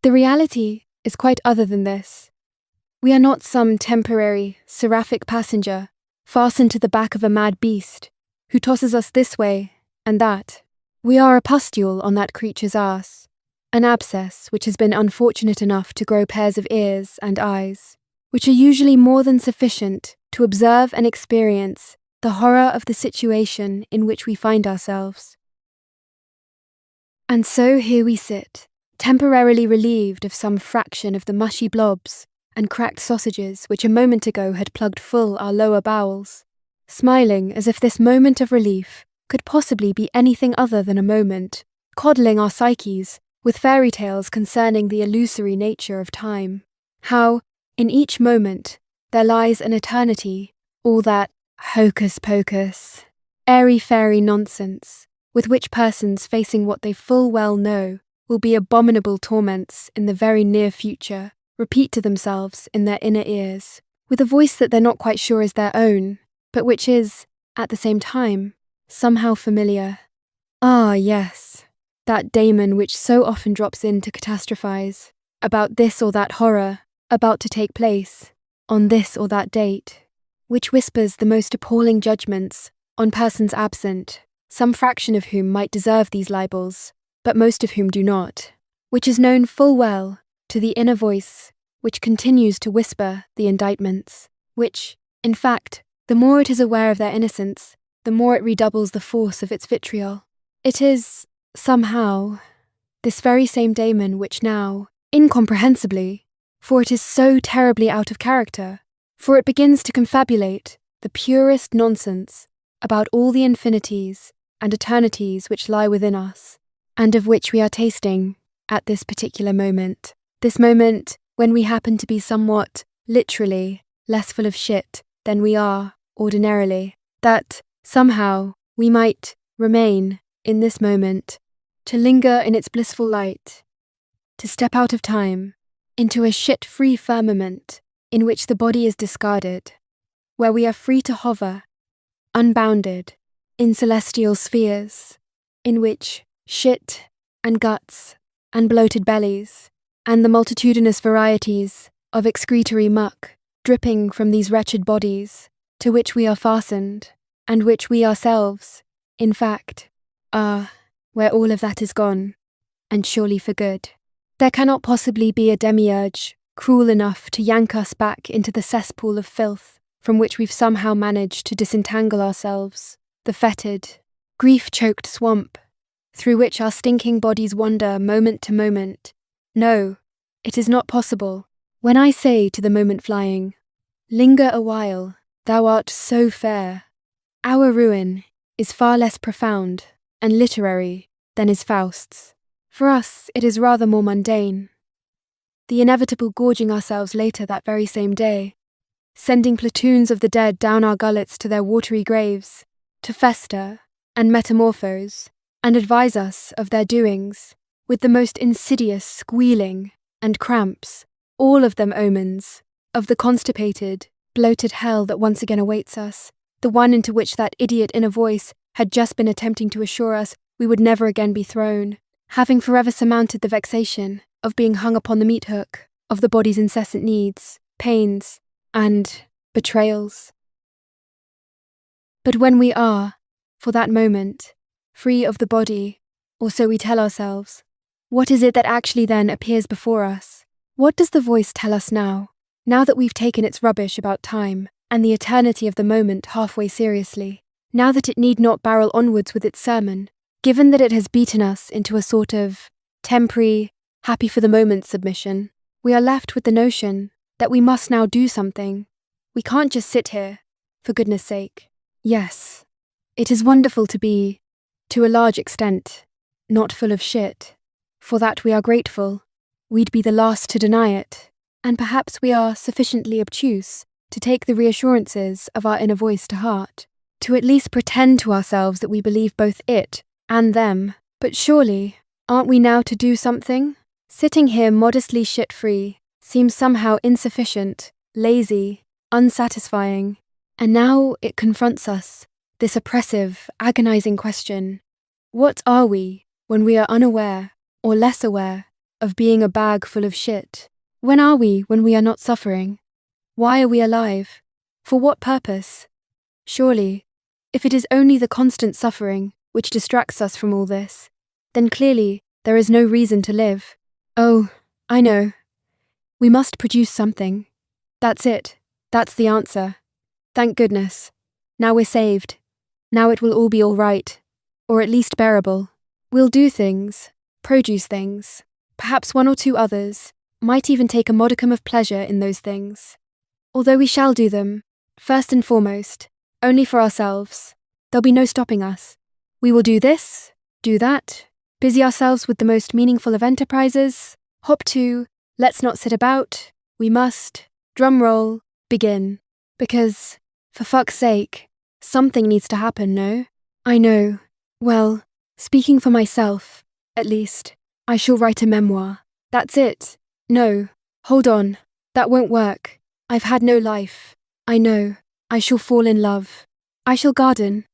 the reality is quite other than this. We are not some temporary, seraphic passenger fastened to the back of a mad beast who tosses us this way and that. We are a pustule on that creature's ass, an abscess which has been unfortunate enough to grow pairs of ears and eyes, which are usually more than sufficient to observe and experience the horror of the situation in which we find ourselves. And so here we sit, temporarily relieved of some fraction of the mushy blobs and cracked sausages which a moment ago had plugged full our lower bowels, smiling as if this moment of relief could possibly be anything other than a moment, coddling our psyches with fairy tales concerning the illusory nature of time. How, in each moment, there lies an eternity, all that hocus-pocus, airy-fairy nonsense, with which persons facing what they full well know will be abominable torments in the very near future, repeat to themselves in their inner ears, with a voice that they're not quite sure is their own, but which is, at the same time, somehow familiar. Ah, yes, that daemon which so often drops in to catastrophize about this or that horror about to take place on this or that date, which whispers the most appalling judgments on persons absent, some fraction of whom might deserve these libels, but most of whom do not, which is known full well to the inner voice which continues to whisper the indictments, which, in fact, the more it is aware of their innocence, the more it redoubles the force of its vitriol. It is, somehow, this very same daemon which now, incomprehensibly, for it is so terribly out of character, for it begins to confabulate the purest nonsense about all the infinities and eternities which lie within us, and of which we are tasting at this particular moment. This moment when we happen to be somewhat, literally, less full of shit than we are ordinarily, that, somehow, we might remain in this moment, to linger in its blissful light, to step out of time into a shit-free firmament in which the body is discarded, where we are free to hover, unbounded, in celestial spheres, in which shit and guts and bloated bellies and the multitudinous varieties of excretory muck dripping from these wretched bodies to which we are fastened, and which we ourselves, in fact, are, where all of that is gone, and surely for good. There cannot possibly be a demiurge cruel enough to yank us back into the cesspool of filth from which we've somehow managed to disentangle ourselves, the fetid, grief-choked swamp through which our stinking bodies wander moment to moment. No, it is not possible. When I say to the moment flying, linger a while, thou art so fair, our ruin is far less profound and literary than is Faust's. For us, it is rather more mundane. The inevitable gorging ourselves later that very same day, sending platoons of the dead down our gullets to their watery graves, to fester and metamorphose, and advise us of their doings, with the most insidious squealing and cramps, all of them omens of the constipated, bloated hell that once again awaits us, the one into which that idiot inner voice had just been attempting to assure us we would never again be thrown, having forever surmounted the vexation of being hung upon the meat hook of the body's incessant needs, pains, and betrayals. But when we are, for that moment, free of the body, or so we tell ourselves, what is it that actually then appears before us? What does the voice tell us now that we've taken its rubbish about time and the eternity of the moment halfway seriously, now that it need not barrel onwards with its sermon, given that it has beaten us into a sort of temporary, happy for the moment submission? We are left with the notion that we must now do something. We can't just sit here, for goodness sake. Yes, it is wonderful to be, to a large extent, not full of shit. For that we are grateful. We'd be the last to deny it. And perhaps we are sufficiently obtuse to take the reassurances of our inner voice to heart, to at least pretend to ourselves that we believe both it and them. But surely, aren't we now to do something? Sitting here modestly shit-free seems somehow insufficient, lazy, unsatisfying. And now it confronts us, this oppressive, agonizing question. What are we when we are unaware, or less aware, of being a bag full of shit. When are we when we are not suffering? Why are we alive? For what purpose? Surely, if it is only the constant suffering which distracts us from all this, then clearly there is no reason to live. Oh, I know. We must produce something. That's it. That's the answer. Thank goodness. Now we're saved. Now it will all be all right. Or at least bearable. We'll do things, produce things. Perhaps one or two others might even take a modicum of pleasure in those things. Although we shall do them, first and foremost, only for ourselves. There'll be no stopping us. We will do this, do that, busy ourselves with the most meaningful of enterprises, hop to, let's not sit about, we must, drum roll, begin. Because, for fuck's sake, something needs to happen, no? I know. Well, speaking for myself, at least, I shall write a memoir. That's it. No, hold on. That won't work. I've had no life. I know. I shall fall in love. I shall garden.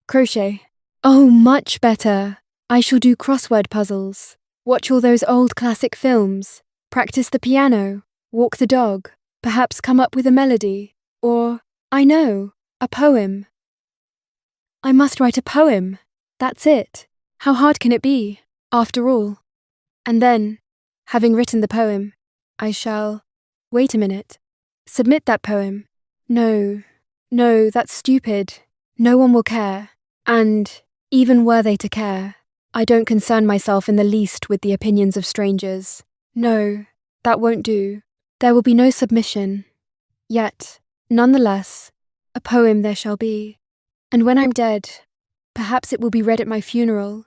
Crochet. Oh, much better. I shall do crossword puzzles. Watch all those old classic films. Practice the piano. Walk the dog. Perhaps come up with a melody. Or, I know, a poem. I must write a poem. That's it. How hard can it be, after all? And then, having written the poem, I shall... Wait a minute. Submit that poem. No, that's stupid. No one will care. And, even were they to care, I don't concern myself in the least with the opinions of strangers. No, that won't do. There will be no submission. Yet, nonetheless, a poem there shall be. And when I'm dead, perhaps it will be read at my funeral.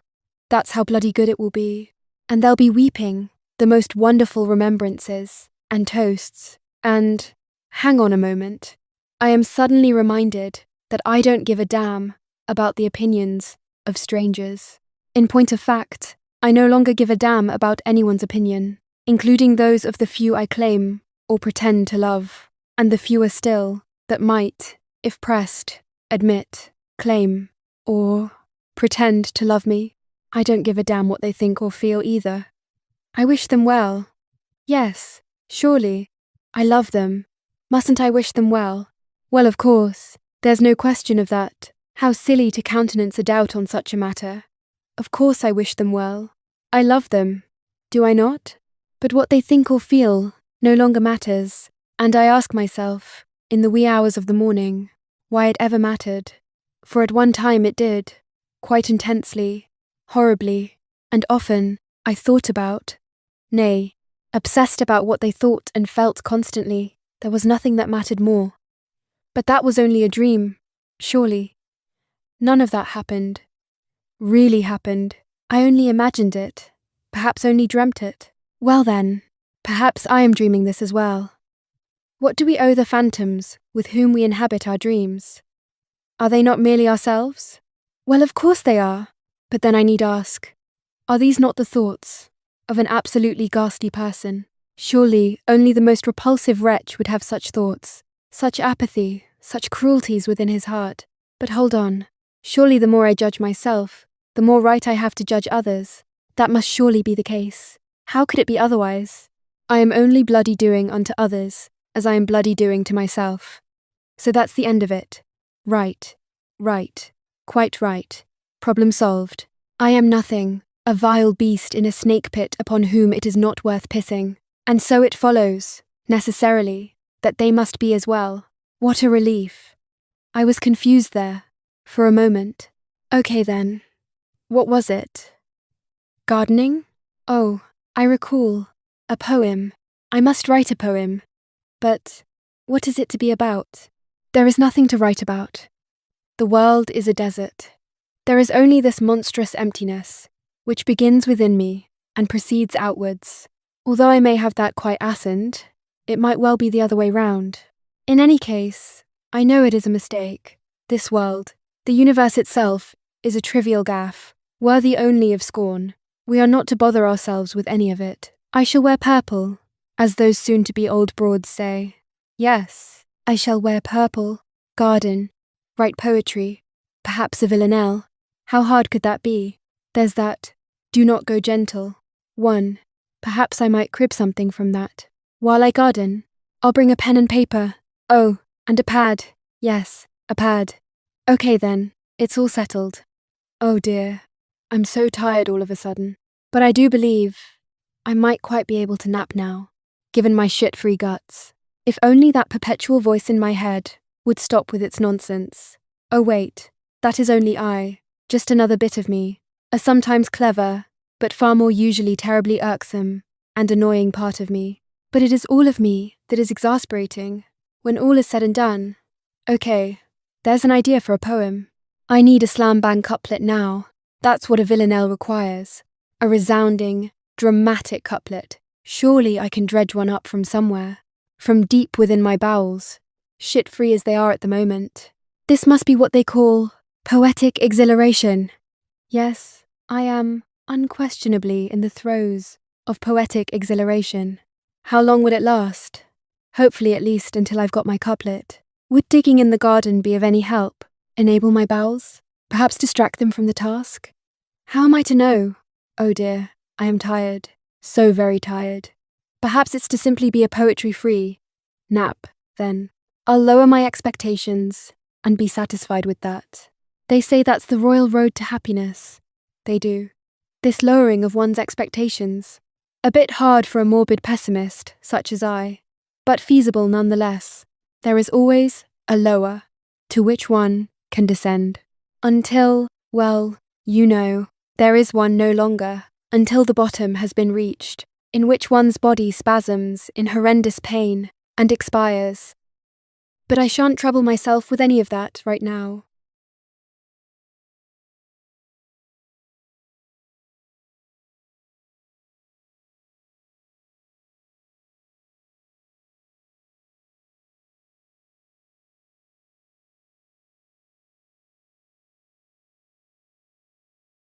That's how bloody good it will be. And there'll be weeping, the most wonderful remembrances, and toasts, and... Hang on a moment. I am suddenly reminded that I don't give a damn about the opinions of strangers. In point of fact, I no longer give a damn about anyone's opinion, including those of the few I claim or pretend to love, and the fewer still that might, if pressed, admit, claim, or pretend to love me. I don't give a damn what they think or feel either. I wish them well. Yes, surely. I love them. Mustn't I wish them well? Well, of course, there's no question of that. How silly to countenance a doubt on such a matter. Of course I wish them well. I love them. Do I not? But what they think or feel no longer matters, and I ask myself, in the wee hours of the morning, why it ever mattered. For at one time it did, quite intensely, horribly, and often I thought about, nay, obsessed about what they thought and felt constantly. There was nothing that mattered more. But that was only a dream, surely. None of that happened. Really happened. I only imagined it. Perhaps only dreamt it. Well then, perhaps I am dreaming this as well. What do we owe the phantoms with whom we inhabit our dreams? Are they not merely ourselves? Well, of course they are. But then I need ask, are these not the thoughts of an absolutely ghastly person? Surely only the most repulsive wretch would have such thoughts, such apathy, such cruelties within his heart. But hold on. Surely the more I judge myself, the more right I have to judge others. That must surely be the case. How could it be otherwise? I am only bloody doing unto others as I am bloody doing to myself. So that's the end of it. Right. Quite right. Problem solved. I am nothing, a vile beast in a snake pit upon whom it is not worth pissing. And so it follows, necessarily, that they must be as well. What a relief. I was confused there, for a moment. Okay then. What was it? Gardening? Oh, I recall. A poem. I must write a poem. But what is it to be about? There is nothing to write about. The world is a desert. There is only this monstrous emptiness, which begins within me and proceeds outwards. Although I may have that quite assent, it might well be the other way round. In any case, I know it is a mistake. This world, the universe itself, is a trivial gaffe, worthy only of scorn. We are not to bother ourselves with any of it. I shall wear purple, as those soon-to-be old broads say. Yes, I shall wear purple, garden, write poetry, perhaps a villanelle. How hard could that be? There's that, do not go gentle. 1. Perhaps I might crib something from that. While I garden, I'll bring a pen and paper. Oh, and a pad. Yes, a pad. Okay then, it's all settled. Oh dear, I'm so tired all of a sudden. But I do believe I might quite be able to nap now, given my shit-free guts. If only that perpetual voice in my head would stop with its nonsense. Oh wait, that is only I, just another bit of me, a sometimes clever, but far more usually terribly irksome and annoying part of me. But it is all of me that is exasperating, when all is said and done. Okay, there's an idea for a poem. I need a slam-bang couplet now. That's what a villanelle requires. A resounding, dramatic couplet. Surely I can dredge one up from somewhere. From deep within my bowels, shit-free as they are at the moment. This must be what they call poetic exhilaration. Yes, I am unquestionably in the throes of poetic exhilaration. How long would it last? Hopefully at least until I've got my couplet. Would digging in the garden be of any help? Enable my bowels? Perhaps distract them from the task? How am I to know? Oh dear, I am tired. So very tired. Perhaps it's to simply be a poetry-free nap, then. I'll lower my expectations and be satisfied with that. They say that's the royal road to happiness. They do. This lowering of one's expectations. A bit hard for a morbid pessimist, such as I, but feasible nonetheless. There is always a lower, to which one can descend. Until, well, you know, there is one no longer, until the bottom has been reached, in which one's body spasms in horrendous pain and expires. But I shan't trouble myself with any of that right now.